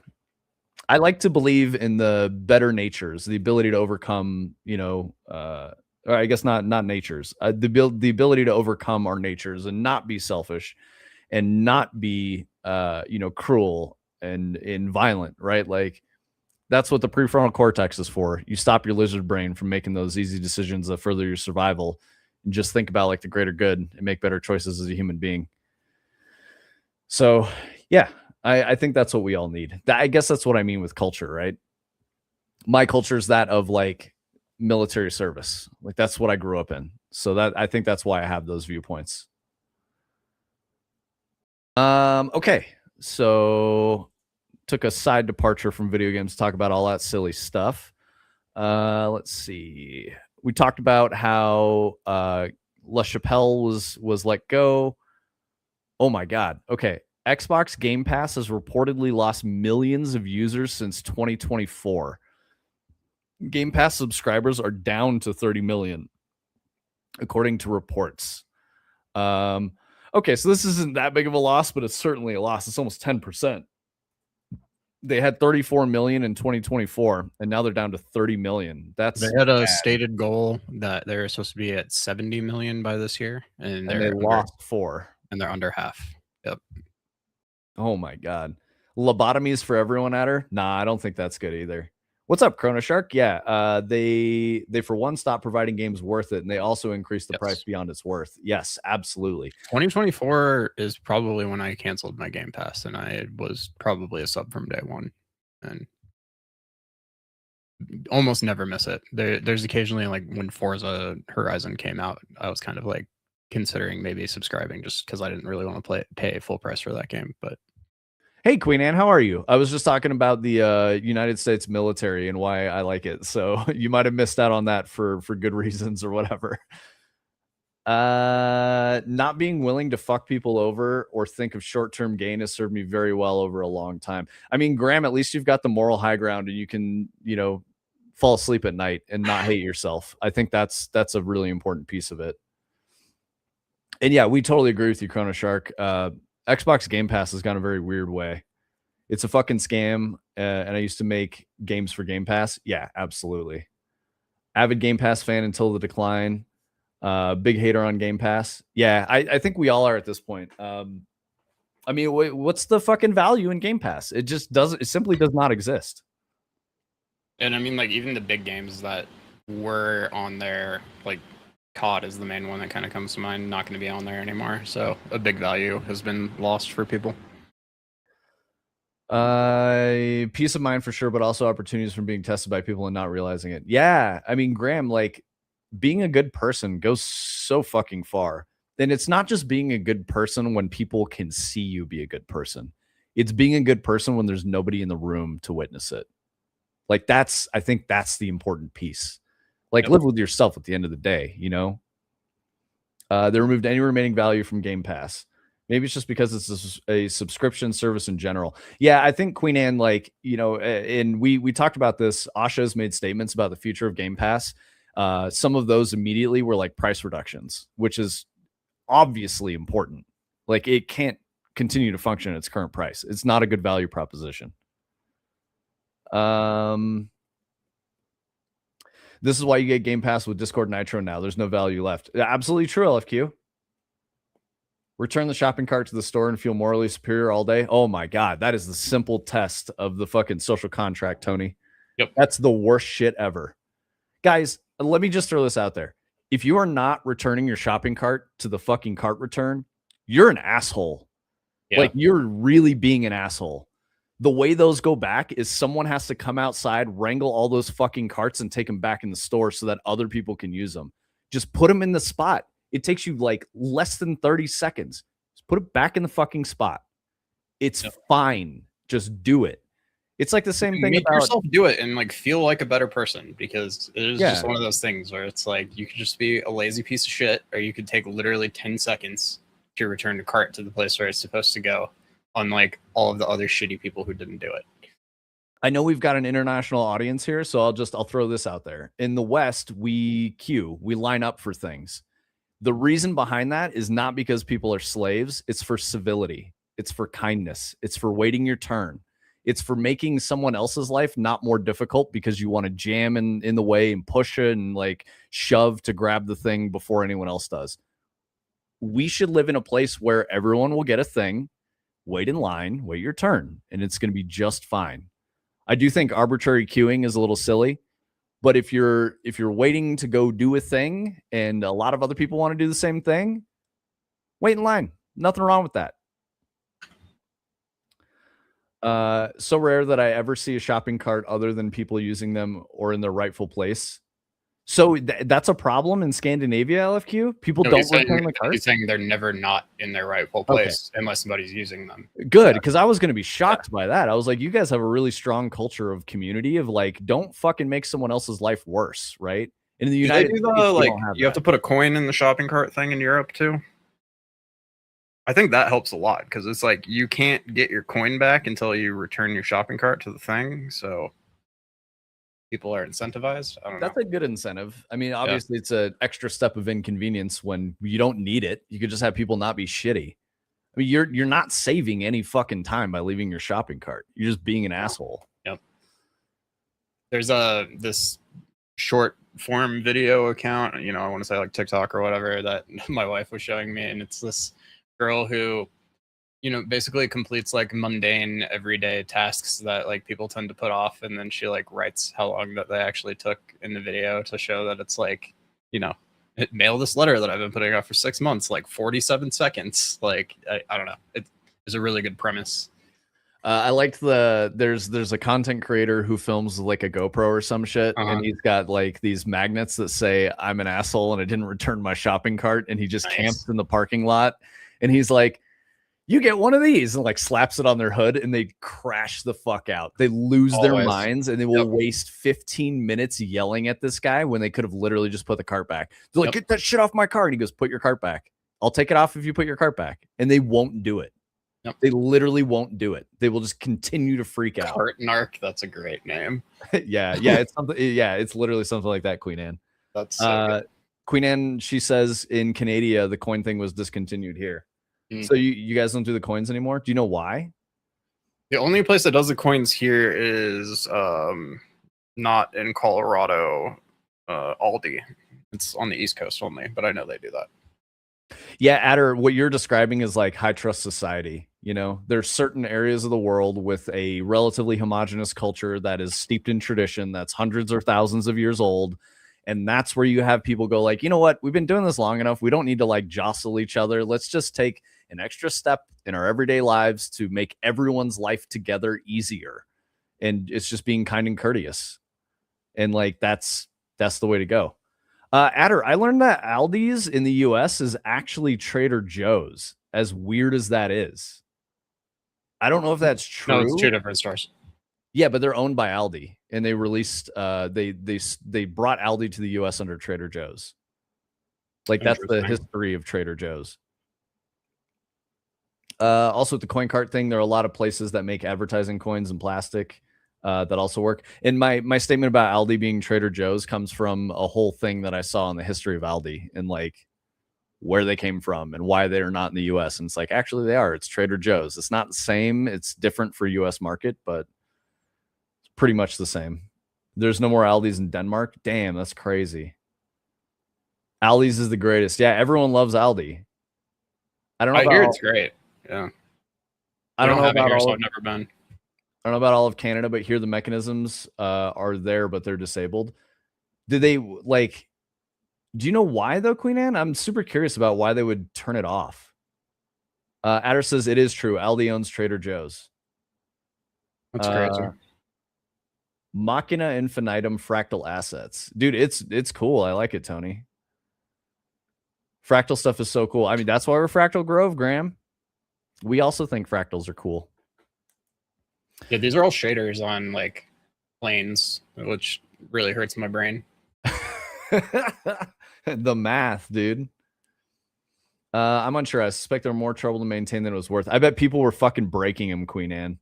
I like to believe in the better natures, the ability to overcome, or I guess not natures, the ability to overcome our natures and not be selfish and not be, cruel and violent, right? Like, that's what the prefrontal cortex is for. You stop your lizard brain from making those easy decisions that further your survival and just think about like the greater good and make better choices as a human being. So yeah, I think that's what we all need. I guess that's what I mean with culture, right? My culture is that of like military service. Like, that's what I grew up in. So that, I think that's why I have those viewpoints. Okay. So took a side departure from video games to talk about all that silly stuff. Let's see. We talked about how LaChapelle was let go. Oh my God. Okay. Xbox Game Pass has reportedly lost millions of users since 2024. Game Pass subscribers are down to 30 million, according to reports. Okay, so this isn't that big of a loss, but it's certainly a loss. It's almost 10%. They had 34 million in 2024, and now they're down to 30 million. That's They had a bad. stated goal that they're supposed to be at 70 million by this year, and they lost 4. And they're under half. Yep. Oh my god. Lobotomies for everyone at her? Nah, I don't think that's good either. What's up, Chrono Shark? Yeah, they for one stopped providing games worth it, and they also increased the price beyond its worth. Yes, absolutely. 2024 is probably when I canceled my Game Pass, and I was probably a sub from day one, and almost never miss it. There's occasionally, like when Forza Horizon came out, I was kind of like considering maybe subscribing just because I didn't really want to pay full price for that game. But hey, Queen Anne, how are you? I was just talking about the United States military and why I like it. So you might have missed out on that for good reasons or whatever. Not being willing to fuck people over or think of short-term gain has served me very well over a long time. I mean, Graham, at least you've got the moral high ground and you can, fall asleep at night and not hate yourself. I think that's a really important piece of it. And yeah, we totally agree with you, Chrono Shark. Xbox Game Pass has gone a very weird way. It's a fucking scam. And I used to make games for Game Pass. Yeah, absolutely. Avid Game Pass fan until the decline. Big hater on Game Pass. Yeah, I think we all are at this point. I mean, what's the fucking value in Game Pass? It just doesn't. It simply does not exist. And I mean, like even the big games that were on there, like COD is the main one that kind of comes to mind. Not going to be on there anymore. So a big value has been lost for people. Peace of mind for sure, but also opportunities from being tested by people and not realizing it. Yeah, I mean, Graham, like being a good person goes so fucking far. And it's not just being a good person when people can see you be a good person. It's being a good person when there's nobody in the room to witness it. Like I think that's the important piece. Like live with yourself at the end of the day, They removed any remaining value from Game Pass. Maybe it's just because it's a subscription service in general. Yeah, I think Queen Anne, and we talked about this. Asha's made statements about the future of Game Pass. Some of those immediately were like price reductions, which is obviously important. Like it can't continue to function at its current price. It's not a good value proposition. This is why you get Game Pass with Discord Nitro now. There's no value left. Absolutely true, LFQ. Return the shopping cart to the store and feel morally superior all day. Oh my God. That is the simple test of the fucking social contract, Tony. Yep. That's the worst shit ever. Guys, let me just throw this out there. If you are not returning your shopping cart to the fucking cart return, you're an asshole. Yeah. Like you're really being an asshole. The way those go back is someone has to come outside, wrangle all those fucking carts and take them back in the store so that other people can use them. Just put them in the spot. It takes you like less than 30 seconds. Just put it back in the fucking spot. It's fine. Just do it. It's like the same thing. Make yourself do it and like feel like a better person, because it is just one of those things where it's like you could just be a lazy piece of shit, or you could take literally 10 seconds to return the cart to the place where it's supposed to go, unlike all of the other shitty people who didn't do it. I know we've got an international audience here, so I'll throw this out there. In the West, we line up for things. The reason behind that is not because people are slaves. It's for civility. It's for kindness. It's for waiting your turn. It's for making someone else's life not more difficult because you want to jam in the way and push it and like shove to grab the thing before anyone else does. We should live in a place where everyone will get a thing, wait in line, wait your turn, and it's going to be just fine. I do think arbitrary queuing is a little silly, but if you're waiting to go do a thing and a lot of other people want to do the same thing, wait in line. Nothing wrong with that. So rare that I ever see a shopping cart other than people using them or in their rightful place. So that's a problem in Scandinavia, LFQ? People don't return the carts? He's saying they're never not in their rightful place unless somebody's using them. Good, because I was going to be shocked by that. I was like, you guys have a really strong culture of community of like, don't fucking make someone else's life worse, right? And in the United States, you have to put a coin in the shopping cart thing in Europe too. I think that helps a lot because it's like you can't get your coin back until you return your shopping cart to the thing. So people are incentivized. I don't know. That's a good incentive. I mean, obviously, it's an extra step of inconvenience when you don't need it. You could just have people not be shitty. I mean, you're not saving any fucking time by leaving your shopping cart. You're just being an asshole. Yep. There's this short form video account, you know, I want to say like TikTok or whatever, that my wife was showing me, and it's this girl who, you know, basically completes like mundane everyday tasks that like people tend to put off, and then she like writes how long that they actually took in the video to show that it's like, you know, mail this letter that I've been putting off for 6 months, like 47 seconds. Like I don't know, it's a really good premise. I liked there's a content creator who films like a GoPro or some shit, and he's got like these magnets that say I'm an asshole and I didn't return my shopping cart, and he just camps in the parking lot, and he's like, you get one of these, and like slaps it on their hood, and they crash the fuck out. They lose their minds, and they will waste 15 minutes yelling at this guy when they could have literally just put the cart back. They're like, get that shit off my car. And he goes, put your cart back. I'll take it off if you put your cart back. And they won't do it. They literally won't do it. They will just continue to freak out. Cart Narc, that's a great name. yeah, it's something. Yeah, it's literally something like that. Queen Anne. That's so Queen Anne. She says in Canada the coin thing was discontinued here. So you guys don't do the coins anymore? Do you know why? The only place that does the coins here is not in Colorado, Aldi. It's on the East Coast only, but I know they do that. Yeah, Adder, what you're describing is like high trust society. You know, there's certain areas of the world with a relatively homogenous culture that is steeped in tradition that's hundreds or thousands of years old. And that's where you have people go like, you know what? We've been doing this long enough. We don't need to like jostle each other. Let's just take an extra step in our everyday lives to make everyone's life together easier. And it's just being kind and courteous. And like, that's the way to go. Adder, I learned that Aldi's in the US is actually Trader Joe's, as weird as that is. I don't know if that's true. No, it's two different stores. Yeah, but they're owned by Aldi, and they released they brought Aldi to the US under Trader Joe's. Like, that's the history of Trader Joe's. Also with the coin cart thing, there are a lot of places that make advertising coins in plastic that also work. And my statement about Aldi being Trader Joe's comes from a whole thing that I saw on the history of Aldi and like where they came from and why they're not in the US. And it's like, actually they are. It's Trader Joe's. It's not the same. It's different for US market, but it's pretty much the same. There's no more Aldi's in Denmark. Damn, that's crazy. Aldi's is the greatest. Yeah, everyone loves Aldi. I don't know. I hear it's great. Yeah. I don't know about all. So I've never been. I don't know about all of Canada, but here the mechanisms are there, but they're disabled. Do they like? Do you know why though, Queen Anne? I'm super curious about why they would turn it off. Adder says it is true. Aldi owns Trader Joe's. That's crazy. Machina Infinitum Fractal Assets, dude. It's cool. I like it, Tony. Fractal stuff is so cool. I mean, that's why we're Fractal Grove, Graham. We also think fractals are cool. Yeah, these are all shaders on like planes, which really hurts my brain. The math, dude. I'm unsure. I suspect they're more trouble to maintain than it was worth. I bet people were fucking breaking them, Queen Anne.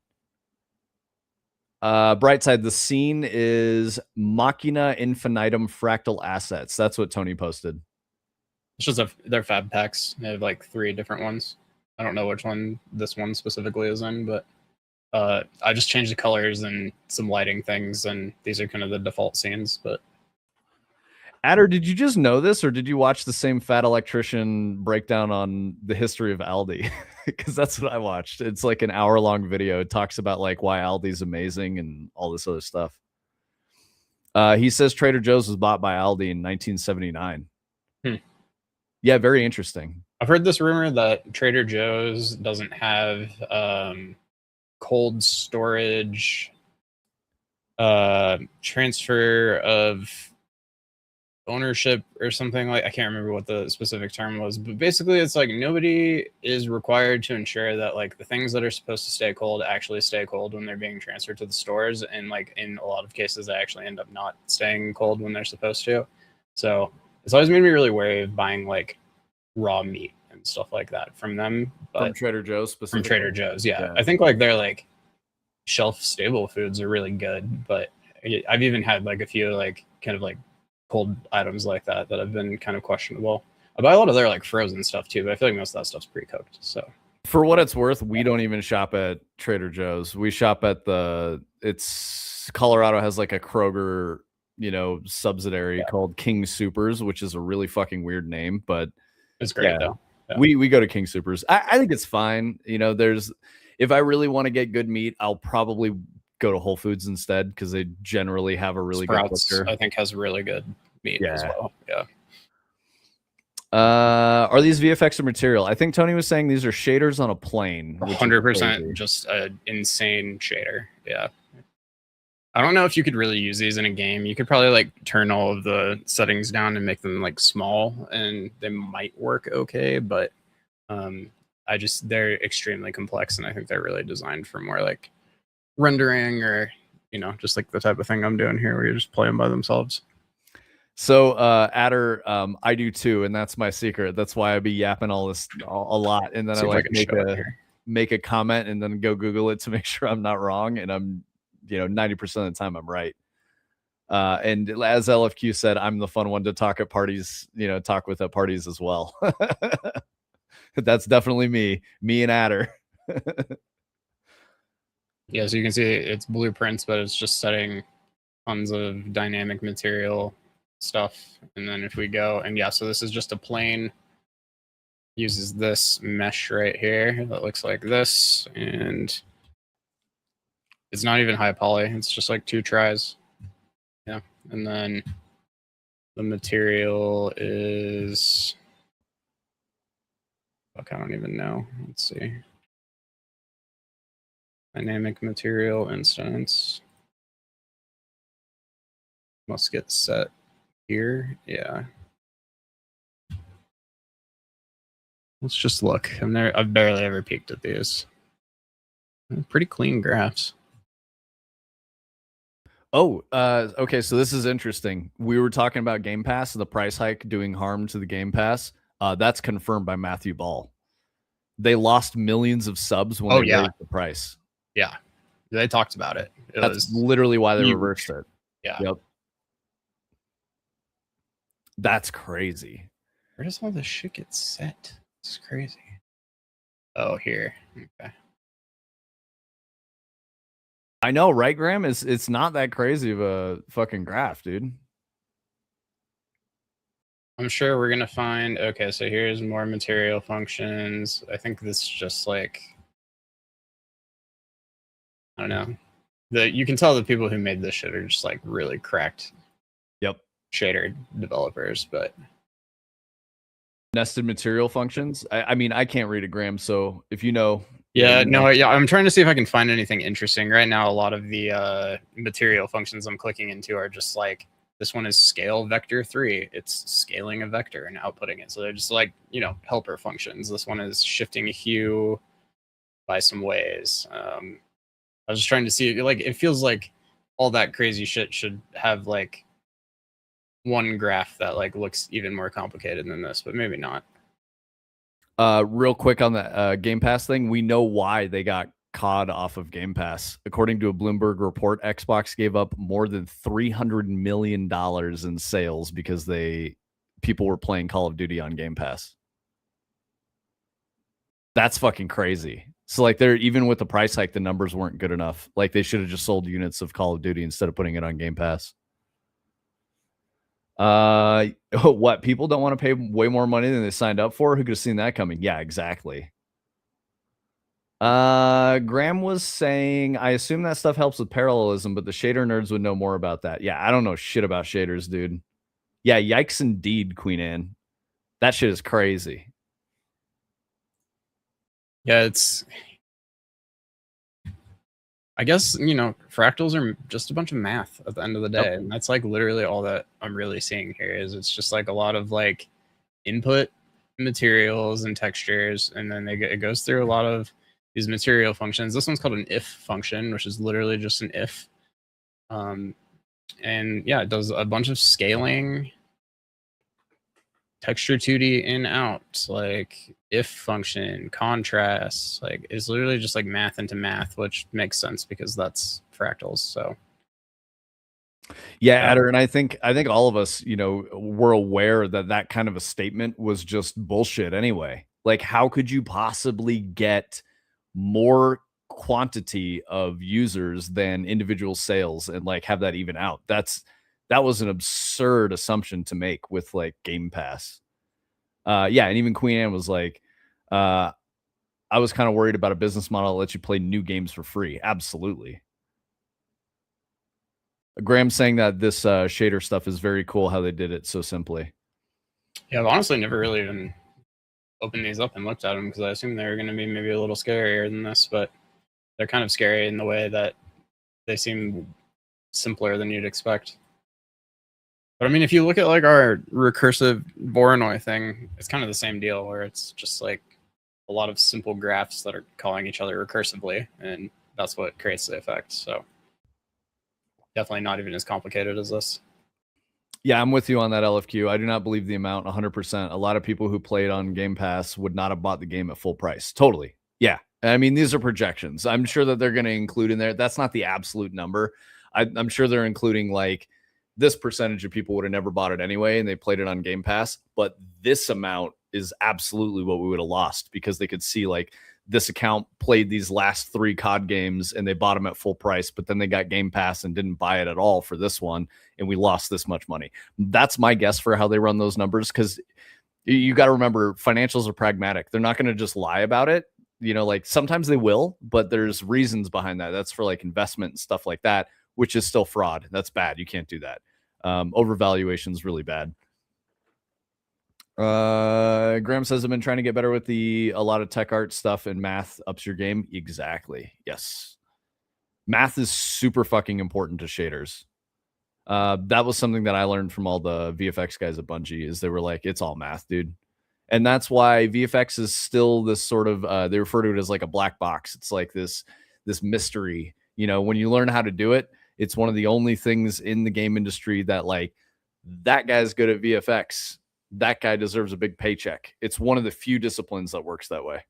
Brightside, the scene is Machina Infinitum Fractal Assets. That's what Tony posted. It's just they're fab packs. They have like 3 different ones. I don't know which one this one specifically is in, but I just changed the colors and some lighting things, and these are kind of the default scenes. But Adder, did you just know this, or did you watch the same Fat Electrician breakdown on the history of Aldi? Because that's what I watched. It's like an hour-long video. It talks about like why Aldi's amazing and all this other stuff. He says Trader Joe's was bought by Aldi in 1979. Yeah, very interesting. I've heard this rumor that Trader Joe's doesn't have cold storage transfer of ownership or something. Like, I can't remember what the specific term was, but basically it's like nobody is required to ensure that like the things that are supposed to stay cold actually stay cold when they're being transferred to the stores, and like in a lot of cases they actually end up not staying cold when they're supposed to. So it's always made me really wary of buying like raw meat and stuff like that from them. But from Trader Joe's specifically? From Trader Joe's, yeah. I think like their like shelf stable foods are really good, but I've even had like a few like kind of like cold items like that have been kind of questionable. I buy a lot of their like frozen stuff too, but I feel like most of that stuff's pre-cooked. So for what it's worth, we don't even shop at Trader Joe's. We shop at it's Colorado has like a Kroger, subsidiary called King Supers, which is a really fucking weird name, but it's great though. Yeah. We go to King Supers. I think it's fine. If I really want to get good meat, I'll probably go to Whole Foods instead because they generally have a really Sprouts, good butcher. I think has really good meat as well. Yeah. Are these VFX or material? I think Tony was saying these are shaders on a plane. 100% just an insane shader. Yeah. I don't know if you could really use these in a game. You could probably like turn all of the settings down and make them like small and they might work okay, but they're extremely complex and I think they're really designed for more like rendering or, just like the type of thing I'm doing here where you just play them by themselves. So, Adder, I do too, and that's my secret. That's why I be yapping all this a lot, and then I like make a comment and then go Google it to make sure I'm not wrong, and I'm 90% of the time I'm right. And as LFQ said, I'm the fun one to talk at parties, talk with at parties as well. That's definitely me and Adder. Yeah, so you can see it's blueprints, but it's just setting tons of dynamic material stuff. And then if we go, and yeah, so this is just a plane, uses this mesh right here that looks like this, and it's not even high poly, it's just like 2 tries. Yeah, and then the material is, fuck, I don't even know. Let's see. Dynamic material instance. Must get set here. Yeah. Let's just look. I've barely ever peeked at these. Pretty clean graphs. Oh, okay. So this is interesting. We were talking about Game Pass, the price hike doing harm to the Game Pass. That's confirmed by Matthew Ball. They lost millions of subs when they raised the price. Yeah, they talked about it. That's literally why they reversed it. Yeah. Yep. That's crazy. Where does all this shit get set? It's crazy. Oh, here. Okay. I know, right, Graham? It's not that crazy of a fucking graph, dude. I'm sure we're gonna find. Okay, so here's more material functions. I think this is just like, I don't know. You can tell the people who made this shit are just like really cracked. Yep. Shader developers, but nested material functions. I mean, I can't read it, Graham. So if you know. Yeah, no, yeah, I'm trying to see if I can find anything interesting. Right now, a lot of the material functions I'm clicking into are just like, this one is scale vector 3. It's scaling a vector and outputting it. So they're just like, helper functions. This one is shifting a hue by some ways. I was just trying to see, like, it feels like all that crazy shit should have like one graph that like looks even more complicated than this, but maybe not. Real quick on the Game Pass thing, we know why they got COD off of Game Pass. According to a Bloomberg report, Xbox gave up more than $300 million in sales because people were playing Call of Duty on Game Pass. That's fucking crazy. So like even with the price hike, the numbers weren't good enough. Like they should have just sold units of Call of Duty instead of putting it on Game Pass. What, people don't want to pay way more money than they signed up for? Who could have seen that coming? Yeah, exactly. Graham was saying, I assume that stuff helps with parallelism, but the shader nerds would know more about that. Yeah, I don't know shit about shaders, dude. Yeah, yikes indeed, Queen Anne. That shit is crazy. Yeah, I guess, fractals are just a bunch of math at the end of the day. Yep. And that's like literally all that I'm really seeing here is it's just like a lot of like input materials and textures. And then it goes through a lot of these material functions. This one's called an if function, which is literally just an if. And yeah, it does a bunch of scaling, texture 2D in out, like if function, contrast, like it's literally just like math into math, which makes sense because that's fractals. So Yeah, Adder, and I think all of us, were aware that that kind of a statement was just bullshit anyway. Like, how could you possibly get more quantity of users than individual sales and like have that even out? That was an absurd assumption to make with like Game Pass. Yeah, and even Queen Anne was like, I was kind of worried about a business model that lets you play new games for free. Absolutely. Graham saying that this shader stuff is very cool, how they did it so simply. Yeah, I've honestly never really even opened these up and looked at them because I assumed they were going to be maybe a little scarier than this, but they're kind of scary in the way that they seem simpler than you'd expect. But I mean, if you look at like our recursive Voronoi thing, it's kind of the same deal where it's just like a lot of simple graphs that are calling each other recursively, and that's what creates the effect. So definitely not even as complicated as this. Yeah, I'm with you on that, LFQ. I do not believe the amount 100%. A lot of people who played on Game Pass would not have bought the game at full price. Totally. Yeah. I mean, these are projections. I'm sure that they're going to include in there. That's not the absolute number. I'm sure they're including like this percentage of people would have never bought it anyway, and they played it on Game Pass. But this amount is absolutely what we would have lost because they could see like this account played these last 3 COD games and they bought them at full price, but then they got Game Pass and didn't buy it at all for this one, and we lost this much money. That's my guess for how they run those numbers, because you got to remember financials are pragmatic. They're not going to just lie about it. Like sometimes they will, but there's reasons behind that. That's for like investment and stuff like that, which is still fraud. That's bad. You can't do that. Overvaluation is really bad. Graham says I've been trying to get better with a lot of tech art stuff, and math ups your game. Exactly. Yes. Math is super fucking important to shaders. That was something that I learned from all the VFX guys at Bungie, is they were like, it's all math, dude. And that's why VFX is still this sort of, they refer to it as like a black box. It's like this mystery, when you learn how to do it, it's one of the only things in the game industry that like, that guy's good at VFX. That guy deserves a big paycheck. It's one of the few disciplines that works that way.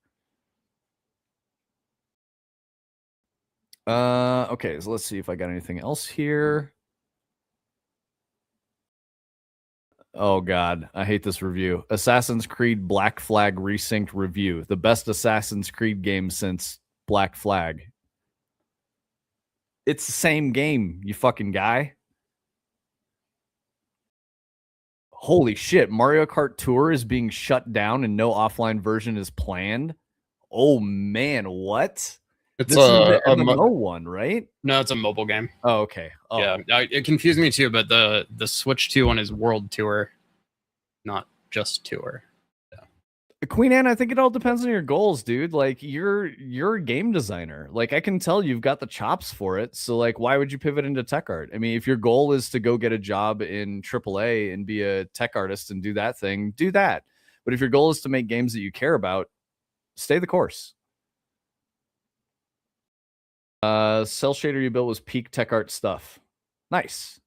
Okay, so let's see if I got anything else here. Oh God, I hate this review. Assassin's Creed Black Flag Resynced review. The best Assassin's Creed game since Black Flag. It's the same game, you fucking guy. Holy shit, Mario Kart Tour is being shut down and no offline version is planned. Oh man, what? It's this is the MMO one, right? No, it's a mobile game. Oh, okay. Oh. Yeah, it confused me too, but the Switch 2 one is World Tour, not just Tour. Queen Anne, I think it all depends on your goals, dude. Like you're a game designer. Like I can tell you've got the chops for it. So like, why would you pivot into tech art? I mean, if your goal is to go get a job in AAA and be a tech artist and do that thing, do that. But if your goal is to make games that you care about, stay the course. Cell shader you built was peak tech art stuff. Nice.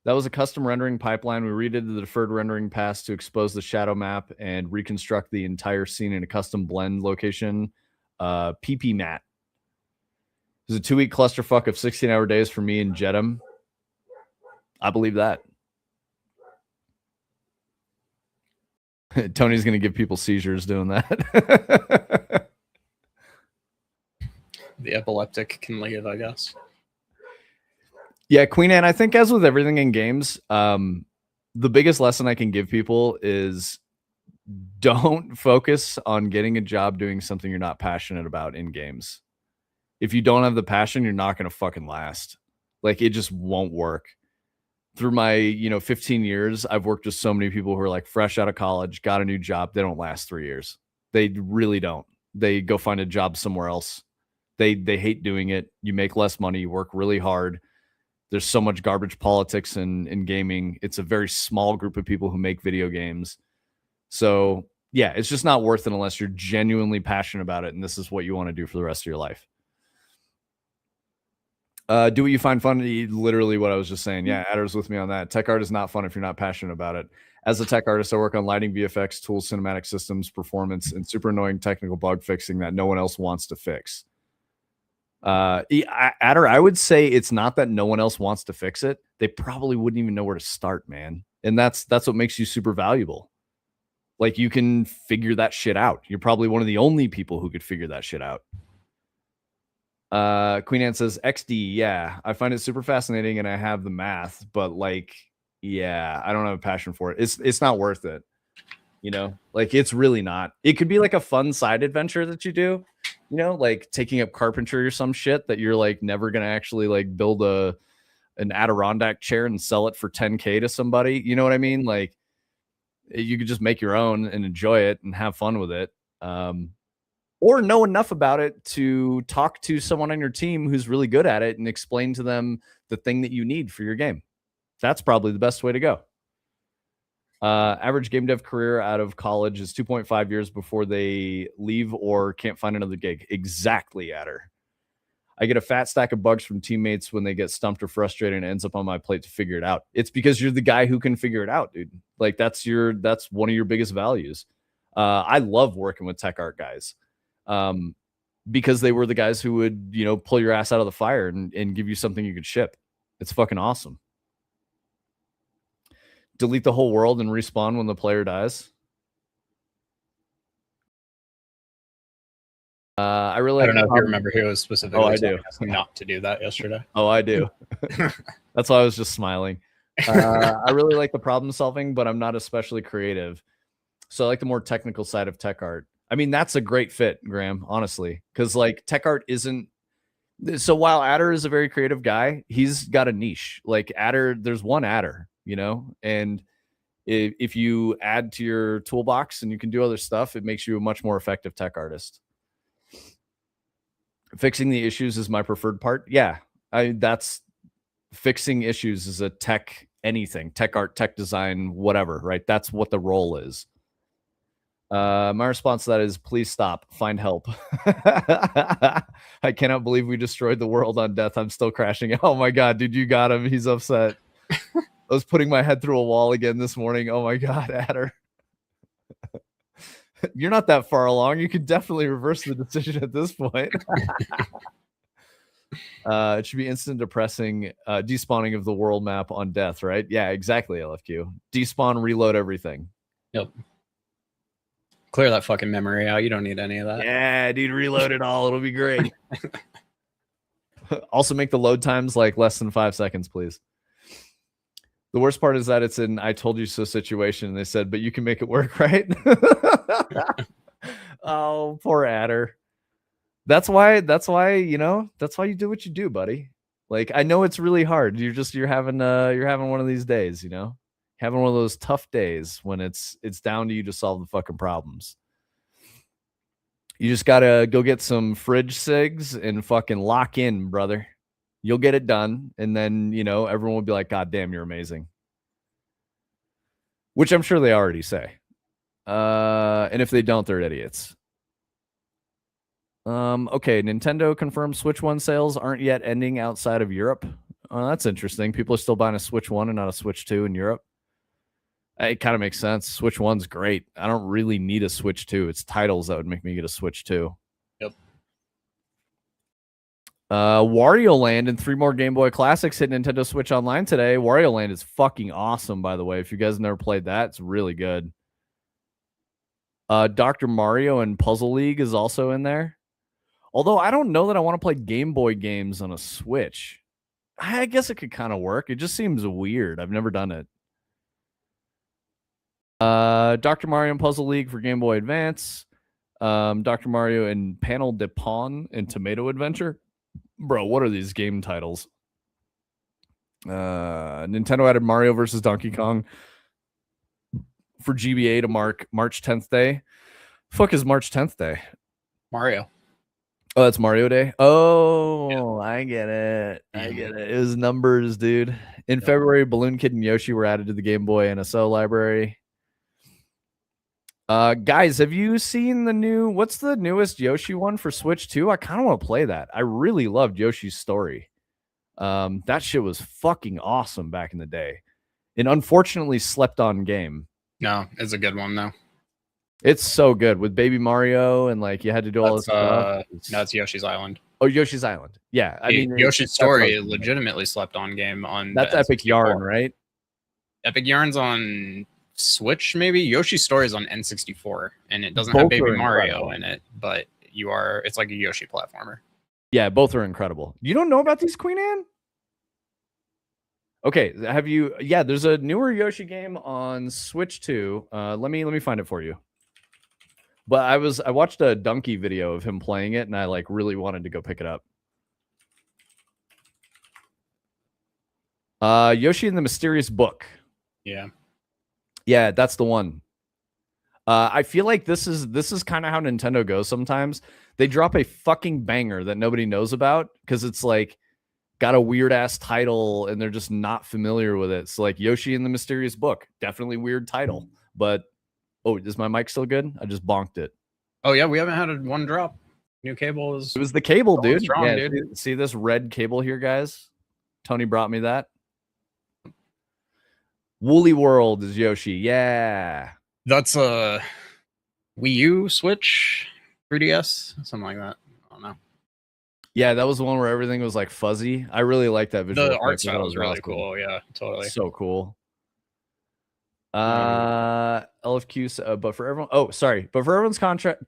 That was a custom rendering pipeline. We redid the deferred rendering pass to expose the shadow map and reconstruct the entire scene in a custom blend location. PP mat. It was a 2-week clusterfuck of 16-hour days for me and Jedem. I believe that. Tony's going to give people seizures doing that. The epileptic can leave, I guess. Yeah, Queen Anne, I think as with everything in games, the biggest lesson I can give people is don't focus on getting a job doing something you're not passionate about in games. If you don't have the passion, you're not going to fucking last. Like, it just won't work. Through my, 15 years, I've worked with so many people who are like fresh out of college, got a new job. They don't last 3 years. They really don't. They go find a job somewhere else. They hate doing it. You make less money. You work really hard. There's so much garbage politics in gaming. It's a very small group of people who make video games. So yeah, it's just not worth it unless you're genuinely passionate about it. And this is what you want to do for the rest of your life. Do what you find fun. Literally what I was just saying. Yeah, Adder's with me on that. Tech art is not fun if you're not passionate about it. As a tech artist, I work on lighting, VFX, tools, cinematic systems, performance, and super annoying technical bug fixing that no one else wants to fix. Adder, I would say it's not that no one else wants to fix it. They probably wouldn't even know where to start, man. And that's what makes you super valuable. Like, you can figure that shit out. You're probably one of the only people who could figure that shit out. Queen Anne says, XD, yeah, I find it super fascinating and I have the math, but like, yeah, I don't have a passion for it. It's not worth it. You know, like, it's really not. It could be like a fun side adventure that you do, you know, like taking up carpentry or some shit that you're like never gonna actually like build an Adirondack chair and sell it for 10K to somebody. You know what I mean? Like, you could just make your own and enjoy it and have fun with it. Or know enough about it to talk to someone on your team who's really good at it and explain to them the thing that you need for your game. That's probably the best way to go. Average game dev career out of college is 2.5 years before they leave or can't find another gig. Exactly, Adder. I get a fat stack of bugs from teammates when they get stumped or frustrated and it ends up on my plate to figure it out. It's because you're the guy who can figure it out, dude. Like, that's one of your biggest values. I love working with tech art guys. Because they were the guys who would, you know, pull your ass out of the fire and give you something you could ship. It's fucking awesome. Delete the whole world and respawn when the player dies. I don't know if you remember who was specifically telling us not to do that yesterday. Oh, I do. That's why I was just smiling. I really like the problem solving, but I'm not especially creative. So I like the more technical side of tech art. I mean, that's a great fit, Graham, honestly, because like tech art isn't. So while Adder is a very creative guy, he's got a niche. Like Adder, there's one Adder, you know, and if you add to your toolbox and you can do other stuff, it makes you a much more effective tech artist. Fixing the issues is my preferred part. Yeah, that's fixing issues is a tech anything, tech art, tech design, whatever, right? That's what the role is. My response to that is, please stop, find help. I cannot believe we destroyed the world on death. I'm still crashing. Oh my God, dude, you got him. He's upset. I was putting my head through a wall again this morning. Oh my God, Adder. You're not that far along. You could definitely reverse the decision at this point. It should be instant depressing despawning of the world map on death, right? Yeah, exactly, LFQ. Despawn, reload everything. Yep. Clear that fucking memory out. You don't need any of that. Yeah, dude, reload it all. It'll be great. Also, make the load times like less than 5 seconds, please. The worst part is that it's an "I told you so" situation. They said, but you can make it work, right? Oh, poor Adder. That's why, you know, that's why you do what you do, buddy. Like, I know it's really hard. You're having one of these days, you know, having one of those tough days when it's down to you to solve the fucking problems. You just gotta go get some fridge cigs and fucking lock in, brother. You'll get it done, and then, you know, everyone will be like, God damn, you're amazing. Which I'm sure they already say. And if they don't, they're idiots. Okay, Nintendo confirms Switch 1 sales aren't yet ending outside of Europe. That's interesting. People are still buying a Switch 1 and not a Switch 2 in Europe. It kind of makes sense. Switch 1's great. I don't really need a Switch 2. It's titles that would make me get a Switch 2. Yep. Wario Land and 3 more Game Boy Classics hit Nintendo Switch Online today. Wario Land is fucking awesome, by the way. If you guys have never played that, it's really good. Dr. Mario and Puzzle League is also in there. Although I don't know that I want to play Game Boy games on a Switch. I guess it could kind of work. It just seems weird. I've never done it. Dr. Mario and Puzzle League for Game Boy Advance. Dr. Mario and Panel de Pon and Tomato Adventure. Bro, what are these game titles? Nintendo added Mario versus Donkey Kong for GBA to mark March 10th Day. Fuck is March 10th Day? Mario. Oh, that's Mario Day? Oh, yeah. I get it. I get it. It was numbers, dude. In February, Balloon Kid and Yoshi were added to the Game Boy NSO library. Guys, have you seen the new, what's the newest Yoshi one for Switch 2? I kind of want to play that. I really loved Yoshi's story. That shit was fucking awesome back in the day. An unfortunately slept on game. No, it's a good one though. It's so good with Baby Mario and like you had to do all this stuff. No, it's Yoshi's Island. Oh, Yoshi's Island. Yeah, I mean Yoshi's Story legitimately slept on game on that's the Epic N64. Yarn, right? Epic Yarn's on Switch, maybe. Yoshi's Story is on N64, and it doesn't Both have Baby are Mario incredible. in it, but it's like a Yoshi platformer. Yeah, both are incredible. You don't know about these, Queen Anne? Okay, have you? Yeah, there's a newer Yoshi game on Switch too. Let me find it for you. But I watched a Donkey video of him playing it, and I like really wanted to go pick it up. Yoshi and the Mysterious Book. Yeah, that's the one. I feel like this is kind of how Nintendo goes sometimes. They drop a fucking banger that nobody knows about because it's like got a weird ass title and they're just not familiar with it. So like Yoshi and the Mysterious Book, definitely weird title. But oh, is my mic still good? I just bonked it. Oh yeah, we haven't had one drop. New cable is. It was the cable, dude. Strong, yeah, dude. see this red cable here, guys? Tony brought me that. Woolly World is Yoshi. Yeah. That's a Wii U, Switch, 3DS, something like that. I don't know. Yeah, that was the one where everything was like fuzzy. I really like that visual. The art style was really cool. Yeah, totally. So cool. LFQ, but for everyone, but for everyone's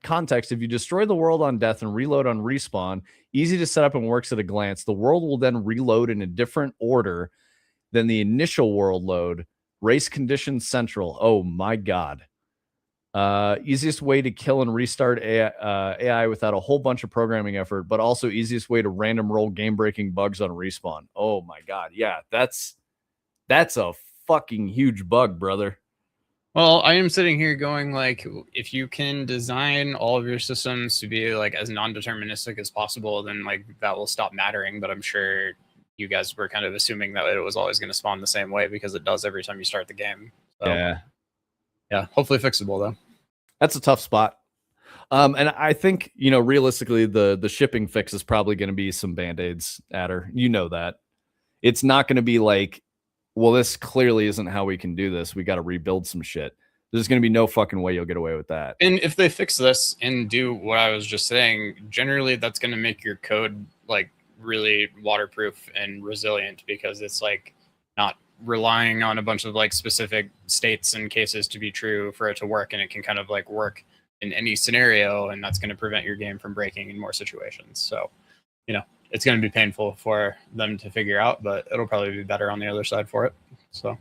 context, if you destroy the world on death and reload on respawn, easy to set up and works at a glance. The world will then reload in a different order than the initial world load. Race conditions central. Oh my god. Easiest way to kill and restart AI without a whole bunch of programming effort, but also easiest way to random roll game-breaking bugs on respawn. Oh my god, yeah, that's a fucking huge bug, brother. Well, I am sitting here going like, if you can design all of your systems to be like as non-deterministic as possible, then like that will stop mattering. But I'm sure you guys were kind of assuming that it was always going to spawn the same way because it does every time you start the game. So, yeah, hopefully fixable though. That's a tough spot. And I think, realistically, the shipping fix is probably going to be some band-aids at her. You know that. It's not going to be like, well, this clearly isn't how we can do this. We got to rebuild some shit. There's going to be no fucking way you'll get away with that. And if they fix this and do what I was just saying, generally that's going to make your code like really waterproof and resilient because it's like not relying on a bunch of like specific states and cases to be true for it to work, and it can kind of like work in any scenario, and that's going to prevent your game from breaking in more situations. So, it's going to be painful for them to figure out, but it'll probably be better on the other side for it. So,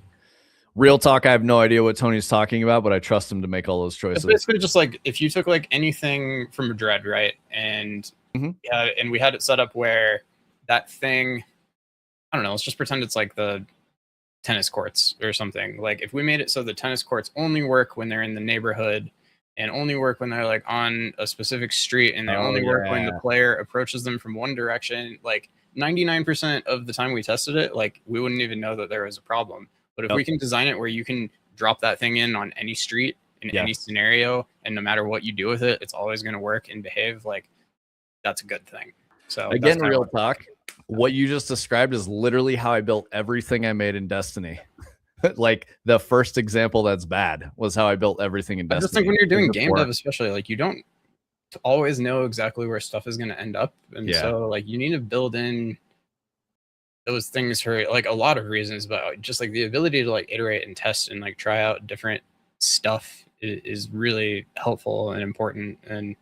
real talk, I have no idea what Tony's talking about, but I trust him to make all those choices. It's basically just like if you took like anything from Dread, right? And and we had it set up where that thing, I don't know, let's just pretend it's like the tennis courts or something. Like if we made it so the tennis courts only work when they're in the neighborhood and only work when they're like on a specific street, and they only work when the player approaches them from one direction, like 99% of the time we tested it, like we wouldn't even know that there was a problem. But if we can design it where you can drop that thing in on any street in any scenario, and no matter what you do with it, it's always going to work and behave, like that's a good thing. So again, real talk, what you just described is literally how I built everything I made in Destiny. Like the first example that's bad was how I built everything in Destiny. I just think when you're doing game dev, especially, like you don't always know exactly where stuff is going to end up, and so like you need to build in those things for like a lot of reasons, but just like the ability to like iterate and test and like try out different stuff is really helpful and important. And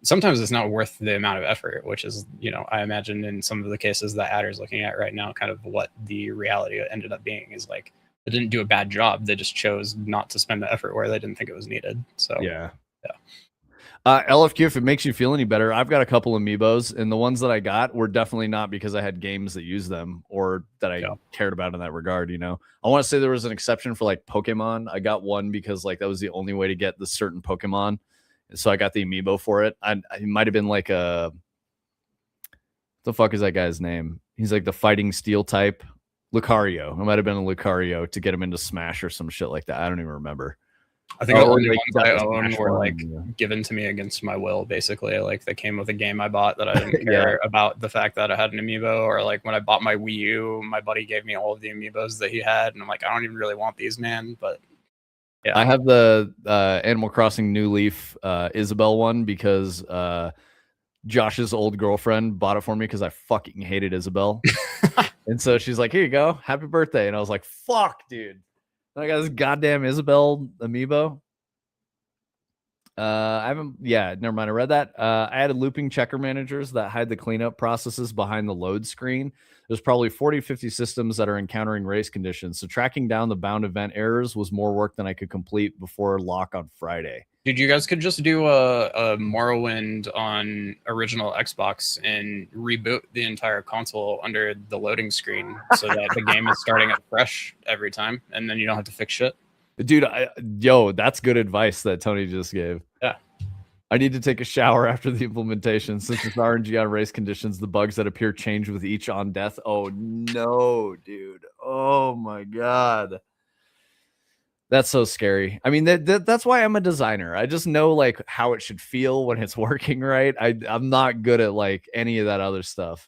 sometimes it's not worth the amount of effort, which is, I imagine in some of the cases that Adder's looking at right now, kind of what the reality ended up being is like they didn't do a bad job. They just chose not to spend the effort where they didn't think it was needed. So yeah. LFQ, if it makes you feel any better, I've got a couple amiibos, and the ones that I got were definitely not because I had games that use them or that I cared about in that regard. I want to say there was an exception for like Pokemon. I got one because like that was the only way to get the certain Pokemon. So I got the amiibo for it. It might have been like what the fuck is that guy's name? He's like the fighting steel type. Lucario. It might have been a Lucario to get him into Smash or some shit like that. I don't even remember. I think the only ones I own were like given to me against my will, basically. Like they came with a game I bought that I didn't care about the fact that I had an amiibo, or like when I bought my Wii U, my buddy gave me all of the amiibos that he had, and I'm like, I don't even really want these, man. But I have the Animal Crossing New Leaf Isabelle one because Josh's old girlfriend bought it for me because I fucking hated Isabel. And so she's like, here you go. Happy birthday. And I was like, fuck, dude. And I got this goddamn Isabel amiibo. I haven't, yeah, never mind. I read that. I added looping checker managers that hide the cleanup processes behind the load screen. There's probably 40, 50 systems that are encountering race conditions. So tracking down the bound event errors was more work than I could complete before lock on Friday. Dude, you guys could just do a Morrowind on original Xbox and reboot the entire console under the loading screen so that the game is starting up fresh every time, and then you don't have to fix shit. Dude, that's good advice that Tony just gave. Yeah. I need to take a shower after the implementation. Since it's RNG on race conditions, the bugs that appear change with each on death. Oh, no, dude. Oh, my God. That's so scary. I mean, that's why I'm a designer. I just know, like, how it should feel when it's working right. I'm not good at, like, any of that other stuff.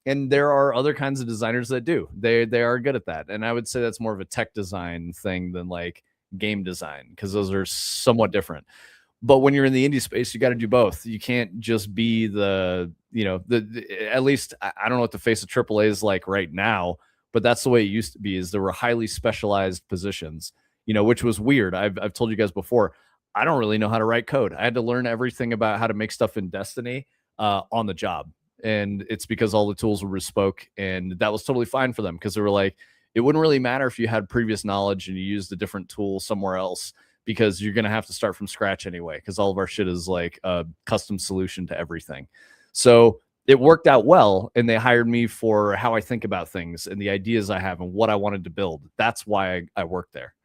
And there are other kinds of designers that do. They are good at that. And I would say that's more of a tech design thing than like game design, because those are somewhat different. But when you're in the indie space, you got to do both. You can't just be the at least I don't know what the face of AAA is like right now, but that's the way it used to be. Is there were highly specialized positions, which was weird. I've told you guys before, I don't really know how to write code. I had to learn everything about how to make stuff in Destiny on the job. And it's because all the tools were bespoke, and that was totally fine for them, because they were like, it wouldn't really matter if you had previous knowledge and you used a different tool somewhere else, because you're going to have to start from scratch anyway, because all of our shit is like a custom solution to everything. So it worked out well, and they hired me for how I think about things and the ideas I have and what I wanted to build. That's why I worked there.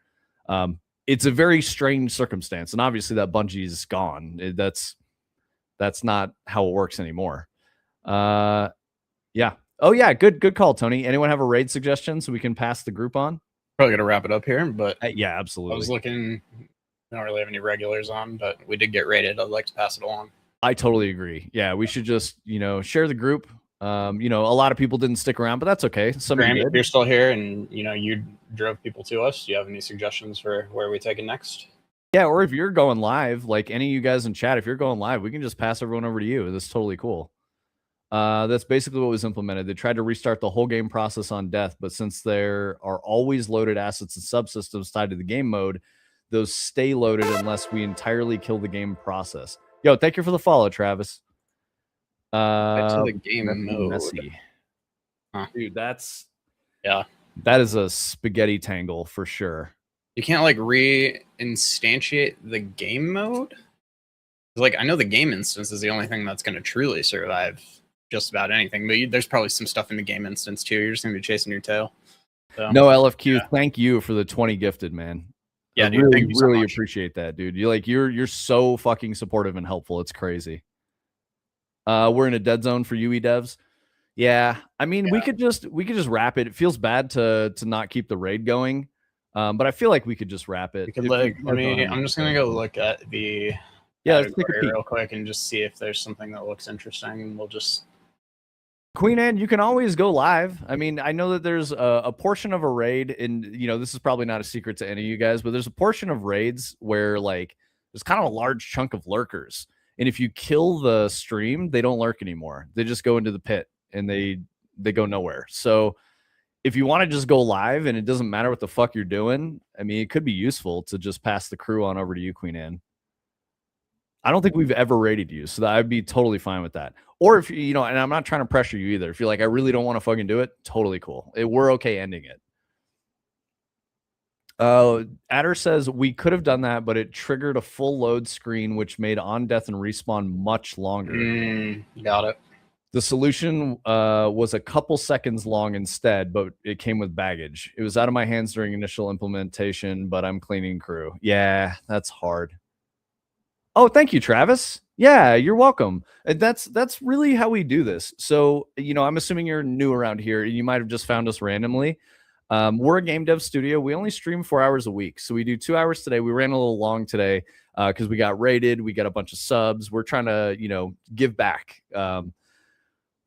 It's a very strange circumstance, and obviously that Bungie's gone. That's not how it works anymore. Yeah. Oh yeah, good call, Tony. Anyone have a raid suggestion so we can pass the group on? Probably gonna wrap it up here, but yeah, absolutely. I was looking. I don't really have any regulars on, but we did get rated. I'd like to pass it along. I totally agree. Yeah, we should just share the group. A lot of people didn't stick around, but that's okay. Graham, if you're still here and you drove people to us, do you have any suggestions for where we take it next? Yeah, or if you're going live, like any of you guys in chat, if you're going live, we can just pass everyone over to you. That's totally cool. That's basically what was implemented. They tried to restart the whole game process on death, but since there are always loaded assets and subsystems tied to the game mode, those stay loaded unless we entirely kill the game process. Yo, thank you for the follow, Travis. To the game mode. Messy. Huh. Dude, that is a spaghetti tangle for sure. You can't like reinstantiate the game mode? Like, I know the game instance is the only thing that's going to truly survive just about anything, but there's probably some stuff in the game instance too. You're just going to be chasing your tail. So, no, LFQ, Thank you for the 20 gifted, man. Yeah, I dude, thank you so really much. appreciate that, dude. You're so fucking supportive and helpful. It's crazy. We're in a dead zone for UE devs. Yeah, I mean, we could just wrap it. It feels bad to not keep the raid going, but I feel like we could just wrap it. I'm just gonna go look at the let's take a peek real quick and just see if there's something that looks interesting, and we'll just. Queen Anne, you can always go live. I mean, I know that there's a portion of a raid, and this is probably not a secret to any of you guys, but there's a portion of raids where like there's kind of a large chunk of lurkers, and if you kill the stream, they don't lurk anymore. They just go into the pit and they go nowhere. So if you want to just go live and it doesn't matter what the fuck you're doing, I mean, it could be useful to just pass the crew on over to you, Queen Anne. I don't think we've ever rated you, so I'd be totally fine with that. Or if and I'm not trying to pressure you either. If you're like, I really don't want to fucking do it, totally cool. We're okay ending it. Adder says we could have done that, but it triggered a full load screen, which made on death and respawn much longer. Got it. The solution was a couple seconds long instead, but it came with baggage. It was out of my hands during initial implementation, but I'm cleaning crew. Yeah, that's hard. Oh, thank you, Travis. Yeah, you're welcome. That's really how we do this. So, I'm assuming you're new around here and you might have just found us randomly. We're a game dev studio. We only stream 4 hours a week. So we do 2 hours today. We ran a little long today because we got rated. We got a bunch of subs. We're trying to, give back.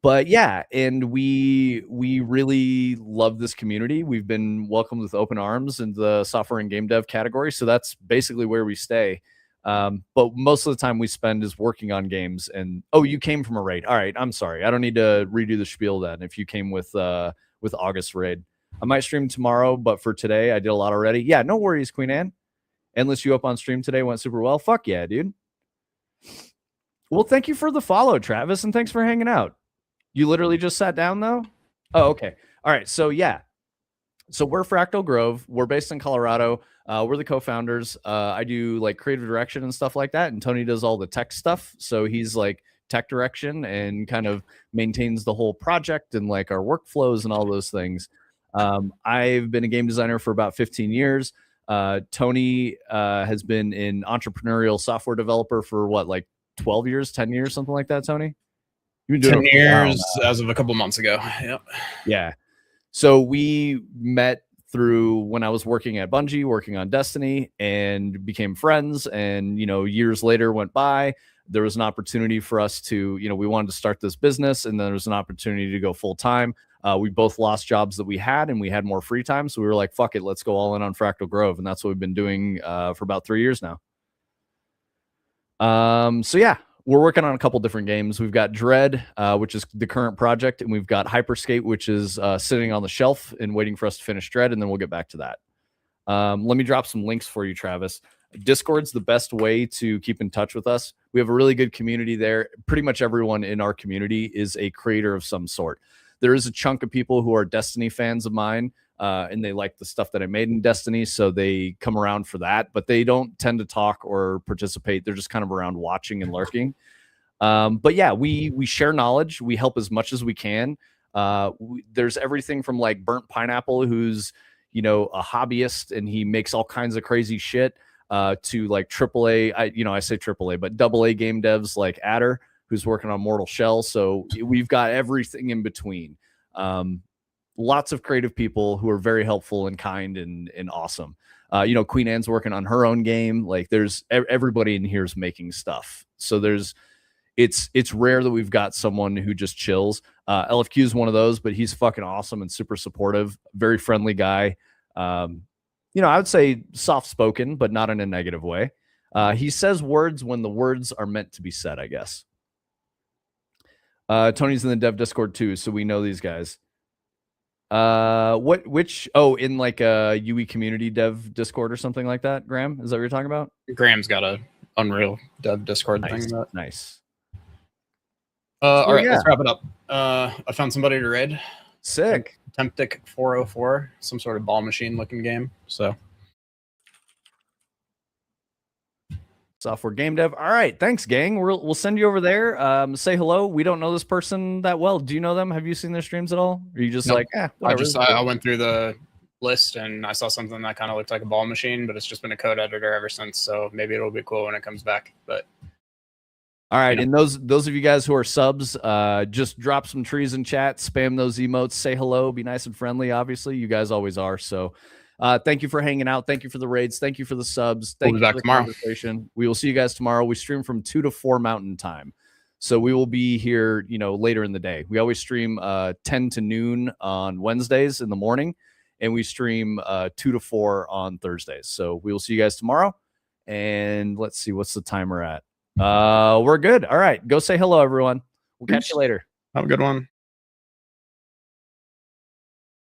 But yeah, and we really love this community. We've been welcomed with open arms in the software and game dev category. So that's basically where we stay. But most of the time we spend is working on games. And oh, you came from a raid. All right, I'm sorry. I don't need to redo the spiel then. If you came with August raid, I might stream tomorrow, but for today I did a lot already. Yeah, no worries, Queen Anne. Endless you up on stream today went super well. Fuck yeah, dude. Well, thank you for the follow, Travis, and thanks for hanging out. You literally just sat down though? Oh, okay. All right. So yeah. So we're Fractal Grove. We're based in Colorado. We're the co-founders. I do like creative direction and stuff like that, and Tony does all the tech stuff. So he's like tech direction and kind of maintains the whole project and like our workflows and all those things. I've been a game designer for about 15 years. Tony has been an entrepreneurial software developer for what, like 12 years, 10 years, something like that, Tony? You've been doing 10 years as of a couple months ago. Yep. Yeah. So we met through when I was working at Bungie, working on Destiny, and became friends. And, years later went by. There was an opportunity for us to, we wanted to start this business, and then there was an opportunity to go full time. We both lost jobs that we had, and we had more free time. So we were like, fuck it, let's go all in on Fractal Grove. And that's what we've been doing for about 3 years now. So yeah, we're working on a couple different games. We've got Dread, which is the current project, and we've got Hyperskate, which is sitting on the shelf and waiting for us to finish Dread, and then we'll get back to that. Let me drop some links for you, Travis. Discord's the best way to keep in touch with us. We have a really good community there. Pretty much everyone in our community is a creator of some sort. There is a chunk of people who are Destiny fans of mine, and they like the stuff that I made in Destiny, so they come around for that, but they don't tend to talk or participate. They're just kind of around watching and lurking. But yeah, we share knowledge. We help as much as we can. There's everything from like Burnt Pineapple, who's, a hobbyist, and he makes all kinds of crazy shit, to like AAA, I say AAA, but AA game devs like Adder, who's working on Mortal Shell. So we've got everything in between. Lots of creative people who are very helpful and kind and awesome. Queen Anne's working on her own game. Like there's everybody in here is making stuff. So it's rare that we've got someone who just chills. LFQ is one of those, but he's fucking awesome and super supportive, very friendly guy. I would say soft-spoken, but not in a negative way. He says words when the words are meant to be said, I guess. Tony's in the dev Discord too, so we know these guys. In like a UE community dev Discord or something like that, Graham? Is that what you're talking about? Graham's got a Unreal dev Discord thing. Nice. All right, let's wrap it up. I found somebody to raid. Sick. Temptic 404, some sort of ball machine looking game. So software game dev. All right, thanks, gang. We'll send you over there. Say hello. We don't know this person that well. Do you know them? Have you seen their streams at all? Or are you just like, I went through the list and I saw something that kind of looked like a ball machine, but it's just been a code editor ever since. So maybe it'll be cool when it comes back. But all right, and those of you guys who are subs, just drop some trees in chat, spam those emotes, say hello, be nice and friendly. Obviously, you guys always are. So, thank you for hanging out. Thank you for the raids. Thank you for the subs. Thank you for the tomorrow. Conversation. We will see you guys tomorrow. We stream from 2 to 4 Mountain Time, so we will be here, later in the day. We always stream 10 to noon on Wednesdays in the morning, and we stream 2 to 4 on Thursdays. So we will see you guys tomorrow. And let's see, what's the timer at? We're good. All right. Go say hello, everyone. We'll catch you later. Have a good one.